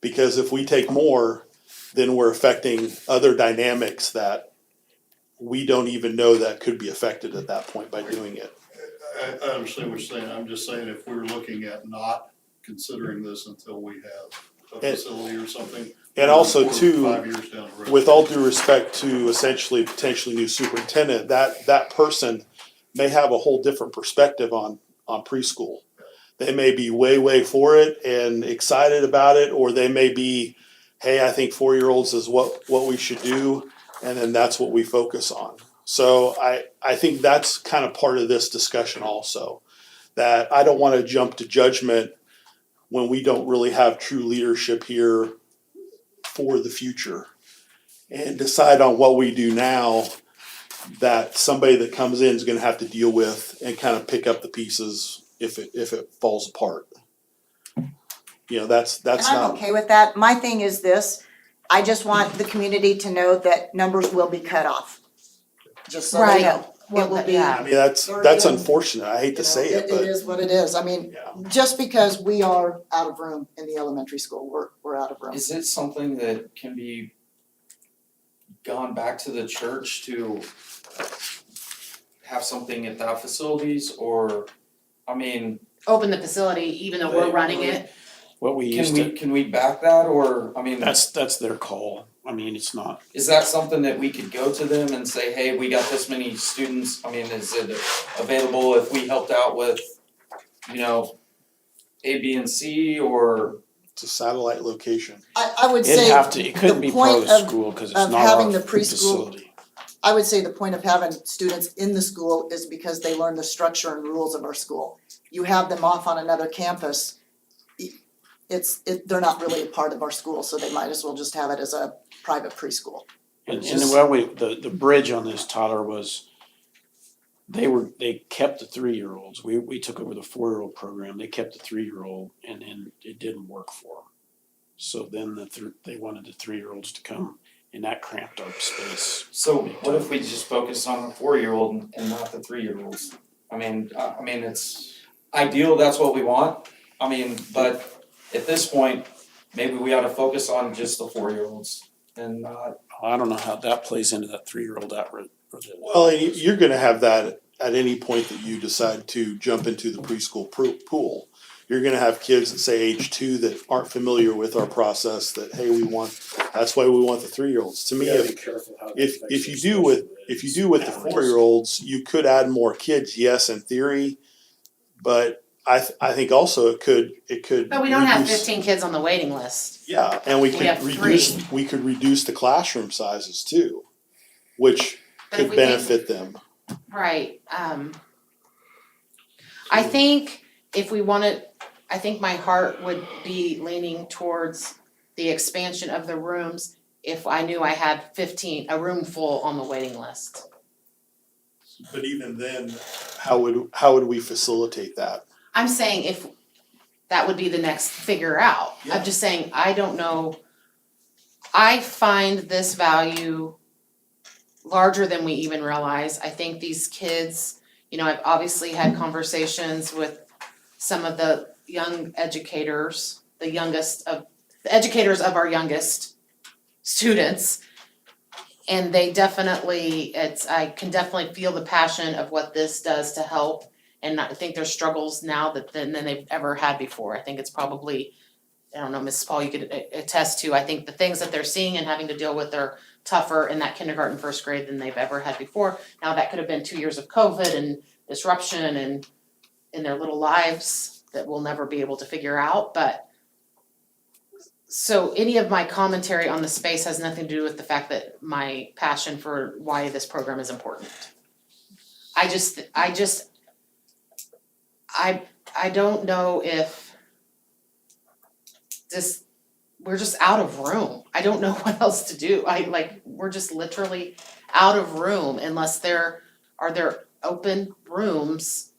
S10: Because if we take more, then we're affecting other dynamics that we don't even know that could be affected at that point by doing it.
S1: I understand what you're saying, I'm just saying if we're looking at not considering this until we have a facility or something.
S10: And also
S1: or
S10: too,
S1: 5 years down the road.
S10: with all due respect to essentially potentially new superintendent, that person may have a whole different perspective on preschool. They may be way for it and excited about it, or they may be, hey, I think 4-year-olds is what we should do, and then that's what we focus on. So I think that's kind of part of this discussion also, that I don't want to jump to judgment when we don't really have true leadership here for the future, and decide on what we do now that somebody that comes in is going to have to deal with and kind of pick up the pieces if it falls apart. You know, that's
S9: And I'm
S10: not,
S9: okay with that. My thing is this, I just want the community to know that numbers will be cut off. Just so they
S2: Right.
S9: know.
S2: Well,
S9: It will be,
S2: yeah.
S10: I mean, that's unfortunate. I hate to say it,
S9: It
S10: but
S9: is what it is. I mean,
S10: yeah.
S9: just because we are out of room in the elementary school, we're out of room.
S12: Is it something that can be gone back to the church to have something at that facilities, or, I mean,
S2: Open the facility even though we're running it.
S4: What we used to,
S12: can we back that, or, I mean,
S4: that's their call. I mean, it's not,
S12: is that something that we could go to them and say, hey, we got this many students, I mean, is it available if we helped out with, you know, A, B, and C, or?
S10: It's a satellite location.
S9: I would
S4: it'd
S9: say
S4: have to, it couldn't
S9: the
S4: be part
S9: point
S4: of the
S9: of-
S4: school, cause it's
S9: of
S4: not
S9: having
S4: our
S9: the preschool-
S4: facility.
S9: I would say the point of having students in the school is because they learn the structure and rules of our school. You have them off on another campus, they're not really a part of our school, so they might as well just have it as a private preschool.
S4: And the bridge on this, Tyler, was they kept the 3-year-olds. We took over the 4-year-old program. They kept the 3-year-old, and then it didn't work for them. So then they wanted the 3-year-olds to come, and that cramped our space.
S12: So what if we just focus on the 4-year-old and not the 3-year-olds? I mean, it's ideal, that's what we want, I mean, but at this point, maybe we ought to focus on just the 4-year-olds and not.
S4: I don't know how that plays into that 3-year-old
S10: Well, and you're gonna have that at any point that you decide to jump into the preschool pool. You're gonna have kids that say age 2 that aren't familiar with our process, that, hey, that's why we want the 3-year-olds. To me, if you do with the 4-year-olds, you could add more kids, yes, in theory, but I think also it could
S2: But we don't have
S10: reduce-
S2: 15 kids on the waiting list.
S10: Yeah, and we
S2: We
S10: could
S2: have
S10: reduce the classroom sizes too, which
S2: But if
S10: could
S2: we think-
S10: benefit them.
S2: Right, I think if we wanted, I think my heart would be leaning towards the expansion of the rooms if I knew I had a room full on the waiting list.
S10: But even then, how would we facilitate that?
S2: I'm saying if that would be the next figure out.
S10: Yeah.
S2: I'm just saying, I don't know. I find this value larger than we even realize. I think these kids, you know, I've obviously had conversations with some of the young educators, the educators of our youngest students. And they definitely, I can definitely feel the passion of what this does to help. And I think there's struggles now than they've ever had before. I think it's probably, I don't know, Mrs. Paul, you could attest to, I think the things that they're seeing and having to deal with are tougher in that kindergarten, first grade than they've ever had before. Now, that could have been 2 years of COVID and disruption and in their little lives that we'll never be able to figure out, but so any of my commentary on the space has nothing to do with the fact that my passion for why this program is important. I don't know if we're just out of room. I don't know what else to do. We're just literally out of room unless there open rooms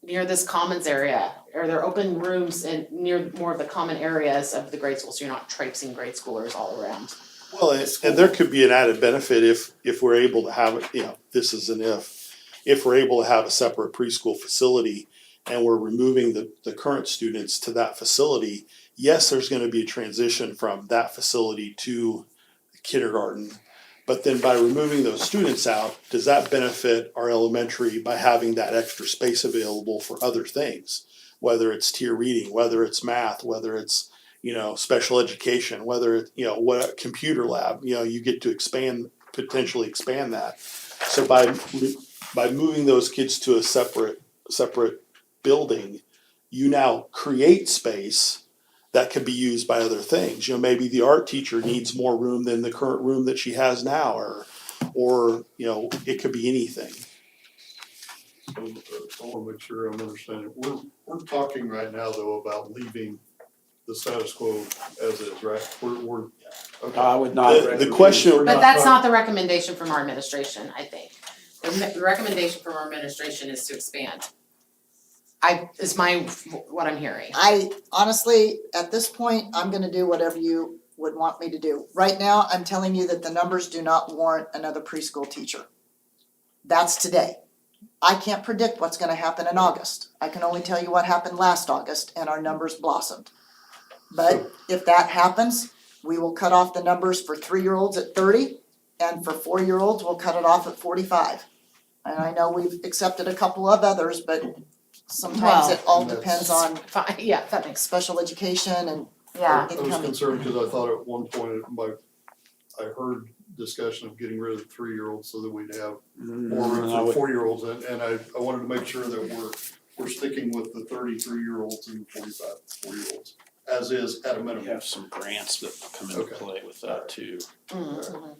S2: near this commons area? Are there open rooms near more of the common areas of the grade school, so you're not traipsing grade schoolers all around?
S10: Well, and there could be an added benefit if we're able to have it, you know, this is an if we're able to have a separate preschool facility and we're removing the current students to that facility, yes, there's gonna be a transition from that facility to kindergarten. But then by removing those students out, does that benefit our elementary by having that extra space available for other things? Whether it's tier reading, whether it's math, whether it's, you know, special education, whether it, you know, what computer lab, you know, you get to potentially expand that. So by by moving those kids to a separate building, you now create space that can be used by other things. You know, maybe the art teacher needs more room than the current room that she has now, or you know, it could be anything.
S1: So, I wanna make sure I'm understanding. We're talking right now though about leaving the status quo as is, right? We're, okay.
S4: I would not
S10: The
S4: recommend.
S10: question,
S2: But that's not the recommendation from our administration, I think. The recommendation from our administration is to expand. What I'm hearing.
S9: I honestly, at this point, I'm gonna do whatever you would want me to do. Right now, I'm telling you that the numbers do not warrant another preschool teacher. That's today. I can't predict what's gonna happen in August. I can only tell you what happened last August and our numbers blossomed. But if that happens, we will cut off the numbers for 3-year-olds at 30, and for 4-year-olds, we'll cut it off at 45. And I know we've accepted a couple of others, but sometimes it all depends on
S2: Fine, yeah, that makes,
S9: special education and
S2: yeah.
S1: I was concerned because I thought at one point I heard discussion of getting rid of the 3-year-olds so that we'd have more room for 4-year-olds, and I wanted to make sure that we're sticking with the 33-year-olds and 4-year-olds, as is at a
S4: We
S1: minimum.
S4: have some grants that come into
S1: Okay.
S4: play with that too.
S2: Mm-hmm.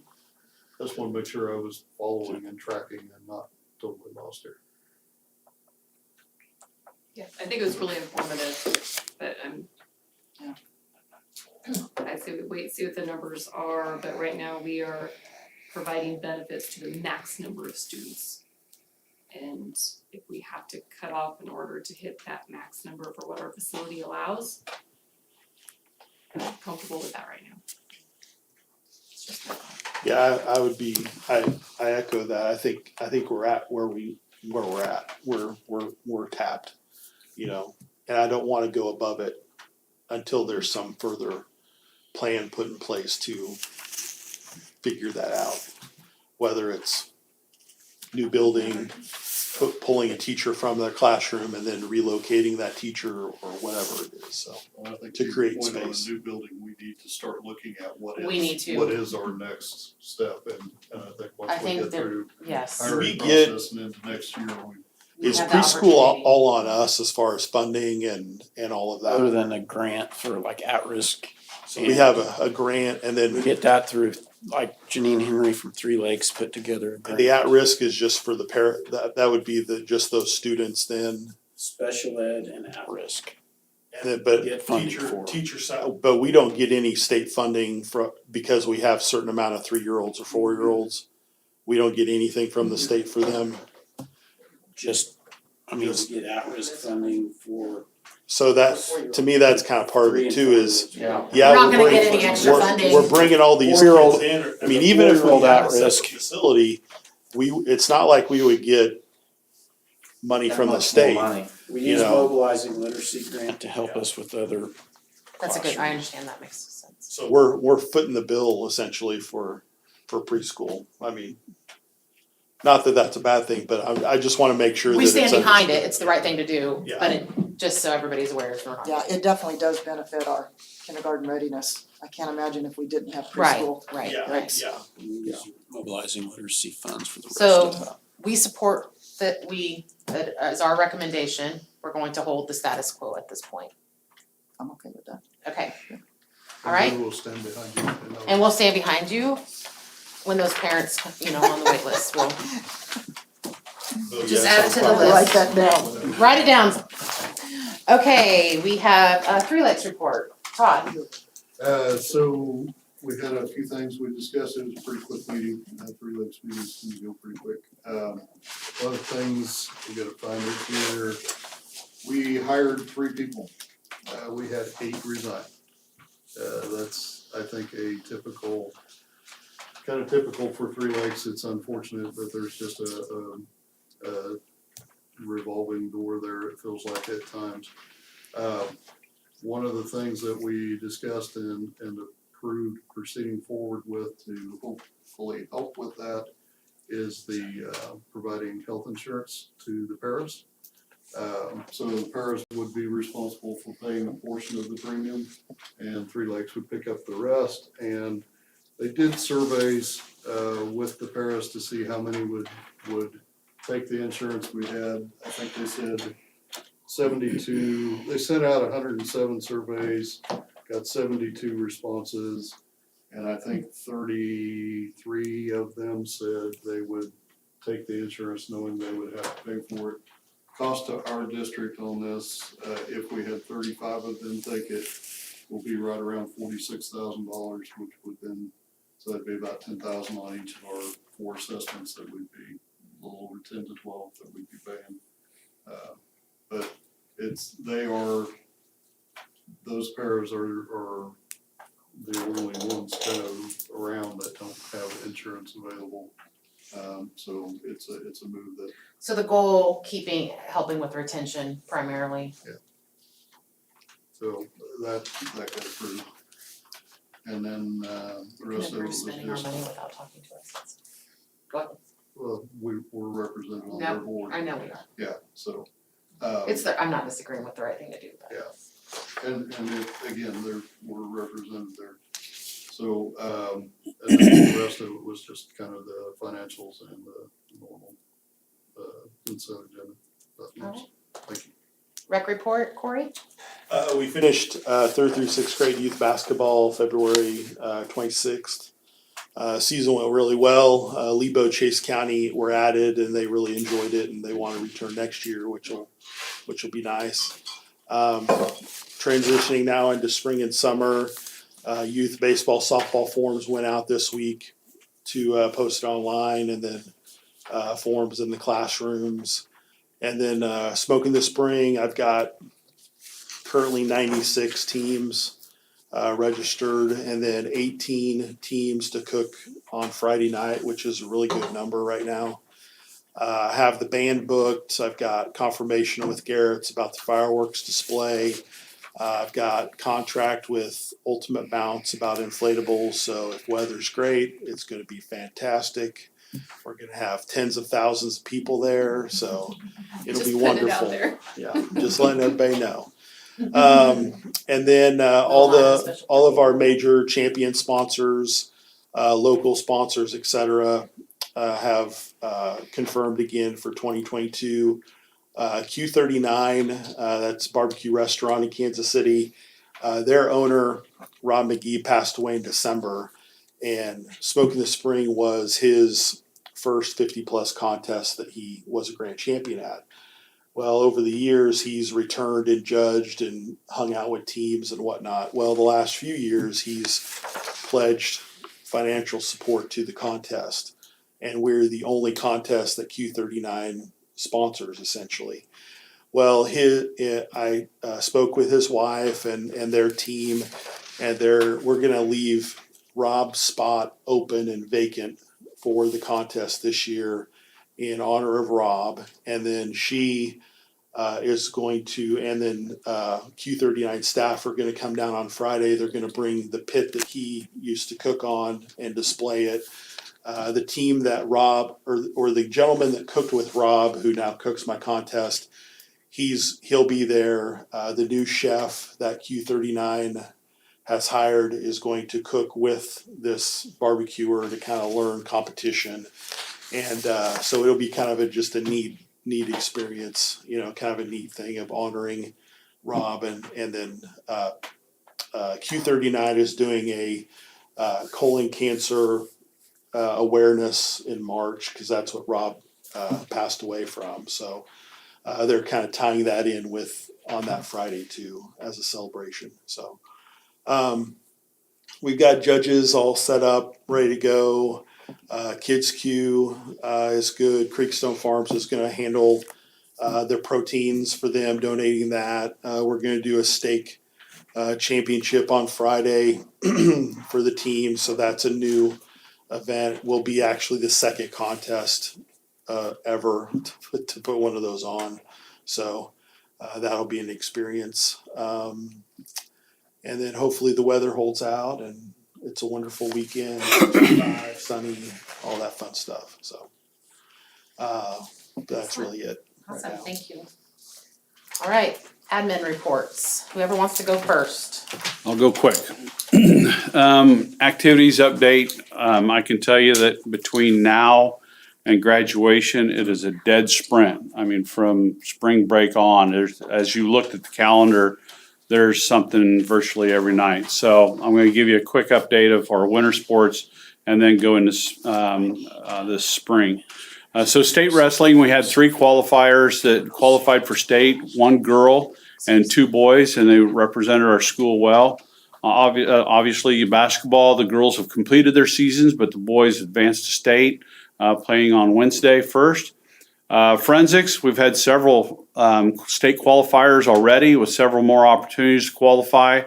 S1: I just wanna make sure I was following and tracking and not totally lost here.
S5: Yeah, I think it was really informative, but
S9: Yeah.
S5: I say we wait, see what the numbers are, but right now we are providing benefits to the max number of students. And if we have to cut off in order to hit that max number for what our facility allows, I'm comfortable with that right now. It's just my thought.
S10: yeah, I would be, I echo that. I think we're at where we're at. We're tapped, you know, and I don't wanna go above it until there's some further plan put in place to figure that out. Whether it's new building, pulling a teacher from their classroom and then relocating that teacher or whatever it is, so.
S1: Well, I think
S10: To
S1: to
S10: create
S1: your point on a
S10: space.
S1: new building, we need to start looking at what
S2: We need to.
S1: is our next step, and I think
S2: I
S1: once we
S2: think
S1: get
S2: that-
S1: through
S2: Yes.
S10: We
S1: hiring
S10: get-
S1: process and into next year,
S2: We
S10: Is
S2: have the
S10: preschool
S2: opportunity.
S10: all on us as far as funding and all of
S4: Other
S10: that?
S4: than a grant for like at-risk.
S10: So we have a grant and
S4: We
S10: then
S4: get that through, like Janine Henry from Three Lakes put together a grant.
S10: the at-risk is just for the parent, that would be just those students then.
S4: Special ed and at-risk.
S10: And then, but
S4: Get funding for.
S10: teacher side, but we don't get any state funding because we have certain amount of 3-year-olds or 4-year-olds. We don't get anything from the state for them.
S4: Just, I mean, we get at-risk funding for.
S10: So that, to me, that's kind of part of it too, is,
S12: Yeah.
S10: yeah,
S2: We're not
S10: we're
S2: gonna get
S10: bringing,
S2: any extra funding.
S10: we're bringing all these
S4: Four-year-old-
S10: kids in. I mean, even if we
S4: four-year-old
S10: had a
S4: at-risk.
S10: separate facility, it's not like we would get money from the state.
S4: We
S10: You
S4: use
S10: know.
S4: mobilizing literacy grant to help us with other.
S2: That's a good, I understand, that makes sense.
S10: So we're footing the bill essentially for preschool. I mean, not that that's a bad thing, but I just wanna make sure that
S2: We
S10: it's
S2: stand behind it,
S10: understood.
S2: it's the right thing to do,
S10: Yeah.
S2: but just so everybody's aware, it's not.
S9: yeah, it definitely does benefit our kindergarten readiness. I can't imagine if we didn't have
S2: Right,
S9: preschool.
S2: right,
S10: Yeah,
S2: right.
S10: yeah.
S4: We use mobilizing literacy funds for the rest
S2: So-
S4: of that.
S2: We support that as our recommendation, we're going to hold the status quo at this point,
S9: I'm okay with that.
S2: okay?
S1: And
S2: Alright.
S1: we will stand behind you.
S2: And we'll stand behind you when those parents, on the wait list, will just add it to the
S9: I'll write
S2: list.
S9: that down.
S2: Write it down. Okay, we have a Three Lakes report, Todd.
S1: So we had a few things we discussed, it was a pretty quick meeting, Three Lakes meetings can go pretty quick. A lot of things, we gotta find it here. We hired 3 people, we had 8 resign. That's, I think, kind of typical for Three Lakes, it's unfortunate that there's just a revolving door there, it feels like at times. One of the things that we discussed and approved proceeding forward with to hopefully help with that is the providing health insurance to the paras. So the paras would be responsible for paying a portion of the premium and Three Lakes would pick up the rest. And they did surveys with the paras to see how many would take the insurance we had. I think they said 72, they sent out 107 surveys, got 72 responses. And I think 33 of them said they would take the insurance knowing they would have to pay for it. Cost to our district on this, if we had 35 of them take it, will be right around $46,000, which would then, so that'd be about 10,000 on each of our 4 assessments that we'd be, a little over 10 to 12 that we'd be paying. But those paras are the only ones kind of around that don't have insurance available. So it's a move that,
S2: So the goal, helping with retention primarily.
S1: so that got approved. And then, the rest of it
S2: We're
S1: was
S2: spending our
S1: just,
S2: money without talking to us. Go ahead.
S1: well, we're represented on their
S2: No,
S1: board.
S2: I know we are.
S1: Yeah, so,
S2: I'm not disagreeing with the right thing to do, but.
S1: Yeah. And again, we're represented there. So, and then the rest of it was just kind of the financials and the normal, consent agenda. Nothing else. Thank you.
S2: Rec report, Corey?
S7: We finished 3rd through 6th grade youth basketball February 26th. Season went really well. Lebo, Chase County were added and they really enjoyed it and they want to return next year, which will be nice. Transitioning now into spring and summer, youth baseball, softball forms went out this week to post it online, and then forms in the classrooms. And then Smoking the Spring, I've got currently 96 teams registered, and then 18 teams to cook on Friday night, which is a really good number right now. I have the band booked. I've got confirmation with Garrett's about the fireworks display. I've got contract with Ultimate Bounce about inflatables, so if weather's great, it's gonna be fantastic. We're gonna have tens of thousands of people there, so it'll be
S5: Just putting it
S7: wonderful.
S5: out there.
S7: Yeah, just letting everybody know. And then all of our major champion sponsors, local sponsors, et cetera, have confirmed again for 2022. Q39, that's a barbecue restaurant in Kansas City. Their owner, Rob McGee, passed away in December, and Smoking the Spring was his first 50-plus contest that he was a grand champion at. Well, over the years, he's returned and judged and hung out with teams and whatnot. Well, the last few years, he's pledged financial support to the contest, and we're the only contest that Q39 sponsors, essentially. Well, I spoke with his wife and their team, and we're gonna leave Rob's spot open and vacant for the contest this year in honor of Rob. And then she is going to, and then Q39 staff are gonna come down on Friday. They're gonna bring the pit that he used to cook on and display it. The team that Rob, or the gentleman that cooked with Rob, who now cooks my contest, he'll be there. The new chef that Q39 has hired is going to cook with this barbecuer to kind of learn competition. And so it'll be kind of just a neat experience, kind of a neat thing of honoring Rob. And then Q39 is doing a colon cancer awareness in March, because that's what Rob passed away from. So they're kind of tying that in on that Friday too, as a celebration. So we've got judges all set up, ready to go. Kids Q is good. Creekstone Farms is going to handle their proteins for them, donating that. We're going to do a steak championship on Friday for the team, so that's a new event. Will be actually the second contest ever to put one of those on, so that'll be an experience. And then hopefully the weather holds out and it's a wonderful weekend, sunny, all that fun stuff. So that's really it right
S2: Awesome,
S7: now.
S2: thank you. All right, admin reports. Whoever wants to go first.
S3: I'll go quick. Activities update, I can tell you that between now and graduation, it is a dead sprint. I mean, from spring break on, as you looked at the calendar, there's something virtually every night. So I'm going to give you a quick update of our winter sports and then go into this spring. So state wrestling, we had 3 qualifiers that qualified for state, 1 girl and 2 boys, and they represented our school well. Obviously, basketball, the girls have completed their seasons, but the boys advanced to state, playing on Wednesday first. Forensics, we've had several state qualifiers already with several more opportunities to qualify.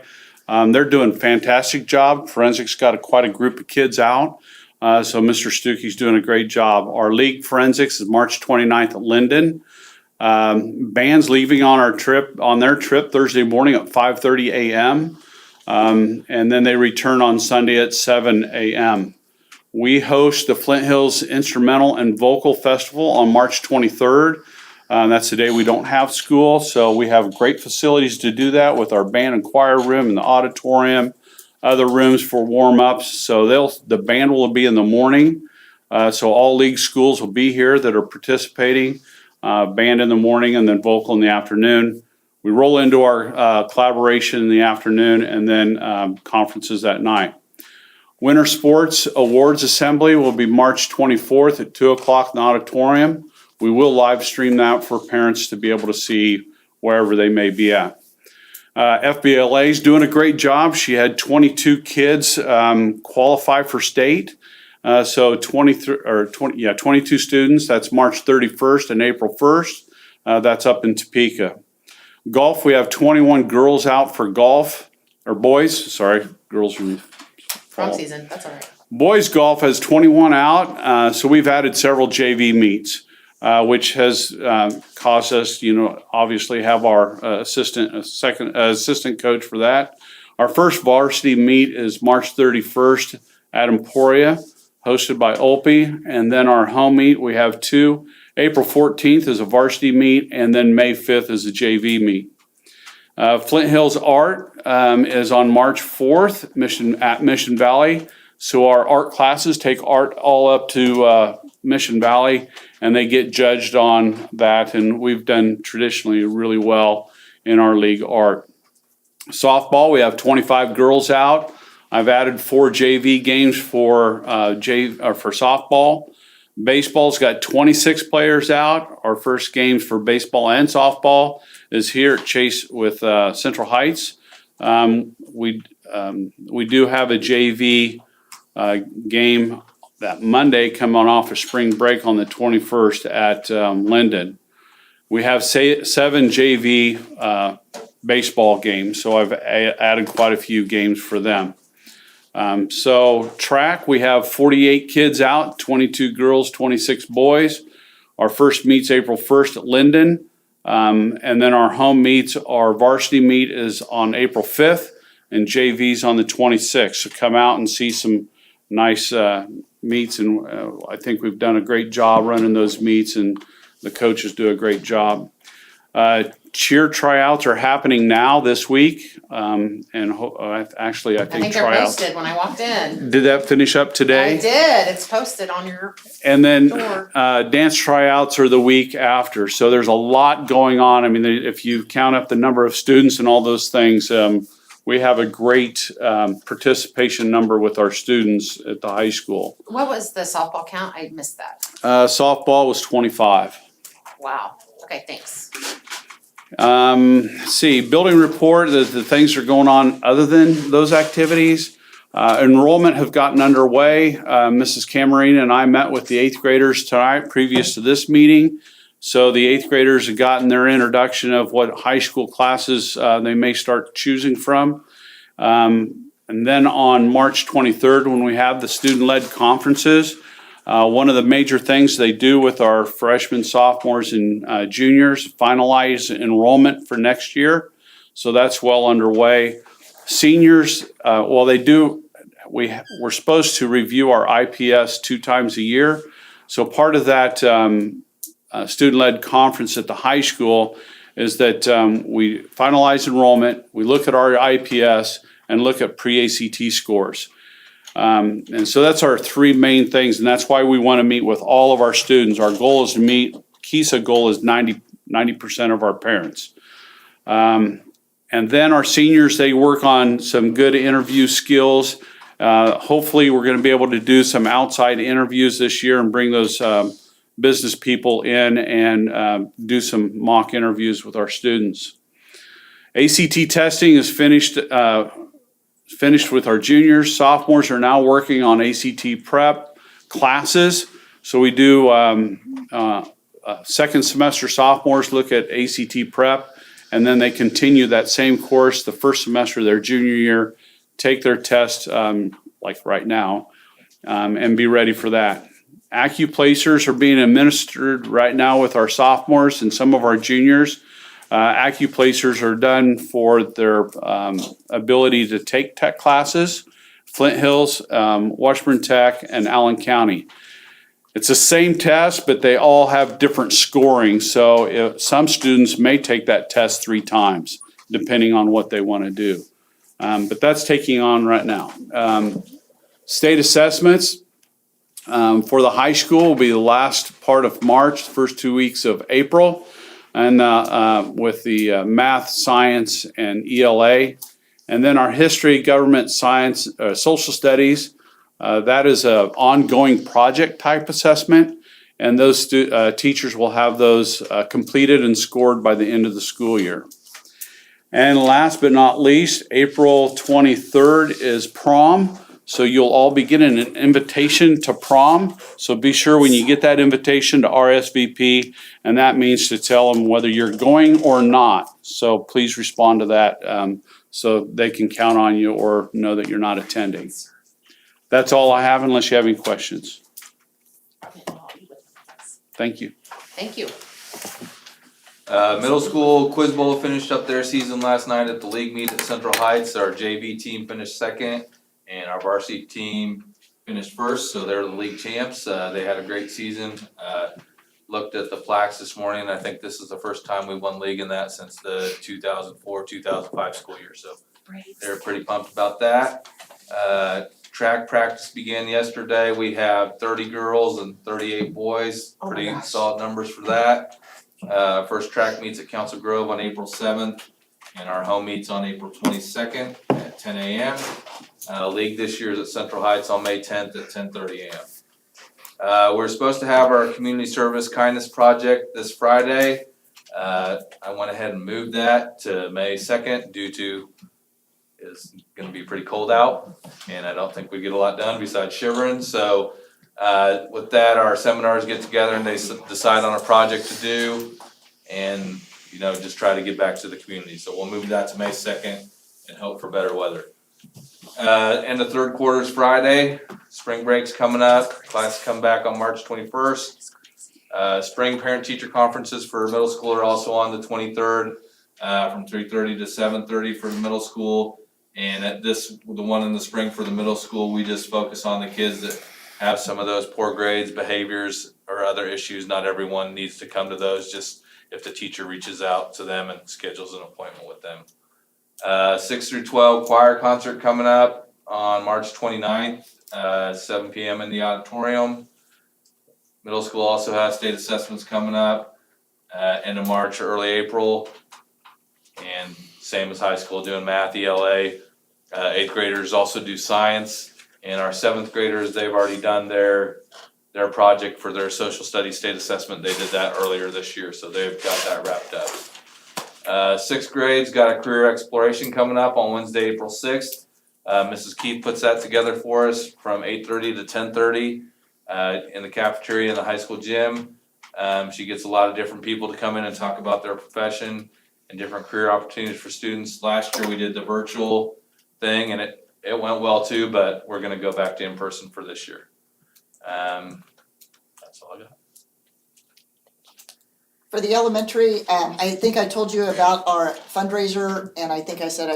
S3: They're doing a fantastic job. Forensics got quite a group of kids out. So Mr. Stuckey's doing a great job. Our league forensics is March 29th at Linden. Band's leaving on their trip Thursday morning at 5:30 a.m. And then they return on Sunday at 7 a.m. We host the Flint Hills Instrumental and Vocal Festival on March 23rd. That's the day we don't have school, so we have great facilities to do that with our band and choir room and the auditorium, other rooms for warm-ups. So the band will be in the morning. So all league schools will be here that are participating. Band in the morning and then vocal in the afternoon. We roll into our collaboration in the afternoon and then conferences that night. Winter Sports Awards Assembly will be March 24th at 2 o'clock in the auditorium. We will live stream that for parents to be able to see wherever they may be at. FBLA is doing a great job. She had 22 kids qualify for state. So 22 students. That's March 31st and April 1st. That's up in Topeka. Golf, we have 21 girls out for golf, or boys, sorry, girls are
S2: Wrong season, that's all right.
S3: Boys golf has 21 out, so we've added several JV meets, which has caused us, obviously have our assistant coach for that. Our first varsity meet is March 31st at Emporia, hosted by Olpe, and then our home meet, we have 2. April 14th is a varsity meet, and then May 5th is a JV meet. Flint Hills Art is on March 4th at Mission Valley. So our art classes take art all up to Mission Valley, and they get judged on that. And we've done traditionally really well in our league art. Softball, we have 25 girls out. I've added 4 JV games for softball. Baseball's got 26 players out. Our first games for baseball and softball is here at Chase with Central Heights. We do have a JV game that Monday coming off of spring break on the 21st at Linden. We have 7 JV baseball games, so I've added quite a few games for them. So track, we have 48 kids out, 22 girls, 26 boys. Our first meet's April 1st at Linden. And then our home meets, our varsity meet is on April 5th and JV's on the 26th. So come out and see some nice meets, and I think we've done a great job running those meets, and the coaches do a great job. Cheer tryouts are happening now this week, and actually I
S2: I
S3: think
S2: think they're
S3: tryouts.
S2: posted when I walked in.
S3: Did that finish up today?
S2: I did, it's posted on your
S3: And then
S2: door.
S3: dance tryouts are the week after. So there's a lot going on. I mean, if you count up the number of students and all those things, we have a great participation number with our students at the high school.
S2: What was the softball count? I missed that.
S3: Softball was 25.
S2: Wow, okay, thanks.
S3: Let's see, building report, the things that are going on other than those activities. Enrollment have gotten underway. Mrs. Camarine and I met with the 8th graders tonight previous to this meeting. So the 8th graders have gotten their introduction of what high school classes they may start choosing from. And then on March 23rd, when we have the student-led conferences, one of the major things they do with our freshmen, sophomores, and juniors, finalize enrollment for next year. So that's well underway. Seniors, we're supposed to review our IPS 2 times a year. So part of that student-led conference at the high school is that we finalize enrollment, we look at our IPS, and look at pre-ACT scores. And so that's our three main things, and that's why we want to meet with all of our students. Our goal is to meet, KISA goal is 90% of our parents. And then our seniors, they work on some good interview skills. Hopefully, we're gonna be able to do some outside interviews this year and bring those business people in and do some mock interviews with our students. ACT testing is finished with our juniors. Sophomores are now working on ACT prep classes. So we do second semester sophomores look at ACT prep, and then they continue that same course the first semester of their junior year, take their test like right now, and be ready for that. Accuplacers are being administered right now with our sophomores and some of our juniors. Accuplacers are done for their ability to take tech classes, Flint Hills, Washburn Tech, and Allen County. It's the same test, but they all have different scoring. So some students may take that test 3 times, depending on what they want to do. But that's taking on right now. State assessments for the high school will be the last part of March, the first 2 weeks of April. And with the math, science, and ELA. And then our history, government, science, social studies, that is an ongoing project type assessment. And those teachers will have those completed and scored by the end of the school year. And last but not least, April 23rd is prom. So you'll all be getting an invitation to prom. So be sure when you get that invitation to RSVP, and that means to tell them whether you're going or not. So please respond to that so they can count on you or know that you're not attending. That's all I have unless you have any questions. Thank you.
S2: Thank you.
S11: Middle school quiz bowl finished up their season last night at the league meet at Central Heights. Our JV team finished second, and our varsity team finished first, so they're the league champs. They had a great season. Looked at the plaques this morning. I think this is the first time we won league in that since the 2004-2005 school year. So they're pretty pumped about that. Track practice began yesterday. We have 30 girls and 38 boys. Pretty solid numbers for that. First track meets at Council Grove on April 7th, and our home meets on April 22nd at 10 a.m. League this year is at Central Heights on May 10th at 10:30 a.m. We're supposed to have our community service kindness project this Friday. I went ahead and moved that to May 2nd due to it's gonna be pretty cold out, and I don't think we get a lot done besides shivering. So with that, our seminars get together and they decide on a project to do, and just try to get back to the community. So we'll move that to May 2nd and hope for better weather. And the third quarter is Friday. Spring break's coming up. Classes come back on March 21st. Spring parent-teacher conferences for middle school are also on the 23rd, from 3:30 to 7:30 for the middle school. And at the one in the spring for the middle school, we just focus on the kids that have some of those poor grades, behaviors, or other issues. Not everyone needs to come to those, just if the teacher reaches out to them and schedules an appointment with them. 6 through 12 choir concert coming up on March 29th, 7 p.m. in the auditorium. Middle school also has state assessments coming up, end of March, early April. And same as high school, doing math, ELA. 8th graders also do science. And our 7th graders, they've already done their project for their social studies state assessment. They did that earlier this year, so they've got that wrapped up. 6th grade's got a career exploration coming up on Wednesday, April 6th. Mrs. Keith puts that together for us from 8:30 to 10:30 in the cafeteria in the high school gym. She gets a lot of different people to come in and talk about their profession and different career opportunities for students. Last year we did the virtual thing and it went well too, but we're gonna go back to in-person for this year. That's all I got.
S9: For the elementary, I think I told you about our fundraiser, and I think I said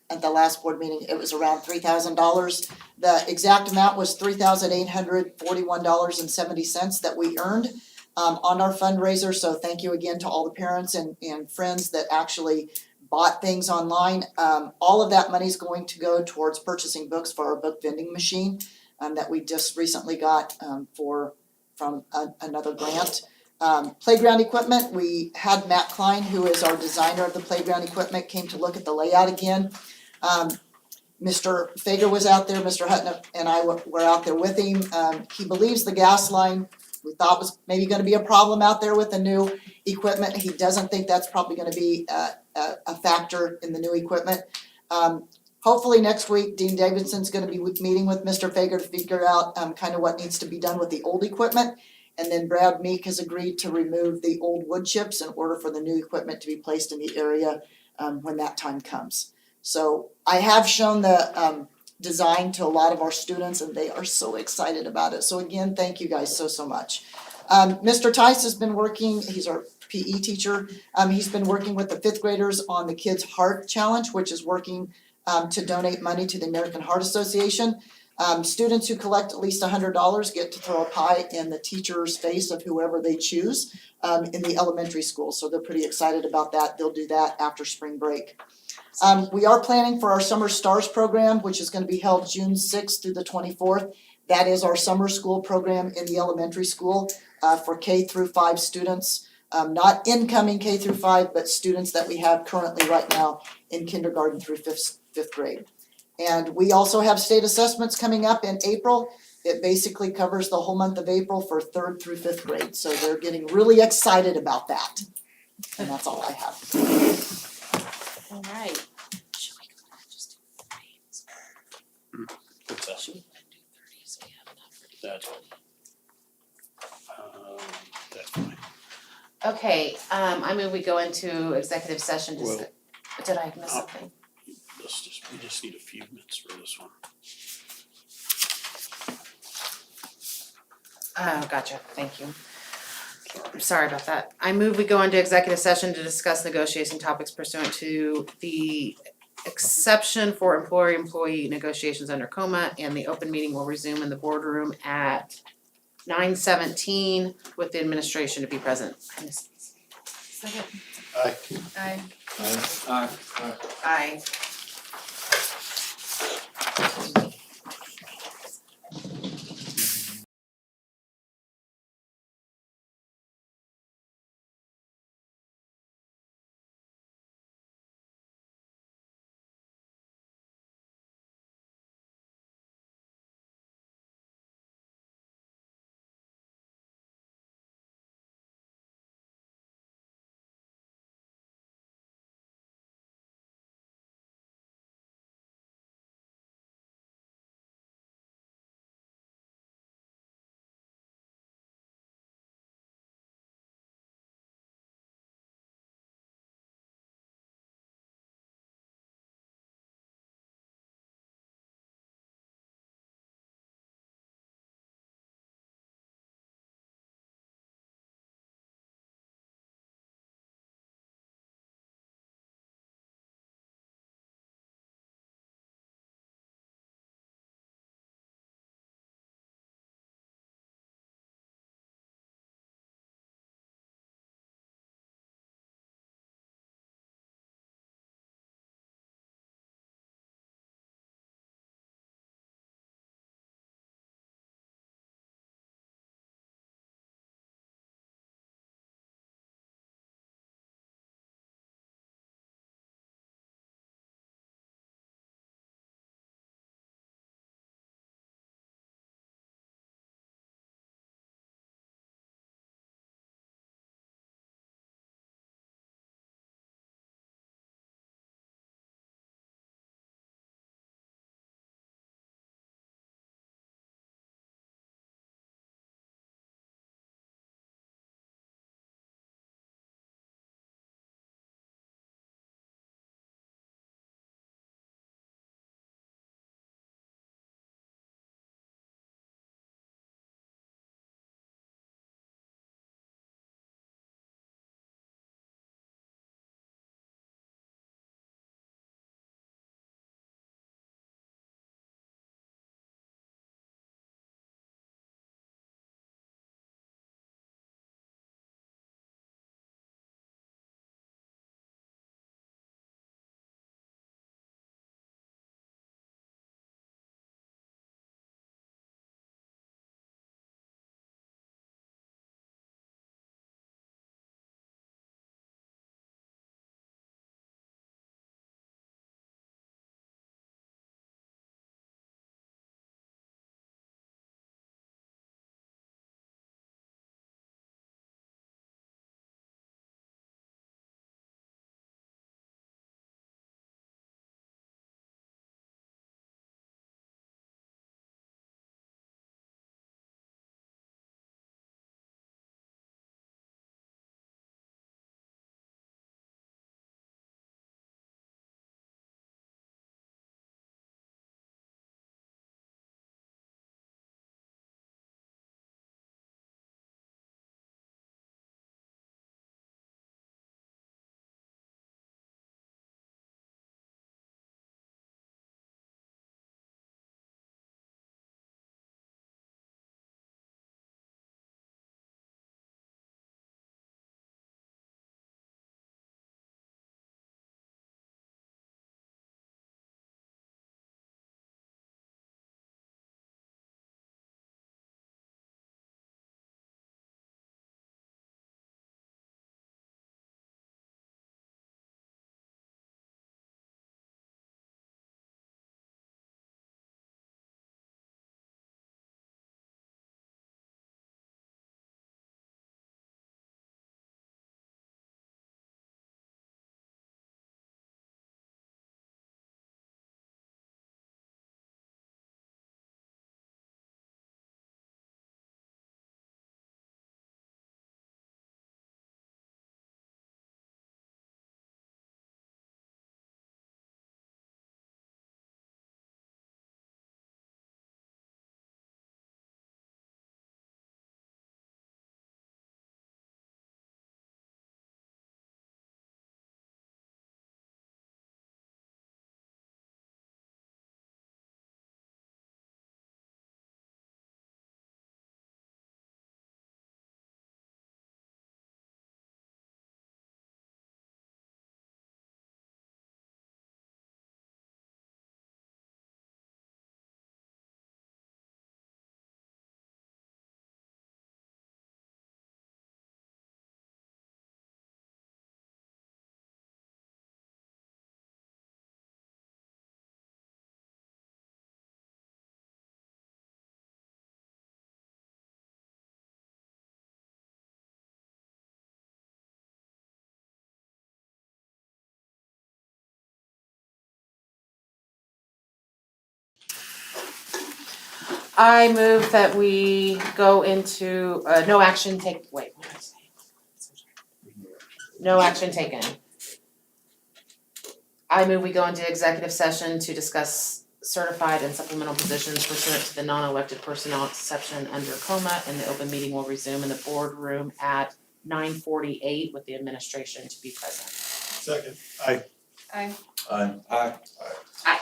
S9: at the last board meeting, it was around $3,000. The exact amount was $3,841.70 that we earned on our fundraiser, so thank you again to all the parents and friends that actually bought things online. All of that money is going to go towards purchasing books for our book vending machine that we just recently got from another grant. Playground equipment, we had Matt Klein, who is our designer of the playground equipment, came to look at the layout again. Mr. Fager was out there, Mr. Hutton and I were out there with him. He believes the gas line, we thought was maybe gonna be a problem out there with the new equipment. He doesn't think that's probably gonna be a factor in the new equipment. Hopefully next week, Dean Davidson's gonna be meeting with Mr. Fager to figure out kind of what needs to be done with the old equipment. And then Brad Meek has agreed to remove the old wood chips in order for the new equipment to be placed in the area when that time comes. So I have shown the design to a lot of our students and they are so excited about it. So again, thank you guys so much. Mr. Tice has been working, he's our PE teacher. He's been working with the fifth graders on the Kids Heart Challenge, which is working to donate money to the American Heart Association. Students who collect at least $100 get to throw a pie in the teacher's face of whoever they choose in the elementary school. So they're pretty excited about that. They'll do that after spring break. We are planning for our Summer Stars program, which is gonna be held June 6th through the 24th. That is our summer school program in the elementary school for K through 5 students. Not incoming K through 5, but students that we have currently right now in kindergarten through fifth grade. And we also have state assessments coming up in April. It basically covers the whole month of April for 3rd through 5th grade, so they're getting really excited about that. And that's all I have.
S2: Alright.
S4: What's that?
S2: Should we let him do 30 so we have enough for
S4: That's that's fine.
S2: Okay, I move we go into executive session,
S4: Well,
S2: did I miss something?
S4: We just need a few minutes for this one.
S2: Oh, gotcha, thank you. I'm sorry about that. I move we go into executive session to discuss negotiation topics pursuant to the exception for employee negotiations under coma, and the open meeting will resume in the boardroom at 9:17 with the administration to be present. I missed this. Second.
S1: Aye.
S2: Aye.
S12: Aye.
S2: Aye. I move that we go into, no action take, wait, what did I say? No action taken. I move we go into executive session to discuss certified and supplemental positions pursuant to the non-elected personnel exception under coma, and the open meeting will resume in the boardroom at 9:48 with the administration to be present.
S1: Second.
S5: I
S2: Aye.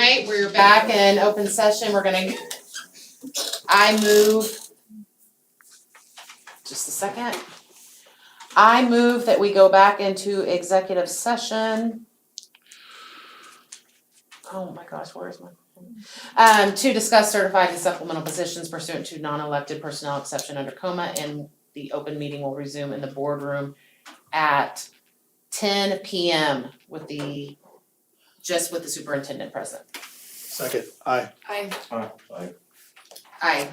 S2: Alright, we're back in open session, I move. Just a second. I move that we go back into executive session. Oh my gosh, where is my? To discuss certified and supplemental positions pursuant to non-elected personnel exception under coma, and the open meeting will resume in the boardroom at 10 p.m. with the superintendent present.
S10: Second, aye.
S2: Aye.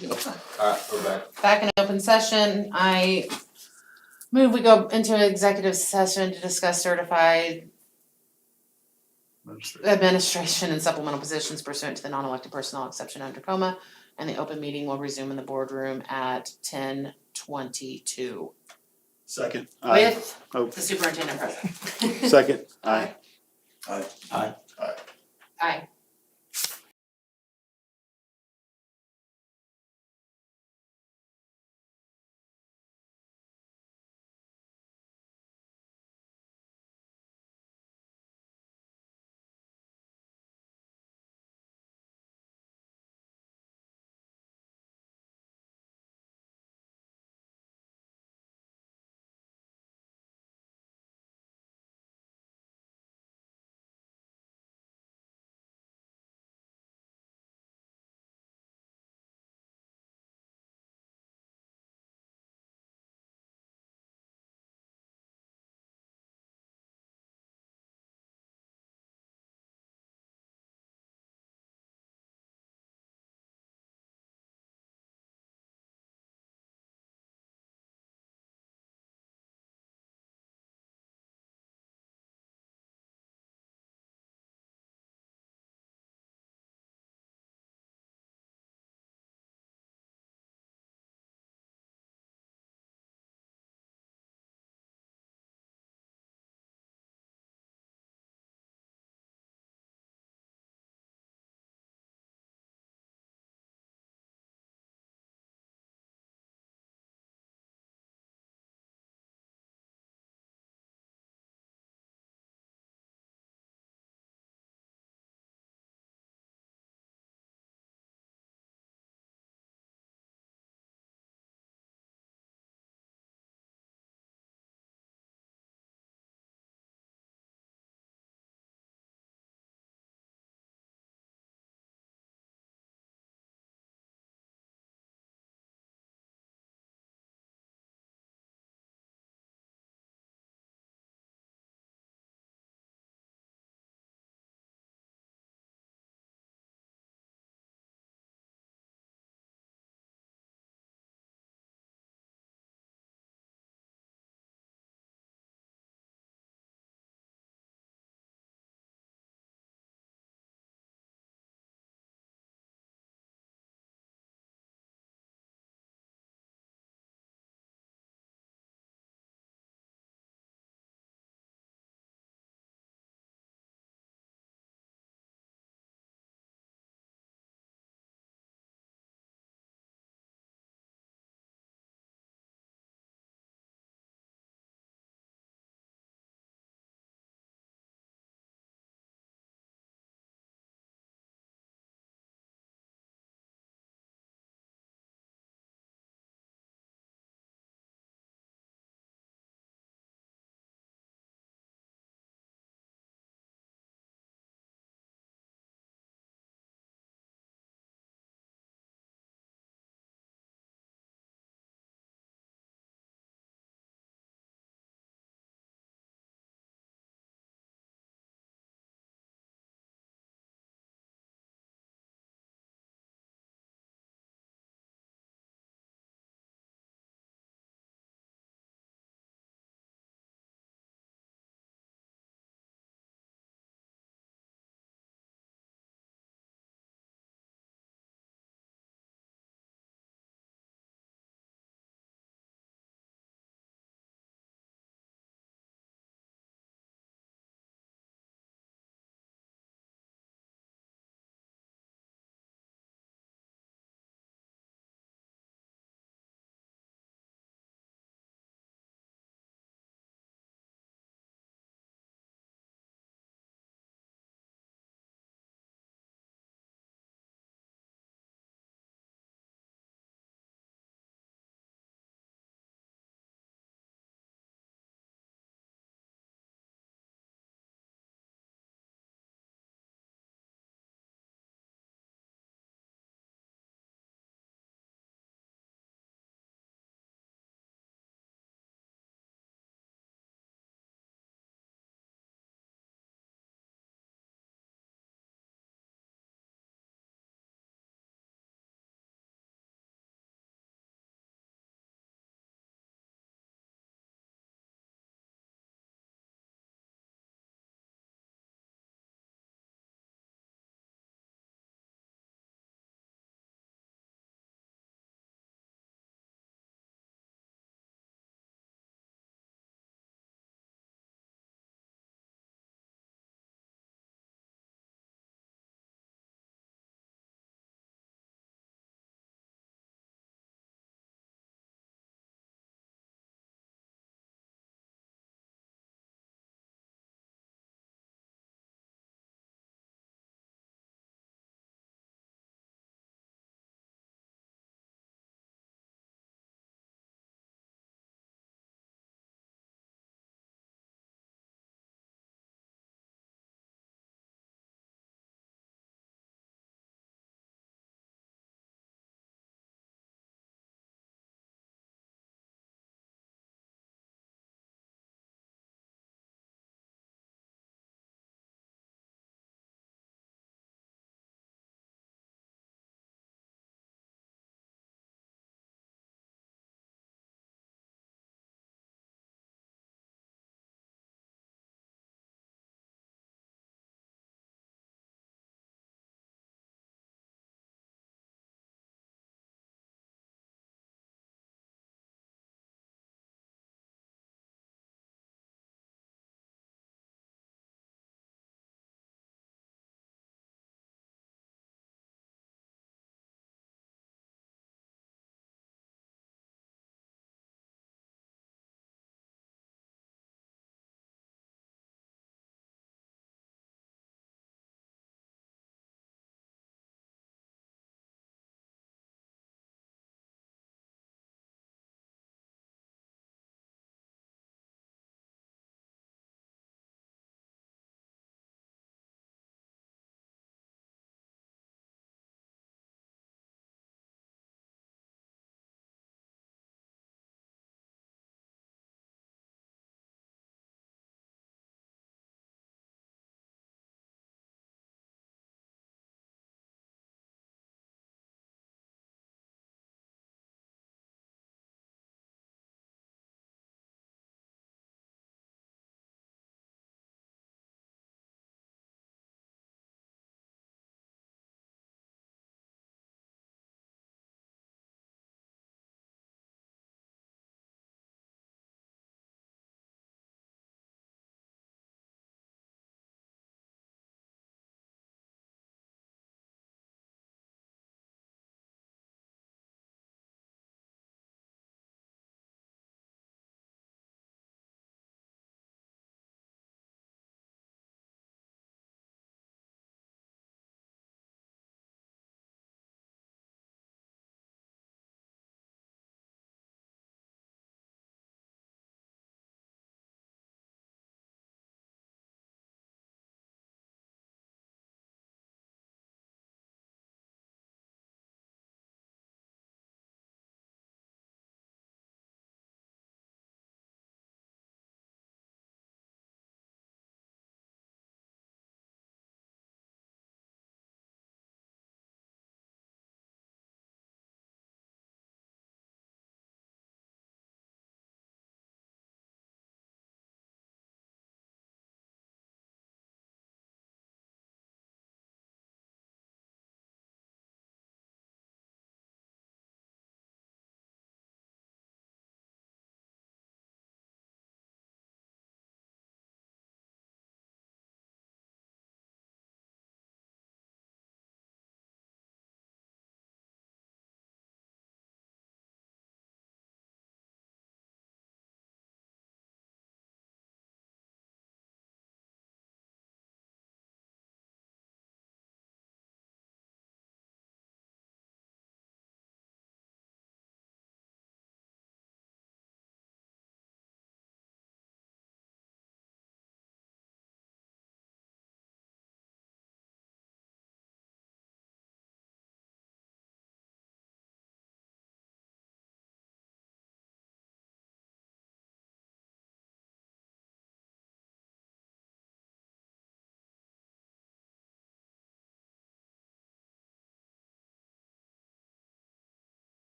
S11: Alright, we're back.
S2: Back in open session, I move we go into executive session to discuss certified administration and supplemental positions pursuant to the non-elected personnel exception under coma. And the open meeting will resume in the boardroom at 10:22
S10: Second.
S2: with
S10: Oh,
S2: the superintendent present.
S10: second. Aye.
S2: Aye.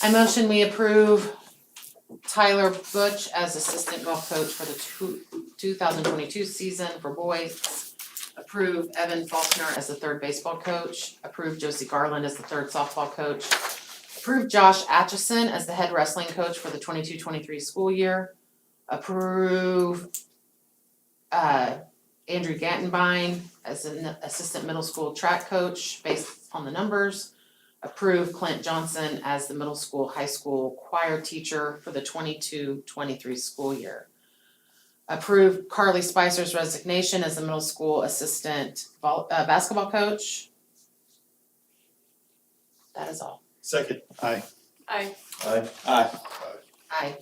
S2: I motion we approve Tyler Butch as assistant golf coach for the 2022 season for boys. Approve Evan Faulkner as the third baseball coach. Approve Josie Garland as the third softball coach. Approve Josh Atchison as the head wrestling coach for the 22-23 school year. Approve Andrew Gantenbein as an assistant middle school track coach based on the numbers. Approve Clint Johnson as the middle school, high school choir teacher for the 22-23 school year. Approve Carly Spicer's resignation as the middle school assistant basketball coach. That is all.
S10: Second, aye.
S5: Aye.
S12: Aye.
S2: Aye.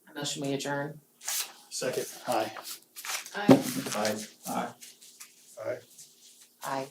S2: I motion we adjourn.
S10: Second, aye.
S5: Aye.
S12: Aye.
S2: Aye.